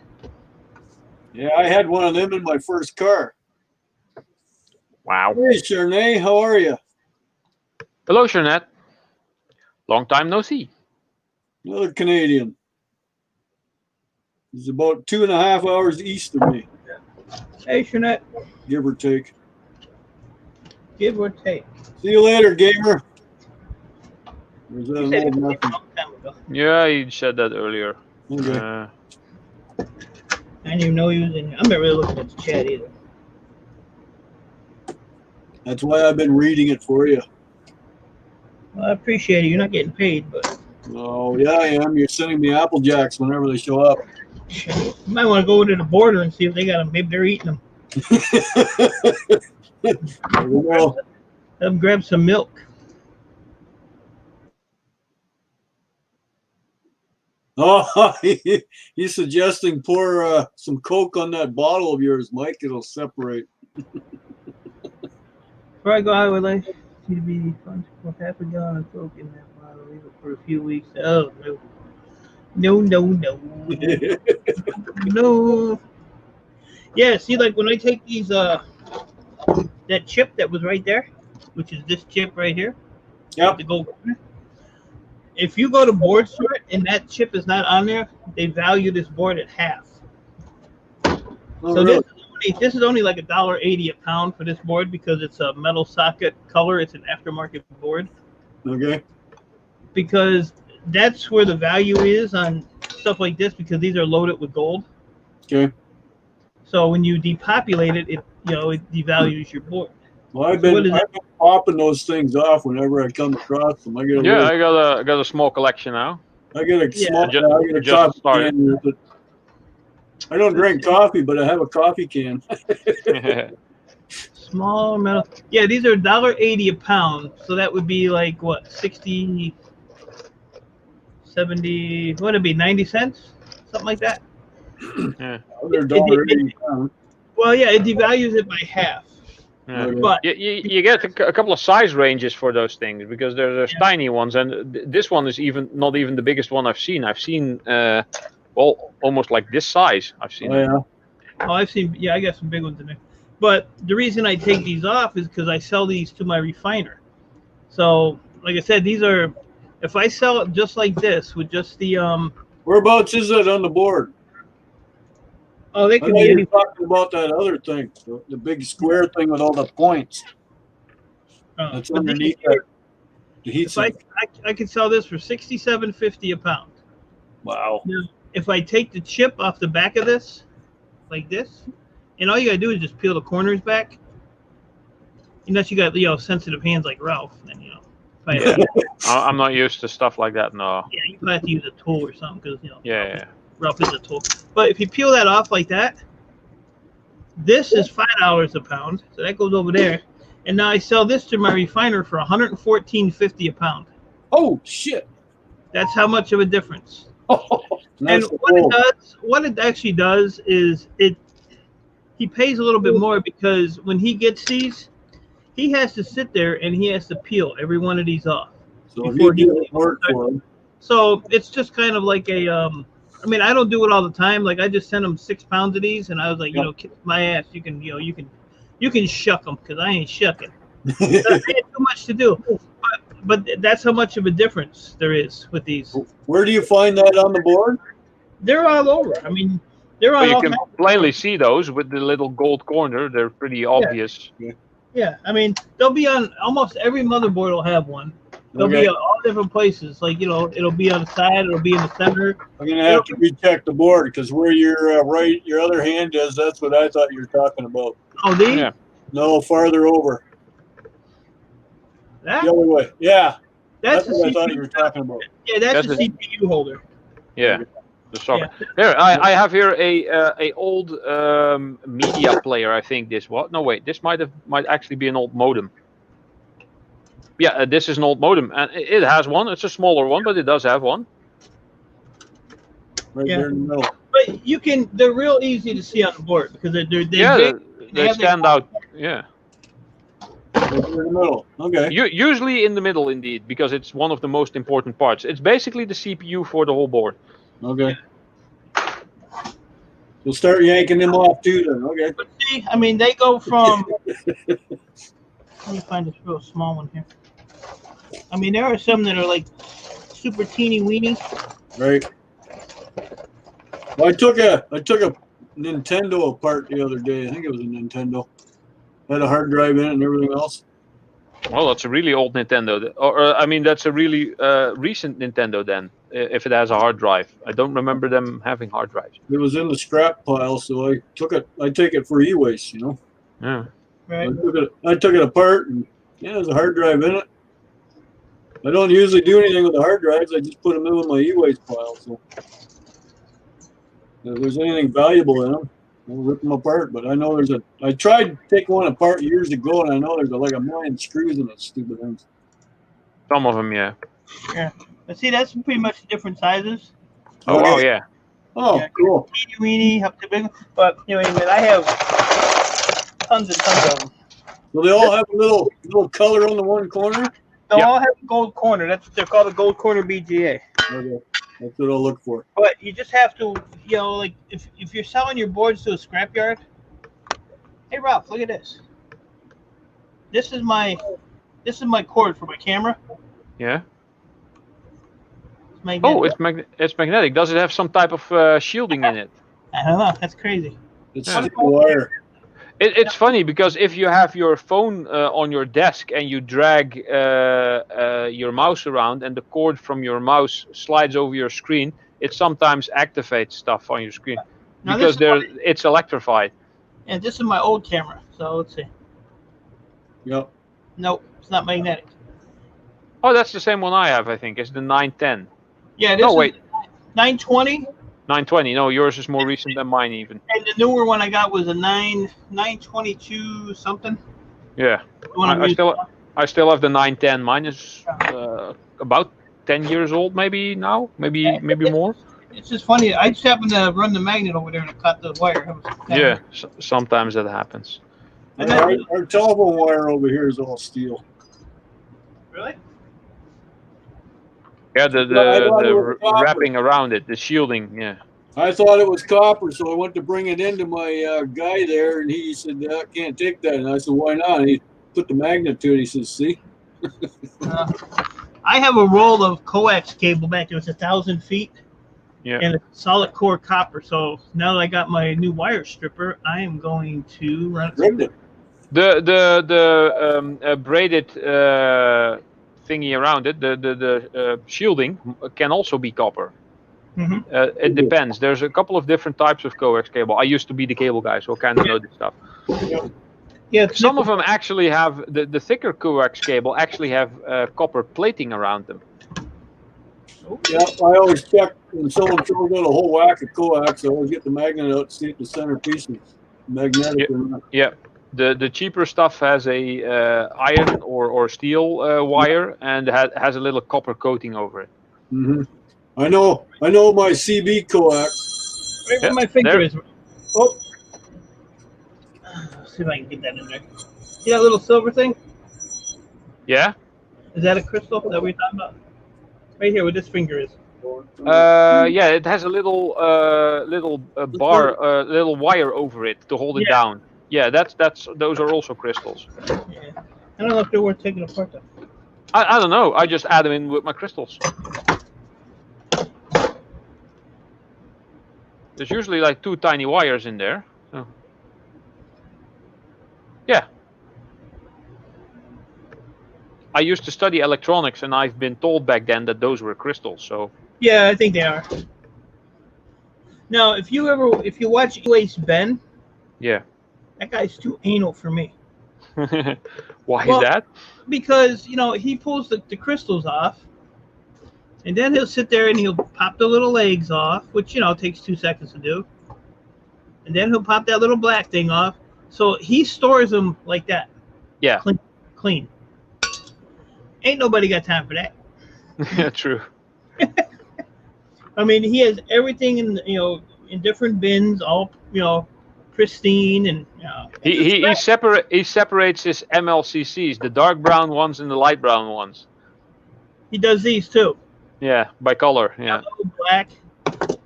Yeah, I had one of them in my first car. Wow. Hey, Chernay, how are you? Hello, Jeanette. Long time no see. Another Canadian. He's about 2.5 hours east of me, Hey, Shanette, give or take. give or take. See you later, gamer. Or is that You an said old it was a message? long time ago. Yeah, you said that earlier. Okay. Uh, I didn't even know he was in here. I'm not really looking at the chat either. That's why I've been reading it for you. Well, I appreciate it. You're not getting paid, but Oh, yeah, I am. You're sending me Apple Jacks whenever they show up. you might want to go to the border and see if they got them. Maybe they're eating them. There we go. Let them grab some milk. Oh, he's suggesting pour some Coke on that bottle of yours, Mike. It'll separate. Before I go out with life, TB funds for half a gallon of Coke in that bottle. Leave it for a few weeks. Oh, no. No, no, no. No. Yeah, see, like when I take these, that chip that was right there, which is this chip right here, Yep. the gold corner. If you go to board sort and that chip is not on there, they value this board at half. Oh, So really? this is only like $1.80 a pound for this board because it's a metal socket color. It's an aftermarket board Okay. because that's where the value is on stuff like this because these are loaded with gold. Okay. So when you depopulate it, it devalues your board. Well, I've So what been is it? popping those things off whenever I come across them. I get a yeah, little, I got a small collection now. I get a Yeah. small, Just- I get a just coffee started. can with it. I don't drink coffee, but I have a coffee can. Small metal. Yeah, these are $1.80 a pound. So that would be like what, 60, 70, what would it be, 90 cents? Something like that. Yeah. They're $1.80 a pound. Well, yeah, it devalues it by half. Yeah. Okay. But You get a couple of size ranges for those things because there's Yeah. tiny ones, and this one is not even the biggest one I've seen. I've seen well, almost like this size. I've seen. Oh, yeah. oh, I got some big ones in there. But the reason I take these off is because I sell these to my refiner. So, like I said, these are, if I sell it just like this with just the Whereabouts is it on the board? oh, they I could know be you're any. talking about that other thing, the big square thing with all the points. That's but these underneath are- that. The heat If I sink. could sell this for $67.50 a pound. Wow. If I take the chip off the back of this, like this, and all you gotta do is just peel the corners back. Unless you got sensitive hands like Ralph, then if I'm not used to stuff like that. No. yeah, you probably have to use a tool or something because Yeah. Ralph is a tool. But if you peel that off like that, this is $5 a pound, so that goes over there. And now I sell this to my refiner for $114.50 a pound. Oh shit. That's how much of a difference. That's And the what it goal. does, what it actually does is he pays a little bit more because when he gets these, he has to sit there and he has to peel every one of these off. So before he he- did work for him. So it's just kind of like a I mean, I don't do it all the time. Like I just sent him 6 pounds of these, and I was like, Yep. kiss my ass. You can shuck them because I ain't shucking. I had too much to do. But that's how much of a difference there is with these. Where do you find that on the board? They're all over. I mean, they're on But you all can kinds. plainly see those with the little gold corner. They're pretty obvious. Yeah, Yeah, I mean, they'll be on almost every motherboard will have one. They'll Okay. be on all different places. Like, you know, it'll be on the side, it'll be in the center. I'm gonna have to recheck the board because where your your other hand is, that's what I thought you were talking about. Oh, these? Yeah. No, farther over. That? The other way. Yeah, That's that's what I the thought you CPU. were talking about. Yeah, that's That's the a- CPU holder. Yeah. The socket. There, I have here a old media player. I think this was. No, wait. This might actually be an old modem. Yeah, this is an old modem, and it has one. It's a smaller one, but it does have one. Right Yeah. there in the middle. But you can, they're real easy to see on the board because they're Yeah, big. they have stand out. Yeah. Right there in the middle. Okay. Usually in the middle, indeed, because it's one of the most important parts. It's basically the CPU for the whole board. Okay. We'll start yanking them off too then. Okay. But see, I mean, they go from. Let me find this real small one here. I mean, there are some that are like super teeny weeny. Right. Well, I took a Nintendo apart the other day. I think it was a Nintendo. Had a hard drive in it and everything else. Well, that's a really old Nintendo. Or I mean, that's a really recent Nintendo then, if it has a hard drive. I don't remember them having hard drives. It was in the scrap pile, so I took it. I take it for e-waste, you know. Yeah. Right. I took it apart, and yeah, there's a hard drive in it. I don't usually do anything with the hard drives. I just put them in with my e-waste pile. So if there's anything valuable in them, I'll rip them apart. But I know there's a. I tried to take one apart years ago, and I know there's like a million screws in those stupid things. Some of them, yeah. But see, that's pretty much different sizes. Oh, wow, yeah. Oh, Yeah. cool. Teeny weeny up to big. But you know, I have tons and tons of them. So they all have a little color on the one corner. They Yeah. all have a gold corner. They're called a gold corner BGA. Okay, that's what I'll look for. But you just have to, you know, like if you're selling your boards to a scrapyard. Hey Ralph, look at this. This is my cord for my camera. Yeah. It's magnetic. Oh, it's magnetic. Does it have some type of shielding in it? I don't know. That's crazy. It's Yeah. steel wire. It's funny because if you have your phone on your desk and you drag your mouse around and the cord from your mouse slides over your screen, it sometimes activates stuff on your screen Now because this is it's electrified. And this is my old camera. So let's see. Yep. Nope, it's not magnetic. Oh, that's the same one I have, I think. It's the 910. Yeah, this No, is wait. 920, 920. No, yours is more recent than mine even. and the newer one I got was a 922 something. Yeah. The one I'm I using. still have the 910. Mine is about 10 years old, maybe now, maybe more. It's just funny. I just happened to run the magnet over there and cut the wire. It was kinda- Yeah, sometimes that happens. And then- Our telephone wire over here is all steel. Really? Yeah, I thought it was the copper. wrapping around it, the shielding. Yeah. I thought it was copper, so I went to bring it into my guy there, and he said, I can't take that. And I said, why not? And he put the magnet to it. He says, see? I have a roll of coax cable back there. It's 1,000 feet. Yeah. And it's solid core copper. So now that I got my new wire stripper, I am going to run it. Ripped it. The braided thingy around it, the shielding can also be copper. Mhm. It depends. There's a couple of different types of coax cable. I used to be the cable guy, so I kind of know this stuff. Yeah, it's Some of them actually have the thicker coax cable actually have copper plating around them. Yeah, I always check when someone throws out a whole whack of coax. I always get the magnet out to see if the center piece is magnetic or not. Yeah. The cheaper stuff has a iron or steel wire and has a little copper coating over it. Mm-hmm. I know my CB coax. right where Yeah, my finger there. is. Oh. Let's see if I can get that in there. See that little silver thing? Yeah. Is that a crystal that we're talking about? Right here where this finger is. Yeah, it has a little bar, little wire over it to hold it Yeah. down. Yeah, those are also crystals. Yeah. I don't know if they're worth taking apart though. I don't know. I just add them in with my crystals. There's usually like 2 tiny wires in there. So. Yeah. I used to study electronics, and I've been told back then that those were crystals. So Yeah, I think they are. Now, if you watch Waste Ben, yeah. that guy's too anal for me. Why Well- is that? Because, he pulls the crystals off, and then he'll sit there and he'll pop the little legs off, which, takes 2 seconds to do. And then he'll pop that little black thing off. So he stores them like that. Yeah. Clean. Ain't nobody got time for that. Yeah, true. I mean, he has everything in different bins, all, pristine, and, He separates his MLCCs, the dark brown ones and the light brown ones. he does these too. Yeah, by color. Yeah. Yellow, black.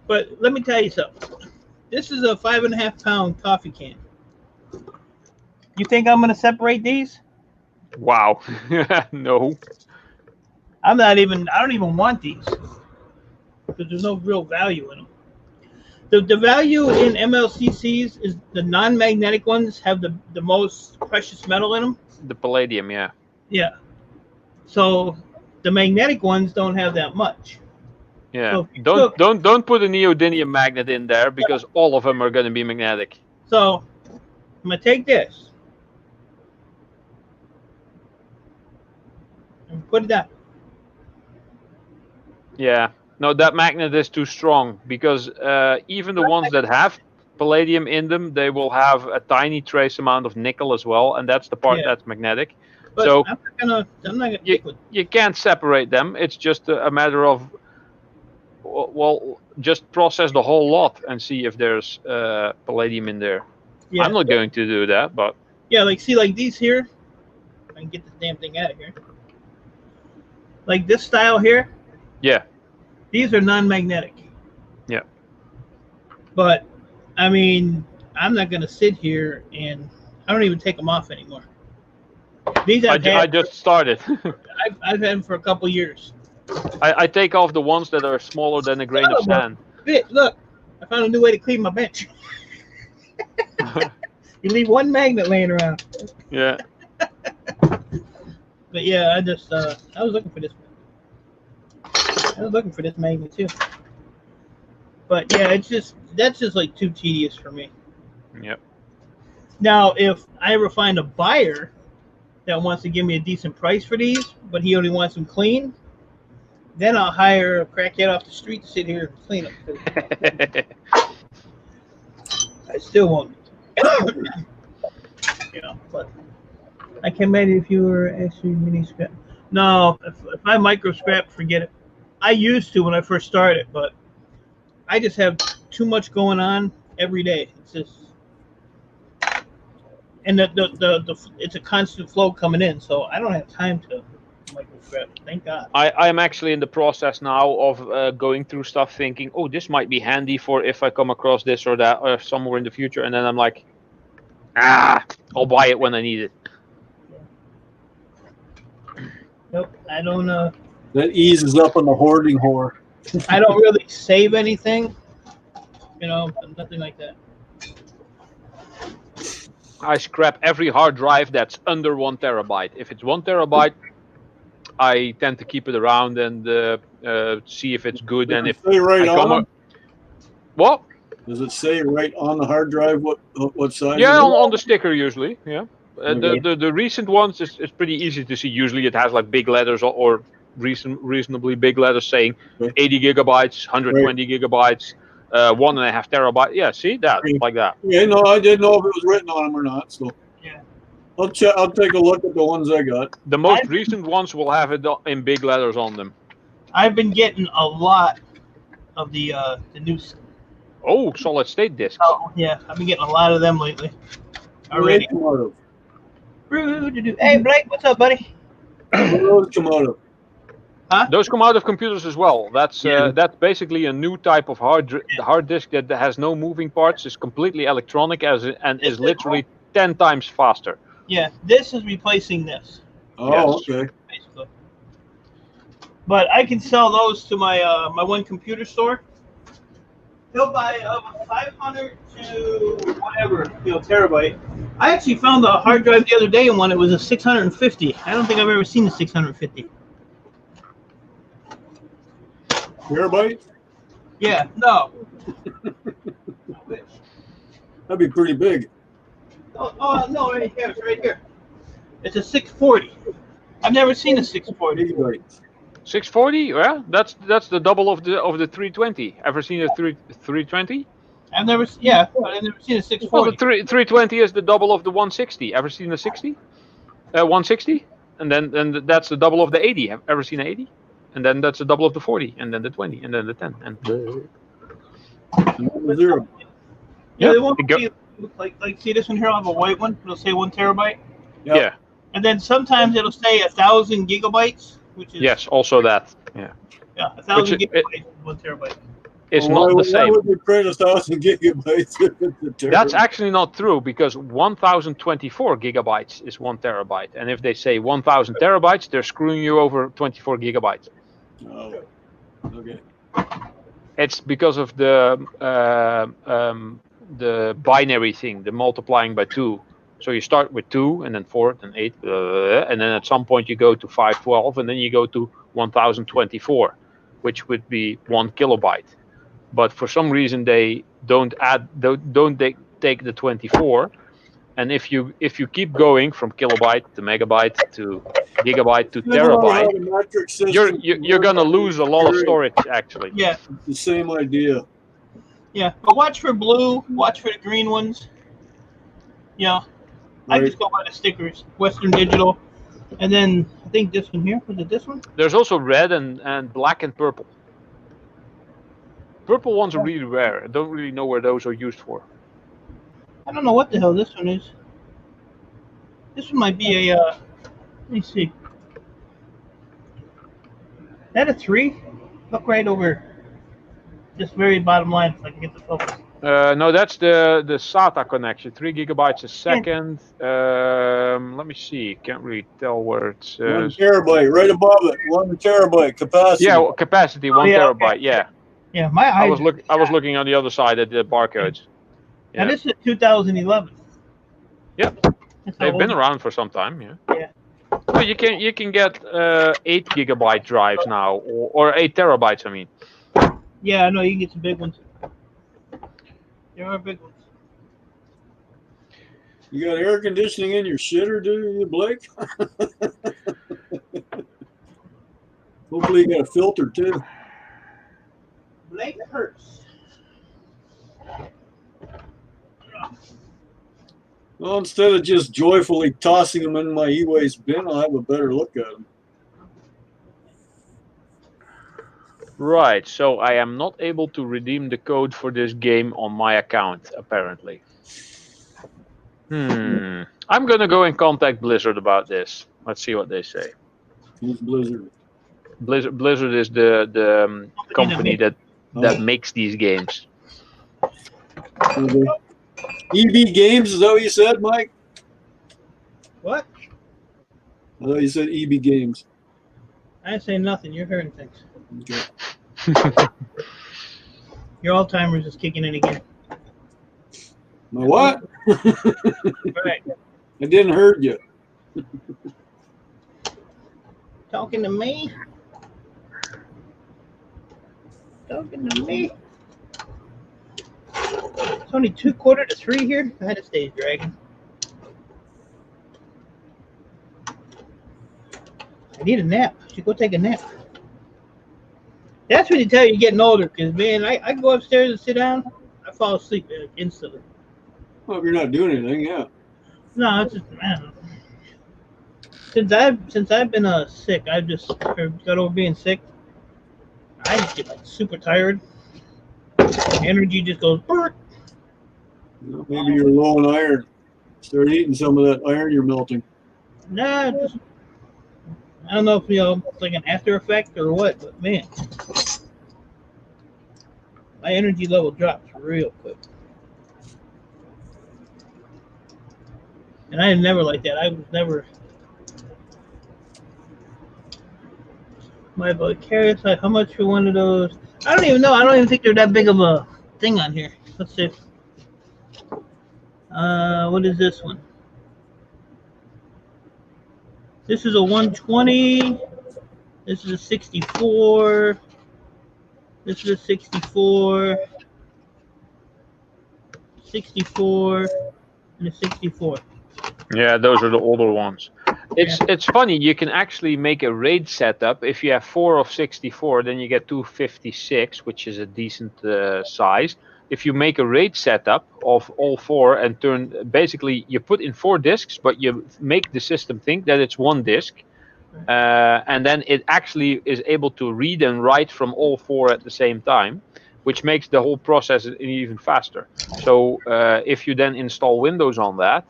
But let me tell you something. This is a 5.5 pound coffee can. You think I'm gonna separate these? Wow. No. I don't even want these because there's no real value in them. The value in MLCCs is the non-magnetic ones have the most precious metal in them. The palladium. Yeah. Yeah. So the magnetic ones don't have that much. Yeah. So if you Don't put a neodymium magnet in there because all of them are going to be magnetic. So I'm gonna take this and put it down. Yeah. No, that magnet is too strong because even the ones that have palladium in them, they will have a tiny trace amount of nickel as well, and that's the part Yeah. that's magnetic. But So I'm not gonna stick with. you can't separate them. It's just a matter of, well, just process the whole lot and see if there's palladium in there. Yeah. I'm not going to do that, but Yeah, like these here. I can get this damn thing out of here. Like this style here. yeah. These are non-magnetic. Yeah. But I mean, I'm not gonna sit here and I don't even take them off anymore. These I just started. I've had them for a couple years. I take off the ones that are smaller than a grain of sand. Look, I found a new way to clean my bench. You leave one magnet laying around. Yeah. But yeah, I was looking for this. I was looking for this magnet too. But yeah, that's just like too tedious for me. Yep. Now, if I ever find a buyer that wants to give me a decent price for these, but he only wants them clean, then I'll hire a crackhead off the street to sit here and clean them. I still won't. But I can imagine if you were actually mini scrap. No, if I micro scrap, forget it. I used to when I first started, but I just have too much going on every day. It's just, and it's a constant flow coming in, so I don't have time to micro scrap. Thank God. I'm actually in the process now of going through stuff, thinking, oh, this might be handy for if I come across this or that or somewhere in the future, and then I'm like, I'll buy it when I need it. Nope, I don't. That eases up on the hoarding whore. I don't really save anything. Nothing like that. I scrap every hard drive that's under 1 terabyte. If it's 1 terabyte, I tend to keep it around and see if it's good. And if Does it say right I come on? what? Does it say right on the hard drive what size? Yeah, it is? on the sticker usually. Yeah. Okay. The recent ones is pretty easy to see. Usually it has like big letters or reasonably big letters saying Okay. 80 gigabytes, 120 gigabytes, 1.5 terabyte. Yeah, see that Okay. like that. Yeah, no, I didn't know if it was written on them or not. So Yeah. I'll check. I'll take a look at the ones I got. The most recent ones will have it in big letters on them. I've been getting a lot of the new. Oh, solid state discs. Oh yeah, I've been getting a lot of them lately. Already. Where do they come out of? Hey Blake, what's up, buddy? Where do those come out of? Those come out of computers as well. That's Yeah. that's basically a new type of hard disk that has no moving parts, is completely electronic and is literally 10 times faster. Yeah, this is replacing this, Oh, Yes. okay. basically. But I can sell those to my my one computer store. He'll buy 500 to whatever, terabyte. I actually found a hard drive the other day in one. It was a 650. I don't think I've ever seen a 650. Terabyte? Yeah, no. That'd be pretty big. Oh, no, right here. It's right here. It's a 640. I've never seen a 640. Gigabyte. 640? Yeah, that's the double of the 320. Ever seen a 320? I've never seen a Well, the 640. 320 is the double of the 160. Ever seen a 60? 160? And then that's the double of the 80. Have ever seen an 80? And then that's the double of the 40, and then the 20, and then the 10, and the... Zero. Yeah, they Yep. won't It go- be like see this one here. I'll have a white one. It'll say 1 terabyte, Yep. Yeah. and then sometimes it'll say 1,000 gigabytes, which is Yes. Also that. Yeah. 1,000 Which gigabytes is 1 terabyte. It's Well, not why the same. would they print 1,000 gigabytes? if it's a terabyte? That's actually not true, because 1024 gigabytes is 1 terabyte, and if they say 1000 terabytes, they're screwing you over 24 gigabytes. Oh, okay. It's because of the binary thing, the multiplying by 2. So you start with 2, and then 4, and 8, and then at some point you go to 512, and then you go to 1024, which would be 1 kilobyte. But for some reason they don't they take the 24, and if you keep going from kilobyte to megabyte to gigabyte to terabyte, you're gonna lose a lot of storage actually. Yeah, The same idea. yeah. But watch for blue. Watch for the green ones. Yeah, I Right. just go by the stickers. Western Digital, and then I think this one here. Was it this one? There's also red and black and purple. Purple ones are really rare. I don't really know where those are used for. I don't know what the hell this one is. This one might be a. Let me see. That a 3? Look right over. This very bottom line, if I can get the focus. No, that's the SATA connection. 3 gigabytes a second. Let me see. Can't really tell where it 1 says. terabyte, right above it. 1 terabyte capacity. Yeah, capacity 1 yeah, terabyte. okay. Yeah, Yeah, my I eyes. was looking on the other side at the barcodes. Now Yeah. this is 2011. Yep. That's how They've been old- around for some time. Yeah. Yeah. Well, you can get 8 gigabyte drives now, or 8 terabytes. I mean. Yeah, I know you can get some big ones. There are big ones. You got air conditioning in your shitter, do you, Blake? Hopefully you got a filter too. Blake hurts. Well, instead of just joyfully tossing them in my e-waste bin, I'll have a better look at them. Right, so I am not able to redeem the code for this game on my account, apparently. I'm gonna go and contact Blizzard about this. Let's see what they say. Who's Blizzard? Blizzard is the company that makes these games. Okay. EB Games, is that what you said, Mike? What? I thought you said EB Games. I didn't say nothing. You're hearing things. Okay. Your Alzheimer's is kicking in again. My what? Right. I didn't hurt you. Talking to me? Talking to me? It's only 2/4 to 3 here. I had to stay dragging. I need a nap. I should go take a nap. That's when you tell you you're getting older, because, man, I go upstairs and sit down, I fall asleep instantly. Well, if you're not doing anything, yeah. No, it's just, man. Since I've been sick, I've just got over being sick. I just get like super tired. Energy just goes. Burr. Well, maybe you're low on iron. Start eating some of that iron you're melting. Nah, just, I don't know if it's like an after effect or what, but man, my energy level drops real quick. And I never like that. I was never. My Vicarious, like, how much for one of those? I don't even know. I don't even think they're that big of a thing on here. Let's see. What is this one? This is a 120. This is a 64. This is a 64. 64 and a 64. Yeah, those are the older ones. It's funny. You can actually make a RAID setup. If you have 4 of 64, then you get 256, which is a decent size. If you make a RAID setup of all 4 and basically you put in 4 disks, but you make the system think that it's 1 disk, and then it actually is able to read and write from all 4 at the same time, which makes the whole process even faster. So if you then install Windows on that,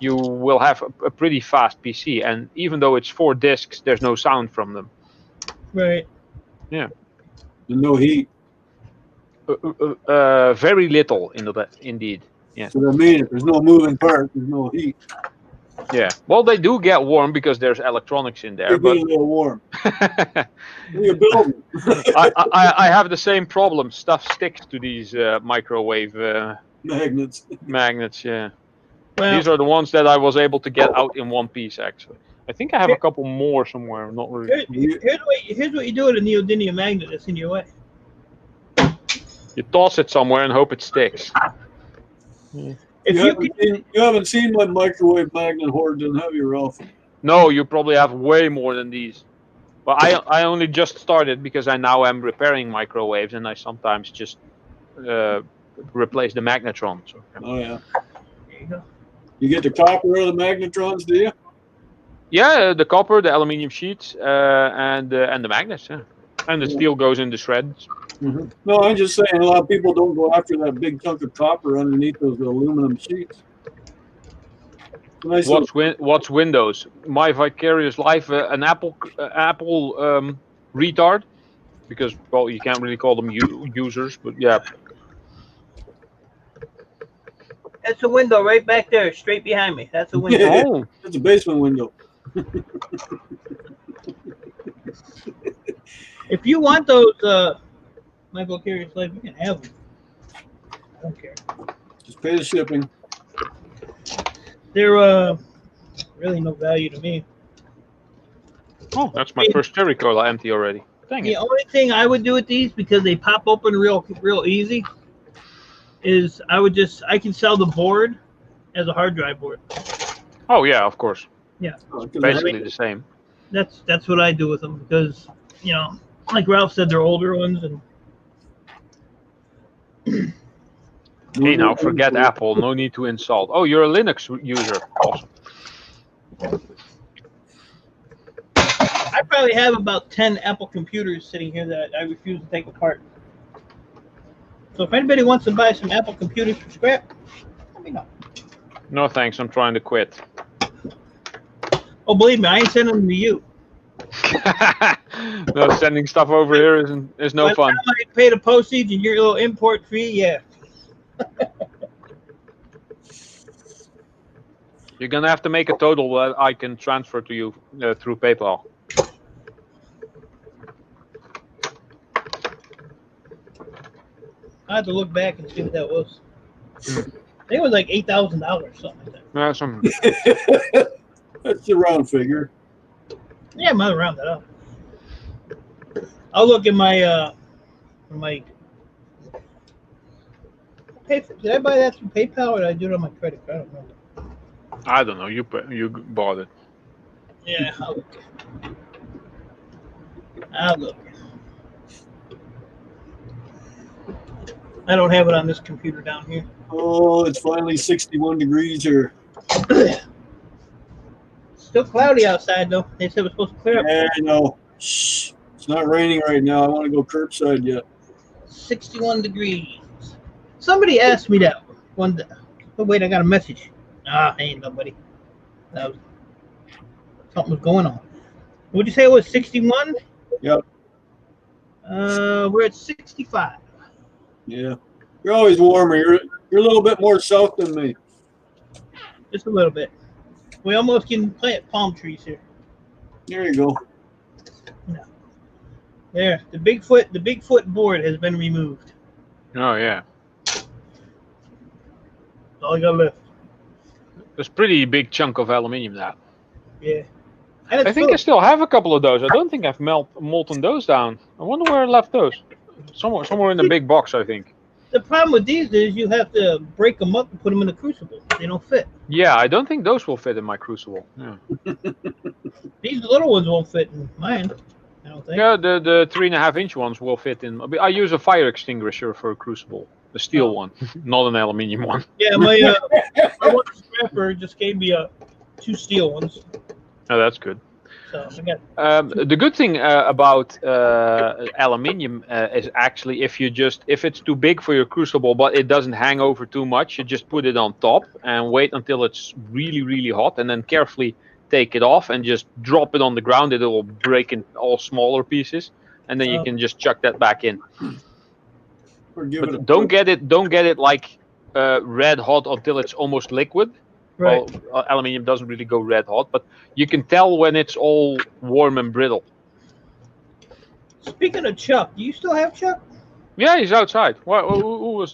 you will have a pretty fast PC. And even though it's 4 disks, there's no sound from them. Right. And no heat. Very little, indeed. Yeah. So I mean, if there's no moving part, there's no heat. Yeah. Well, they do get warm because there's electronics in there. It'd be But a little warm. You're building. I have the same problem. Stuff sticks to these microwave Magnets. magnets. Yeah. Well, These are the ones that I was able to get out in one piece, actually. I think I have a couple more somewhere. Not really. here's what you do with a neodymium magnet that's in your way. You toss it somewhere and hope it sticks. If You haven't seen my microwave magnet hoard, then have you, Ralph? No, you probably have way more than these. But I only just started because I now am repairing microwaves, and I sometimes just replace the magnetron. So. Oh yeah. there you go. You get the copper out of the magnetrons, do you? Yeah, the copper, the aluminium sheets, and the magnets. Yeah, and the steel goes in the shreds. Mm-hmm. No, I'm just saying a lot of people don't go after that big chunk of copper underneath those aluminum sheets. Nice What's Windows? My vicarious life, an Apple retard, because well, you can't really call them users, but yeah. That's a window right back there, straight behind me. That's a window. Yeah. Oh, It's a basement window. If you want those, my vicarious life, you can have them. I don't care. Just pay the shipping. They're really no value to me. oh, that's my first cherry cola empty already. Dang The it. only thing I would do with these, because they pop open real easy, is I can sell the board as a hard drive board. Oh yeah, of course. Oh, 'cause Basically the same. That's what I do with them, because like Ralph said, they're older ones, and Hey, now forget Apple. No need to insult. Oh, you're a Linux user. Awesome. I probably have about 10 Apple computers sitting here that I refuse to take apart. So if anybody wants to buy some Apple computers for scrap, let me know. No thanks. I'm trying to quit. Oh, believe me, I ain't sending them to you. No, sending stuff over here is no By the fun. time I pay the postage and your little import fee, yeah. You're gonna have to make a total that I can transfer to you through PayPal. I have to look back and see what that was. I think it was like $8,000, something like that. That's the round figure. Yeah, I might round that up. I'll look at my did I buy that through PayPal or did I do it on my credit card? I don't remember. I don't know. You bought it. Yeah, I'll look. I'll look. I don't have it on this computer down here. Oh, it's finally 61 degrees here. Still cloudy outside though. They said it was supposed to clear up. Yeah, I know. Shh. It's not raining right now. I want to go curbside yet. 61 degrees. Somebody asked me that one day. Oh wait, I got a message. Ain't nobody. Something was going on. What'd you say it was? 61? Yep. We're at 65. Yeah. You're always warmer. You're a little bit more south than me. Just a little bit. We almost can plant palm trees here. There you go. There, the Bigfoot board has been removed. Oh yeah. all I got left. It's a pretty big chunk of aluminium now. Yeah. And I think I still have a couple of those. I don't think I've molten those down. I wonder where I left those. Somewhere in the big box, I think. the problem with these is you have to break them up and put them in a crucible. They don't fit. Yeah, I don't think those will fit in my crucible. Yeah, These little ones won't fit in mine. I don't think. yeah, the 3.5-inch ones will fit in. I use a fire extinguisher for a crucible, a steel one, not an aluminium one. Yeah, my one scrapper just gave me 2 steel ones. Oh, that's good. So I got. The good thing about aluminium is actually if it's too big for your crucible, but it doesn't hang over too much, you just put it on top and wait until it's really, really hot, and then carefully take it off and just drop it on the ground. It will break in all smaller pieces, and then you can just chuck that back in. But don't get it like red hot until it's almost liquid. Right. Well, aluminium doesn't really go red hot, but you can tell when it's all warm and brittle. Speaking of Chuck, do you still have Chuck? Yeah, he's outside. Who was?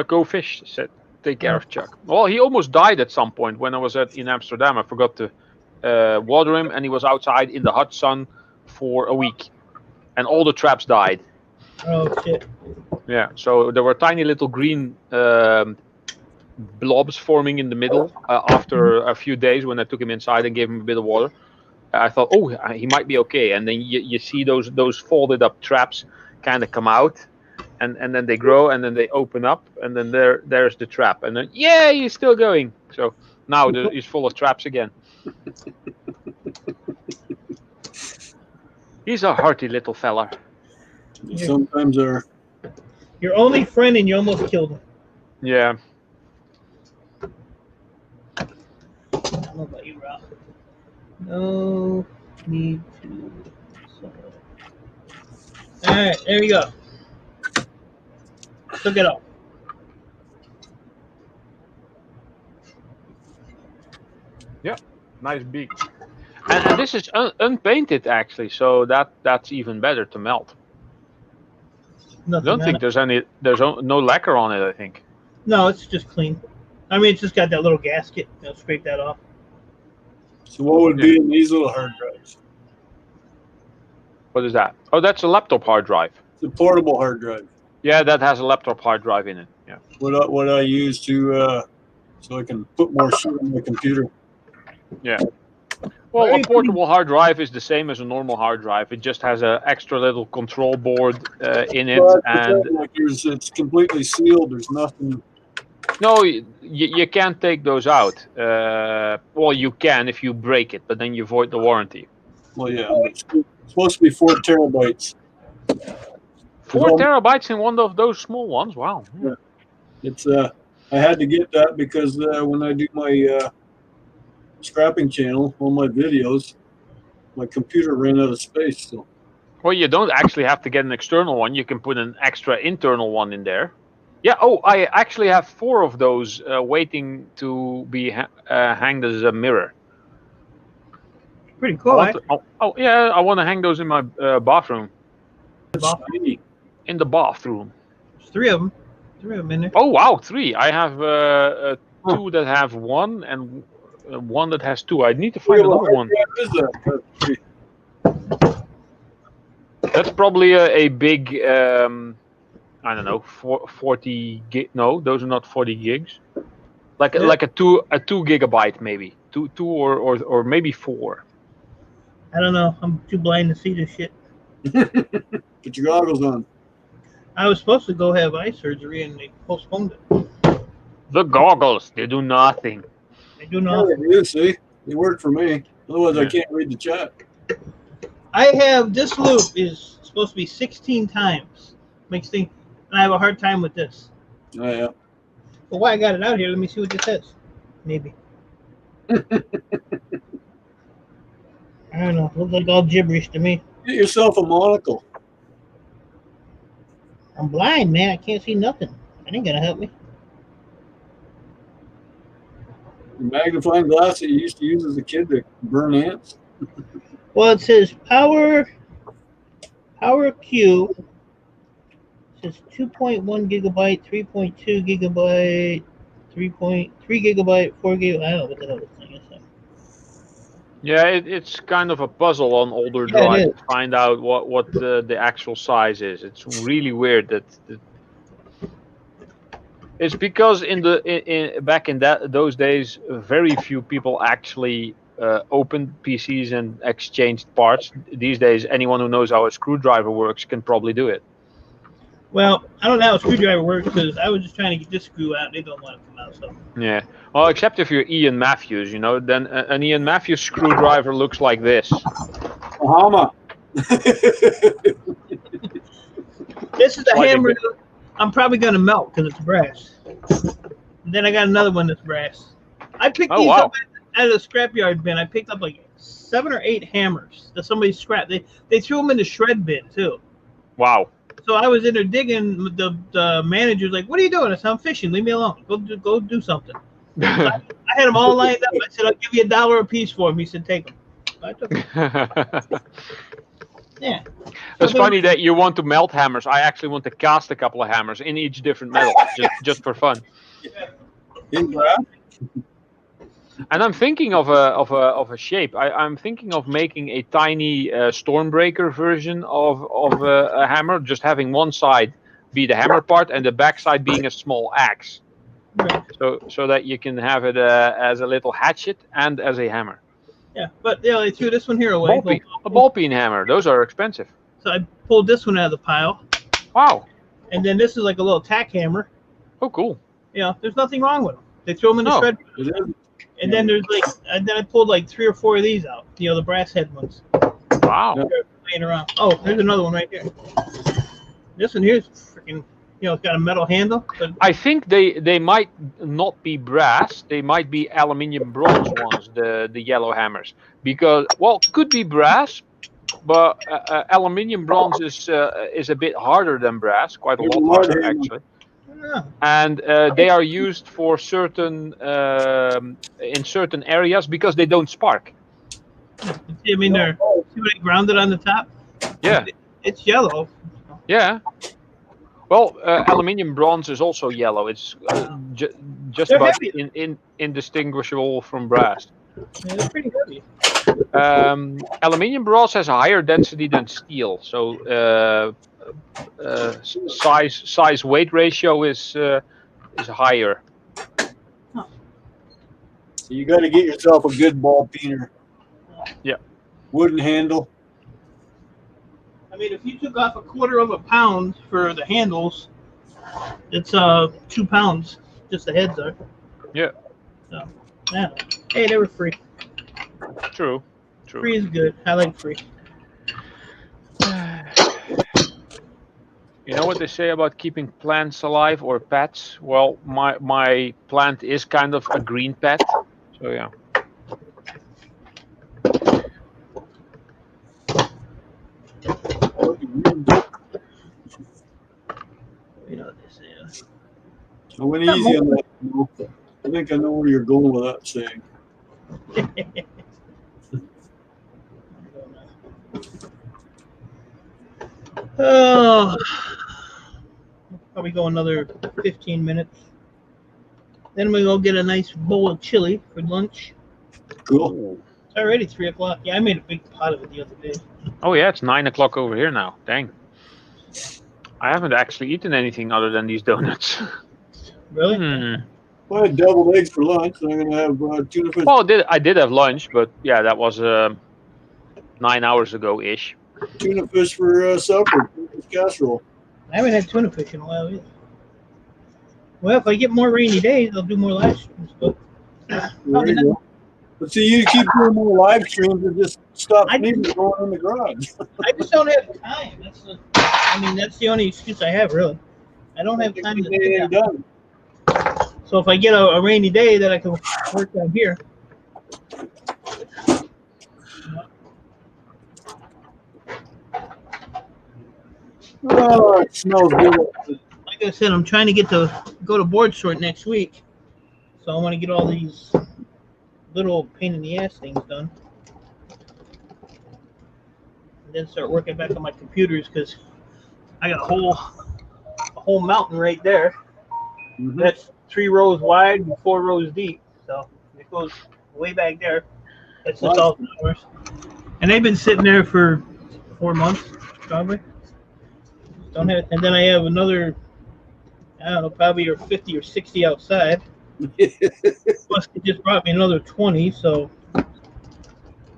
Go Fish said, take care of Chuck. Well, he almost died at some point when I was in Amsterdam. I forgot to water him, and he was outside in the hot sun for a week, and all the traps died. Oh shit. Yeah, so there were tiny little green blobs forming in the middle after a few days when I took him inside and gave him a bit of water. I thought, oh, he might be okay. And then you see those folded up traps kind of come out, and then they grow, and then they open up, and then there's the trap, and then yeah, he's still going. So now he's full of traps again. He's a hearty little fella. Sometimes they're Your only friend, and you almost killed him. Yeah. I don't know about you, Rob. No need to. All right, there you go. Took it off. Nice beak. And this is unpainted actually, so that's even better to melt. I Nothing. don't think there's no lacquer on it, I think. No, it's just clean. I mean, it's just got that little gasket. Scrape that off. so what would be in these little hard drives? What is that? Oh, that's a laptop hard drive. It's a portable hard drive. Yeah, that has a laptop hard drive in it. Yeah. What I use to so I can put more shit on my computer. Yeah. Well, a portable hard drive is the same as a normal hard drive. It just has an extra little control board in it, But and like it's completely sealed. There's nothing. no, you can't take those out. Well, you can if you break it, but then you void the warranty. Well, yeah, but it's supposed to be 4 terabytes. 4 terabytes in one of those small ones. Wow. Yeah. It's I had to get that because when I do my scrapping channel on my videos, my computer ran out of space. So Well, you don't actually have to get an external one. You can put an extra internal one in there. Yeah. Oh, I actually have 4 of those waiting to be hanged as a mirror. Pretty cool, eh? Yeah, I want to hang those in my bathroom. shiny. In the bathroom. There's 3 of them. 3 of them in there. Oh wow, 3. I have 2 that have 1 and 1 that has 2. I need to find another one. What is that? That's probably a big, I don't know, 40 gig. No, those are not 40 gigs. Like a 2 gigabyte maybe, 2 or maybe 4. I don't know. I'm too blind to see this shit. Put your goggles on. I was supposed to go have eye surgery, and they postponed it. The goggles, they do nothing. They do not. Yeah, they do, see? They work for me. Otherwise, I can't read the chat. I have this loop is supposed to be 16 times. Makes things, and I have a hard time with this. Oh, yeah. But why I got it out here? Let me see what this says. Maybe. I don't know. Looks like all gibberish to me. Get yourself a monocle. I'm blind, man. I can't see nothing. That ain't gonna help me. The magnifying glass that you used to use as a kid to burn ants. Well, it says power Q It says 2.1 gigabyte, 3.2 gigabyte, 3.3 gigabyte, 4 gigabyte. I don't know what the hell this thing is. Yeah, it's kind of a puzzle on older Yeah, it drives is. to find out what the actual size is. It's really weird that it's because back in those days, very few people actually opened PCs and exchanged parts. These days, anyone who knows how a screwdriver works can probably do it. Well, I don't know how a screwdriver works because I was just trying to get this screw out. They don't want it to come out. So Yeah. Well, except if you're Ian Matthews, then an Ian Matthews screwdriver looks like this. Bahama. this is the Like a hammer. bit- I'm probably gonna melt because it's brass. And then I got another one that's brass. I picked Oh, these wow. up at a scrapyard bin. I picked up like 7 or 8 hammers that somebody scrapped. They threw them in the shred bin too. Wow. So I was in there digging. The manager's like, "What are you doing?" I said, "I'm fishing. Leave me alone. Go do something." I had them all lined up. I said, "I'll give you $1 a piece for them." He said, "Take them." I took them. Yeah. It's funny that you want to melt hammers. I actually want to cast a couple of hammers in each different metal, just for fun. In brass? And I'm thinking of a shape. I'm thinking of making a tiny Stormbreaker version of a hammer, just having one side be the hammer part and the back side being a small axe, Right. so that you can have it as a little hatchet and as a hammer. Yeah. But yeah, they threw this one here away. A ball peen hammer. Those are expensive. So I pulled this one out of the pile, Wow. and then this is like a little tack hammer. Oh, cool. There's nothing wrong with them. They throw them in the Oh. shred. It is. And then then I pulled like 3 or 4 of these out. The brass head ones Wow. laying around. Oh, there's another one right here. This one here is freaking. It's got a metal handle. But I think they might not be brass. They might be aluminium bronze ones, the yellow hammers. Because, well, could be brass, but aluminium bronze is a bit harder than brass, quite a lot harder actually. yeah. And they are used for certain in certain areas because they don't spark. See, I mean, see what I grounded on the top? Yeah, It's yellow. yeah. Well, aluminium bronze is also yellow. It's just They're about heavy. indistinguishable from brass. Yeah, they're pretty heavy. Aluminium bronze has a higher density than steel, so size weight ratio is higher. So you got to get yourself a good ball peener. Yeah. Wooden handle. I mean, if you took off 1/4 of a pound for the handles, it's 2 pounds. Just the heads are. Yeah. So, yeah. Hey, they were free. True. Free is good. I like free. You know what they say about keeping plants alive or pets? Well, my plant is kind of a green pet, so yeah. I went easy on that. I think I know where you're going with that saying. Oh, probably go another 15 minutes. Then we go get a nice bowl of chili for lunch. Cool. It's already 3 o'clock. Yeah, I made a big pot of it the other day. Oh yeah, it's 9 o'clock over here now. Dang. I haven't actually eaten anything other than these donuts. Really? I had deviled eggs for lunch. I'm going to have tuna fish. Well, I did have lunch, but yeah, that was 9 hours ago ish. Tuna fish for supper. Tuna fish casserole. I haven't had tuna fish in a while either. Well, if I get more rainy days, I'll do more live streams. But There you go. But see, you keep doing more live streams and just stop me from going in the garage. I just don't have time. That's the only excuse I have, really. I don't have time to It do ain't that. done. So if I get a rainy day, then I can work down here. Oh, it smells good. Like I said, I'm trying to go to board sort next week. So I want to get all these little pain in the ass things done. And then start working back on my computers because I got a whole whole mountain right there. Mhm. That's 3 rows wide and 4 rows deep. So it goes way back there. That's just all towers. And they've been sitting there for 4 months, probably. Don't have, and then I have another, I don't know, probably 50 or 60 outside. Plus, it just brought me another 20. So, and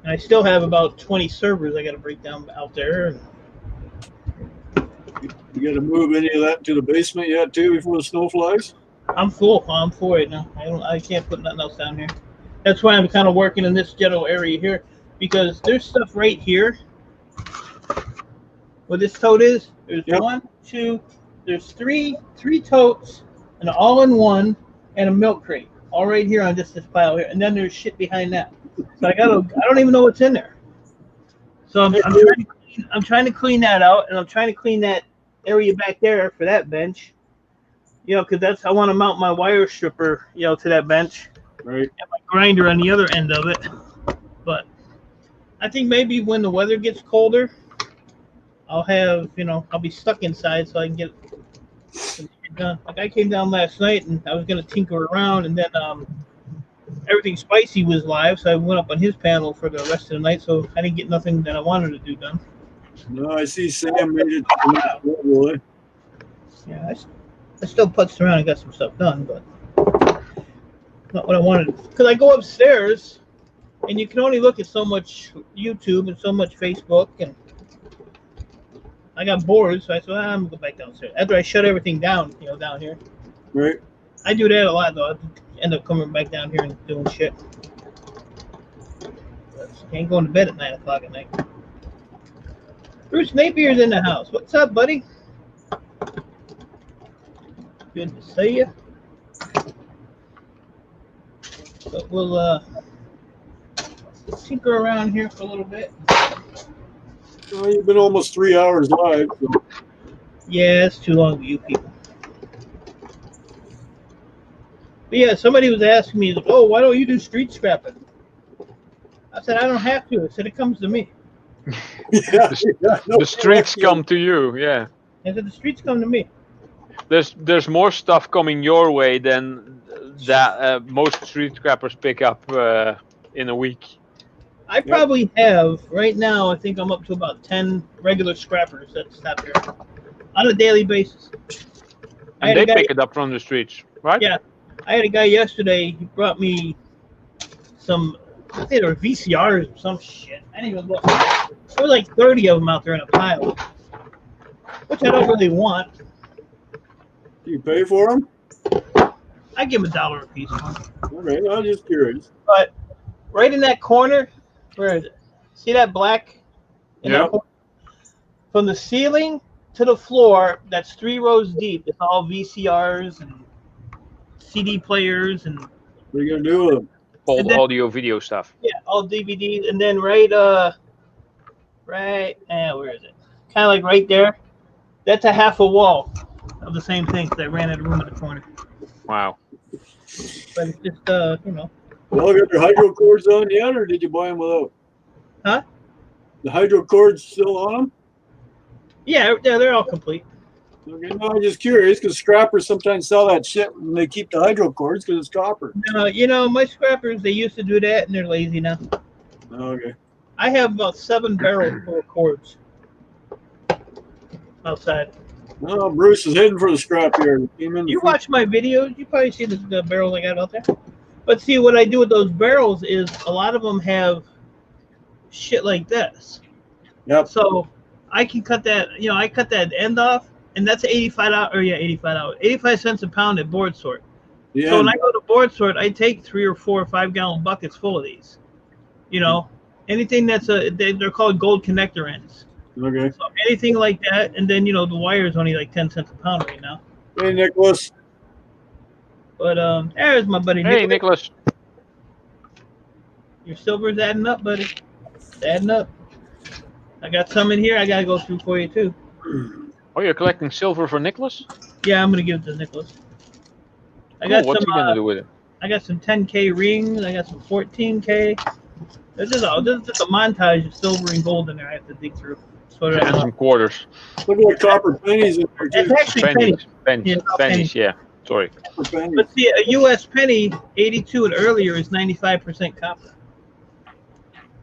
I still have about 20 servers I got to break down out there. You got to move any of that to the basement yet too before the snow flies? I'm full. I'm full right now. I can't put nothing else down here. That's why I'm kind of working in this general area here, because there's stuff right here. Where this tote is, there's Yep. 1, 2, there's three totes, an all-in-one, and a milk crate, all right here on this pile here. And then there's shit behind that. So I don't even know what's in there. So I'm trying to clean that out, and I'm trying to clean that area back there for that bench. You know, because I want to mount my wire stripper, you know, to that bench. Right. And my grinder on the other end of it. But I think maybe when the weather gets colder, I'll have, you know, I'll be stuck inside so I can get some shit done. Like I came down last night and I was gonna tinker around, and then Everything Spicy was live, so I went up on his panel for the rest of the night, so I didn't get nothing that I wanted to do done. No, I see Sam made it. Boy. Yeah, I still putzed around and got some stuff done, but not what I wanted. Because I go upstairs, and you can only look at so much YouTube and so much Facebook, and I got bored, so I said, I'm gonna go back downstairs. After I shut everything down, you know, down here. Right. I do that a lot, though. I end up coming back down here and doing shit. Ain't going to bed at 9 o'clock at night. Bruce Napier's in the house. What's up, buddy? Good to see you. But we'll tinker around here for a little bit. Well, you've been almost 3 hours live. So. Yeah, it's too long for you people. But yeah, somebody was asking me, oh, why don't you do street scrapping? I said, I don't have to. I said, it comes to me. The streets come to you, yeah. I said, the streets come to me. There's more stuff coming your way than that most street scrappers pick up in a week. I probably have, right now, I think I'm up to about 10 regular scrappers that stop here on a daily basis. And they pick it up from the streets, right? Yeah. I had a guy yesterday, he brought me some, I think they were VCRs or some shit. I didn't even look. There were like 30 of them out there in a pile, which I don't really want. Do you pay for them? I give them $1 a piece. Okay, I'm just curious. But right in that corner, where is it? See that black? Yeah. From the ceiling to the floor, that's 3 rows deep. It's all VCRs and CD players and What are you gonna do with them? Old And then- audio video stuff. yeah, all DVDs. And then where is it? Kind of like right there. That's a half a wall of the same thing. 'Cause I ran out of room in the corner. Wow. But it's just you know. Y'all got your hydro cords on yet, or did you buy them without? Huh? The hydro cords still on them? Yeah, they're all complete. Okay, no, I'm just curious because scrappers sometimes sell that shit and they keep the hydro cords because it's copper. You know, my scrappers, they used to do that, and they're lazy now. Okay. I have about 7 barrels full of cords outside. No, Bruce is heading for the scrap yard. Came in You watch my videos, you probably see the barrels I got out there. But see, what I do with those barrels is a lot of them have shit like this. Yep. So I can cut that, you know, I cut that end off, and that's $85, 85 cents a pound at board sort. Yeah. So when I go to board sort, I take 3 or 4 or 5 gallon buckets full of these. You know, anything that's they're called gold connector ends. Okay. So anything like that, and then, you know, the wire is only like 10 cents a pound right now. Hey, Nicholas. But there's my buddy Hey, Nicholas. Nicholas. Your silver's adding up, buddy. It's adding up. I got some in here I gotta go through for you too. Oh, you're collecting silver for Nicholas? Yeah, I'm gonna give it to Nicholas. I Cool. got What's some. he gonna do with it? I got some 10K rings. I got some 14K. This is just a montage of silver and gold in there. I have to dig through. That's what it And is. some quarters. Look at the copper pennies in there It's too. actually pennies. Pennies. Yeah, Pennies, yeah. Sorry. Copper pennies. But see, a U.S. penny 82 and earlier is 95% copper.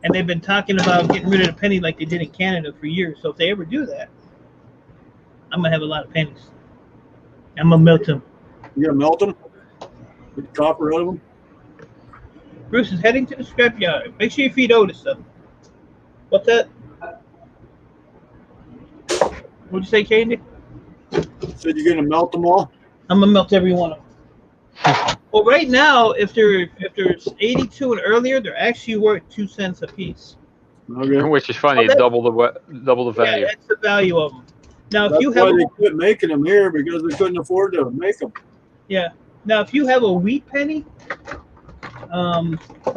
And they've been talking about getting rid of the penny like they did in Canada for years. So if they ever do that, I'm gonna have a lot of pennies. I'm gonna melt them. You gonna melt them? Get the copper out of them? Bruce is heading to the scrapyard. Make sure you feed Otis though. What's that? What'd you say, Candy? Said you're gonna melt them all? I'm gonna melt every one of them. Well, right now, if there's 82 and earlier, they're actually worth 2 cents a piece. Okay. Which is funny, Oh, double the value. Yeah, that's the value of them. Now, if That's you why have they quit making them here, because they couldn't afford to make them. now if you have a wheat penny,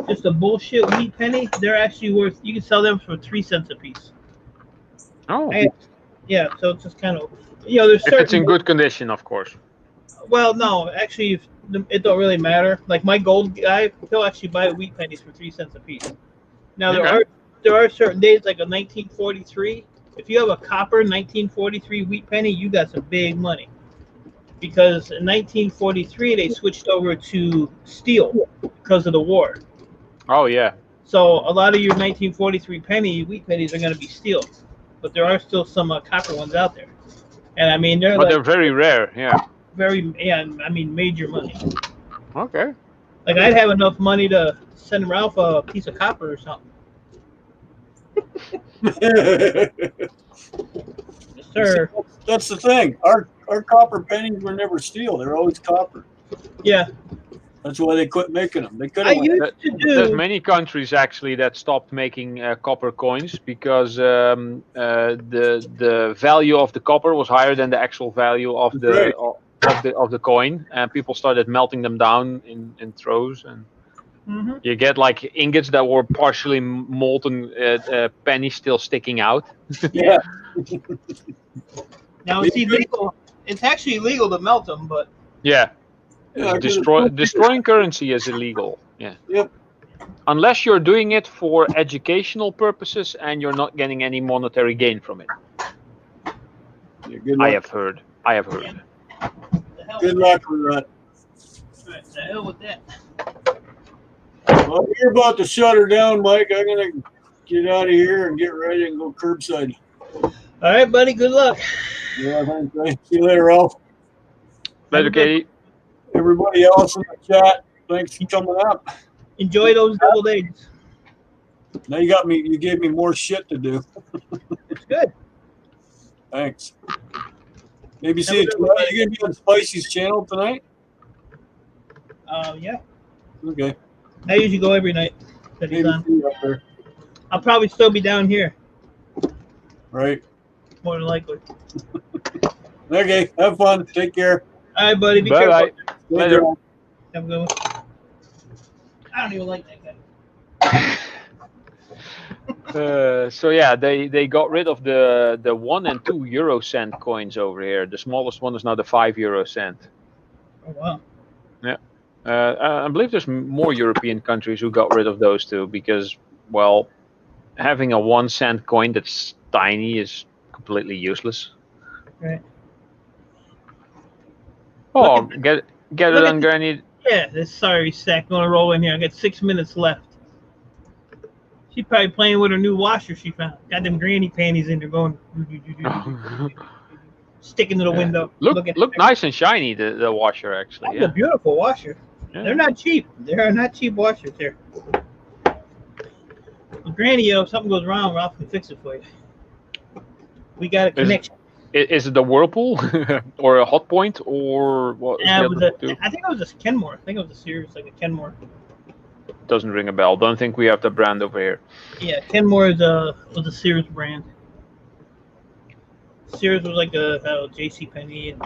just a bullshit wheat penny, they're actually worth. You can sell them for 3 cents a piece. Oh, And- yeah, so it's just kind of there's if it's in certain. good condition, of course. Well, no, actually, it don't really matter. Like my gold guy, he'll actually buy wheat pennies for 3 cents a piece. Now Okay. there are certain days like a 1943. If you have a copper 1943 wheat penny, you got some big money. Because in 1943 they switched over to steel because of the war. Oh yeah. So a lot of your 1943 wheat pennies are going to be steel, but there are still some copper ones out there. And I mean they're But like they're very rare, yeah. major money. Okay. Like I'd have enough money to send Ralph a piece of copper or something. Yes, sir. That's the thing. Our copper pennies were never steel. They're always copper. Yeah, That's why they quit making them. They could I have. used to There's do. many countries actually that stopped making copper coins because the value of the copper was higher than the actual value of Right. of the coin, and people started melting them down in throws, and Mhm. you get like ingots that were partially molten pennies still sticking out. Yeah. Now it's illegal. It's actually illegal to melt them, but Yeah. Yeah, 'cause Destroying currency is illegal. Yeah. Yep. Unless you're doing it for educational purposes and you're not getting any monetary gain from it. Yeah, good I luck. have heard. I have heard. the hell, Good luck with that. right, the hell with that. Well, you're about to shut her down, Mike. I'm gonna get out of here and get ready and go curbside. All right, buddy. Good luck. Yeah, thanks. See you later, Ralph. Later, Katie. Everybody else in the chat, thanks for coming up. Enjoy those double days. Now you gave me more shit to do. It's good. Thanks. Maybe see you tonight. You gonna be on Spicy's channel tonight? Yeah. Okay. I usually go every night that he's Maybe on. see you up there. I'll probably still be down here, Right. more than likely. Okay. Have fun. Take care. All right, buddy. Be Bye careful. bye. Later. Have a good one. I don't even like that guy. So yeah, they got rid of the 1 and 2 euro cent coins over here. The smallest one is now the 5 euro cent. Oh wow. I believe there's more European countries who got rid of those too because, well, having a 1 cent coin that's tiny is completely useless. Right. Oh, get it look on at- Granny. Yeah, this sorry sack gonna roll in here. I got 6 minutes left. She's probably playing with her new washer she found. Got them granny panties in there going, sticking to the window. Look looking look at- nice and shiny, the washer actually. That's a Yeah. beautiful washer. Yeah. They're not cheap. There are not cheap washers here. Well, Granny, if something goes wrong, Ralph can fix it for you. We got a connection. Is it the Whirlpool or a Hot Point or what? Yeah, it the was other two? I think it was a Kenmore. I think it was a Sears, like a Kenmore. Doesn't ring a bell. Don't think we have the brand over here. Yeah, Kenmore was a Sears brand. Sears was like a J.C. Penney and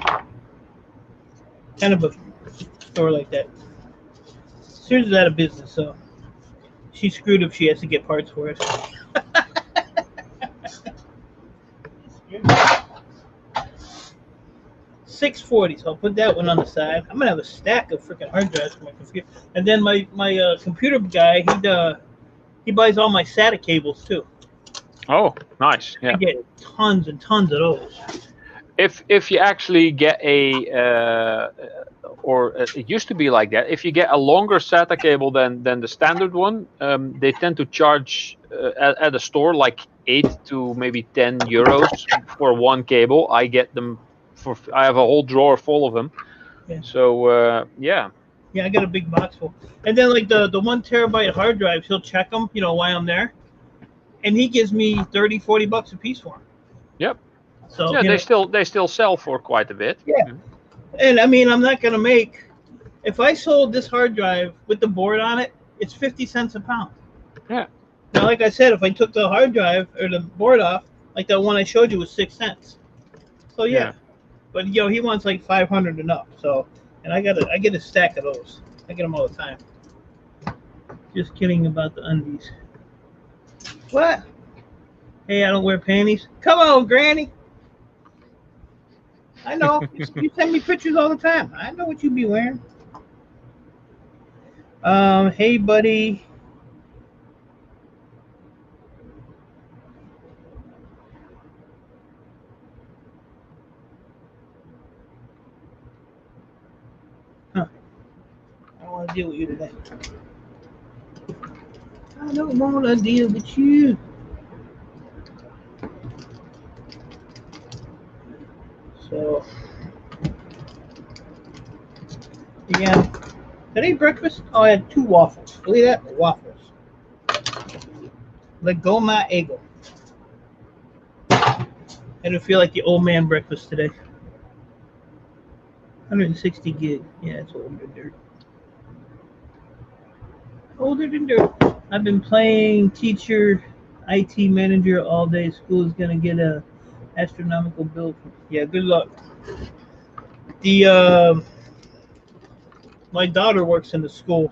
kind of a store like that. Sears is out of business, so she's screwed if she has to get parts for it. 640, so I'll put that one on the side. I'm gonna have a stack of freaking hard drives for my computer, and then my computer guy he buys all my SATA cables too. Oh, nice. I Yeah. get tons and tons of those. If you actually get it used to be like that. If you get a longer SATA cable than the standard one, they tend to charge at a store like 8 to maybe 10 euros for one cable. I get them for. I have a whole drawer full of them. Yeah. So yeah. Yeah, I got a big box full. And then like the 1 terabyte hard drives, he'll check them, while I'm there, and he gives me $30-40 a piece for them. Yep. So Yeah, they still sell for quite a bit. Yeah. And I mean, I'm not gonna make. If I sold this hard drive with the board on it, it's 50 cents a pound. Yeah. Now, like I said, if I took the hard drive or the board off, like that one I showed you was 6 cents. So yeah. But he wants like 500 and up. So, and I get a stack of those. I get them all the time. Just kidding about the undies. What? Hey, I don't wear panties. Come on, Granny. I know. You send me pictures all the time. I know what you be wearing. Hey, buddy. Huh. I don't want to deal with you today. I don't want to deal with you. So, yeah. Today breakfast, I had 2 waffles. Believe that? Waffles. Legoma Ego. I didn't feel like the old man breakfast today. 160 gig. Yeah, it's older than dirt. Older than dirt. I've been playing teacher, IT manager all day. School is gonna get a astronomical bill. Yeah, good luck. My daughter works in the school.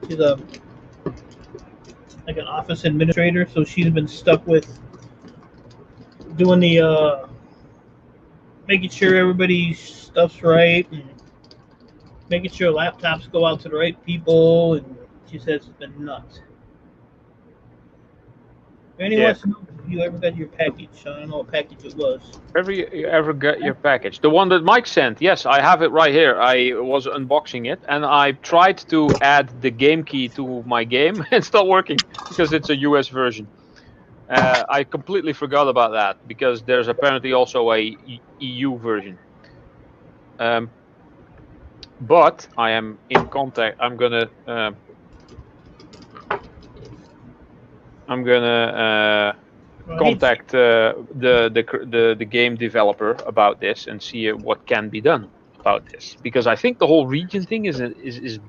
She's like an office administrator, so she's been stuck with doing the making sure everybody's stuff's right and making sure laptops go out to the right people, and she says it's been nuts. If anyone wants to know if you ever got your package, I don't know what package it was. You ever got your package? The one that Mike sent. Yes, I have it right here. I was unboxing it, and I tried to add the game key to my game. It's not working because it's a US version. I completely forgot about that because there's apparently also a EU version. But I am in contact. I'm gonna contact the game developer about this and see what can be done about this, because I think the whole region thing is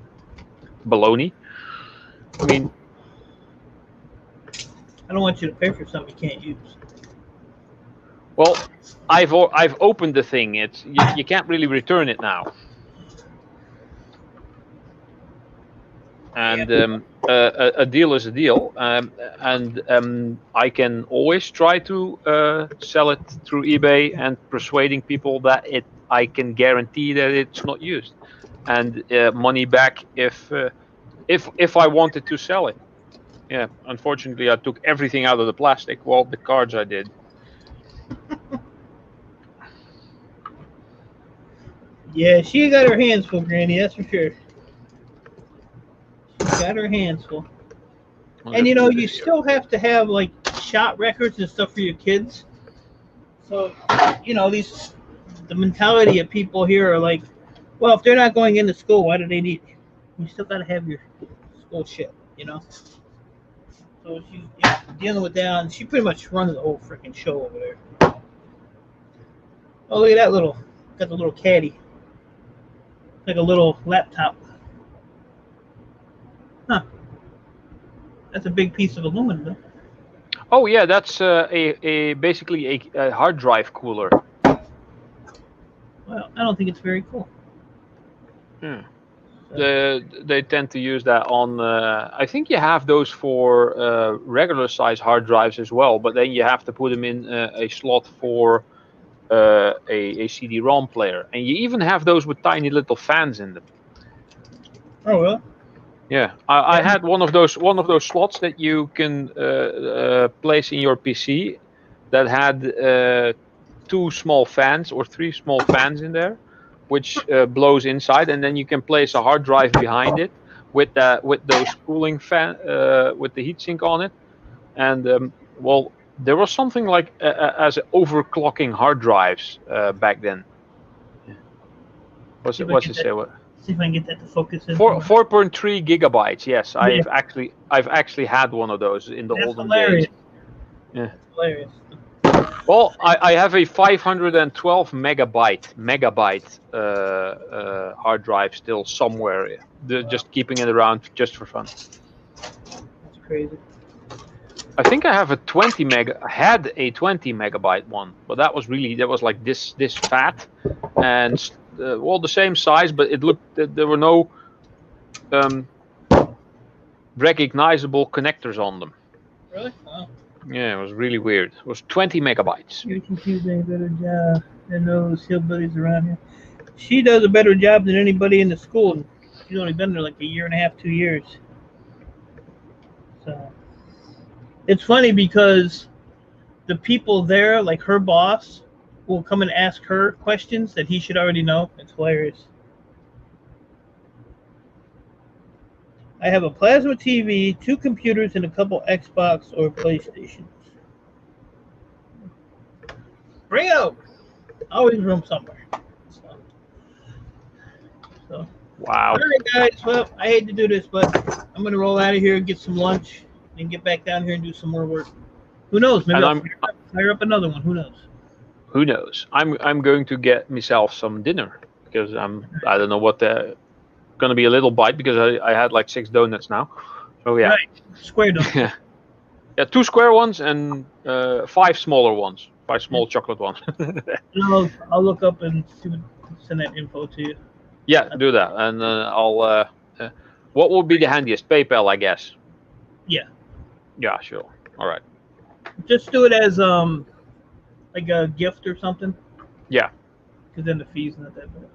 baloney. I mean, I don't want you to pay for something you can't use. well, I've opened the thing. It's you can't really return it now. And a deal is a deal, and I can always try to sell it through eBay and persuading people that I can guarantee that it's not used, and money back if I wanted to sell it. Yeah, unfortunately, I took everything out of the plastic. Well, the cards I did. Yeah, she got her hands full, Granny. That's for sure. Got her hands full. And you still have to have like shot records and stuff for your kids. So, the mentality of people here are like, well, if they're not going into school, why do they need you? You still got to have your school shit, So she's dealing with that, and she pretty much runs the whole freaking show over there. Oh, look at that got the little caddy. Like a little laptop. Huh. That's a big piece of aluminum, though. Oh yeah, that's basically a hard drive cooler. Well, I don't think it's very cool. Hmm. They tend to use that on. I think you have those for regular size hard drives as well, but then you have to put them in a slot for a CD-ROM player, and you even have those with tiny little fans in them. Oh well. Yeah, I had one of those slots that you can place in your PC that had 2 small fans or 3 small fans in there, which blows inside, and then you can place a hard drive behind it with those cooling fan with the heatsink on it, and well, there was something like as overclocking hard drives back then. Yeah. What's See it? if I What's get it say? that- See if I can get that to focus in. 4.3 gigabytes. Yes, Yeah. I've actually had one of those in the That's olden hilarious. days. Yeah. That's hilarious. Well, I have a 512 megabyte hard drive still somewhere, just keeping it around just for fun. That's crazy. I think I have a 20 megabyte one, but that was like this fat, and well, the same size, but it looked there were no recognizable connectors on them. Really? Wow. Yeah, it was really weird. It was 20 megabytes. Your computer does a better job than those hillbillies around here. She does a better job than anybody in the school. She's only been there like a year and a half, 2 years. So it's funny because the people there, like her boss, will come and ask her questions that he should already know. It's hilarious. I have a plasma TV, 2 computers, and a couple Xbox or PlayStations. Bring it over. Always room somewhere. So. Wow. All right, guys. Well, I hate to do this, but I'm going to roll out of here and get some lunch and get back down here and do some more work. Who knows? Maybe I'll fire up another one. Who knows? Who knows? I'm going to get myself some dinner because I don't know what going to be a little bite because I had like 6 donuts now. So yeah. Right. Square donuts. Yeah, 2 square ones and 5 smaller ones. 5 small chocolate ones. I'll look up and send that info to you. Yeah, do that, and I'll. What would be the handiest? PayPal, I guess. Yeah. Yeah, sure. All right. Just do it as like a gift or something. Yeah. Because then the fee's not that bad.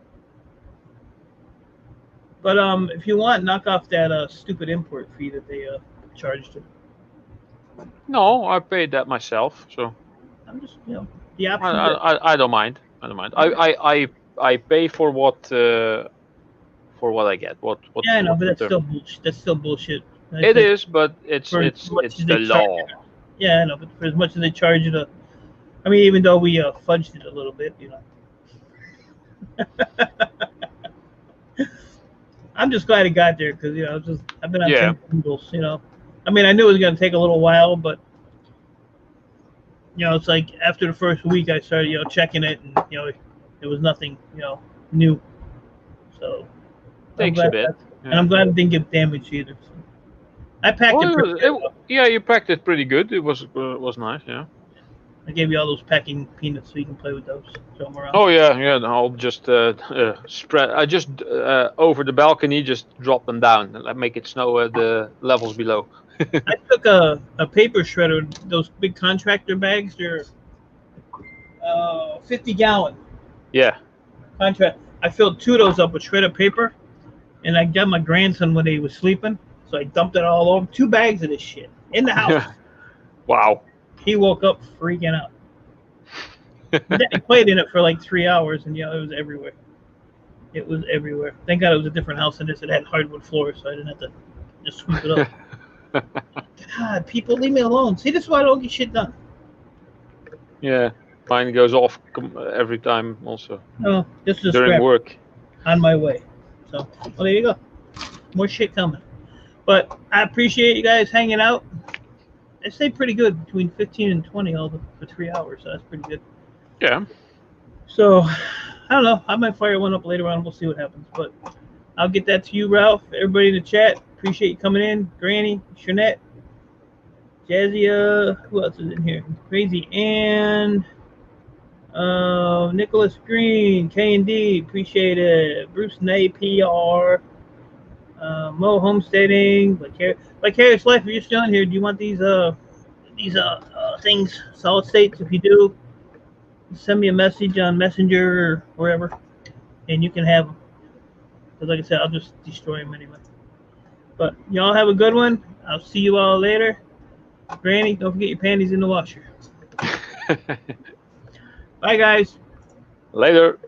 But if you want, knock off that stupid import fee that they charged you. No, I paid that myself, so. I'm just, the option. I don't mind. I don't mind. I pay for what I get. What yeah, I know, but that's still bullshit. That's still bullshit. It is, but it's the law. Yeah, I know, but for as much as they charge you to, I mean, even though we fudged it a little bit, I'm just glad it got there because I've been on Googles, I mean, I knew it was gonna take a little while, but it's like after the first week I started checking it, and it was nothing new. So takes a bit, and I'm glad it didn't get damaged either. So. I packed it pretty good. Yeah, you packed it pretty good. It was nice. Yeah. I gave you all those packing peanuts so you can play with those. Throw them around. Oh yeah. I'll just spread. I just over the balcony, just drop them down and make it snow at the levels below. I took a paper shredder. Those big contractor bags. They're 50-gallon. Yeah. Contract. I filled 2 of those up with shredded paper, and I got my grandson when he was sleeping, so I dumped it all over. 2 bags of this shit in the house. Wow. He woke up freaking out. But then he played in it for like 3 hours, and it was everywhere. It was everywhere. Thank God it was a different house than this. It had hardwood floors, so I didn't have to just sweep it up. God, people, leave me alone. See, this is why I don't get shit done. Yeah, mine goes off every time also. No, this is during work. On my way. So, well, there you go. More shit coming. But I appreciate you guys hanging out. I stayed pretty good, between 15 and 20 for 3 hours, so that's pretty good. Yeah. So, I don't know. I might fire one up later on. We'll see what happens. But I'll get that to you, Ralph. Everybody in the chat, appreciate you coming in. Granny, Shernette, Jazzia, who else is in here? Crazy Ann, Nicholas Green, K&D, appreciate it. Bruce Nay, PR, Mo Homesteading, Vicarious Life. If you're still in here, do you want these things, solid states? If you do, send me a message on Messenger or wherever, and you can have them. Because like I said, I'll just destroy them anyway. But y'all have a good one. I'll see you all later. Granny, don't forget your panties in the washer. Bye, guys. Later.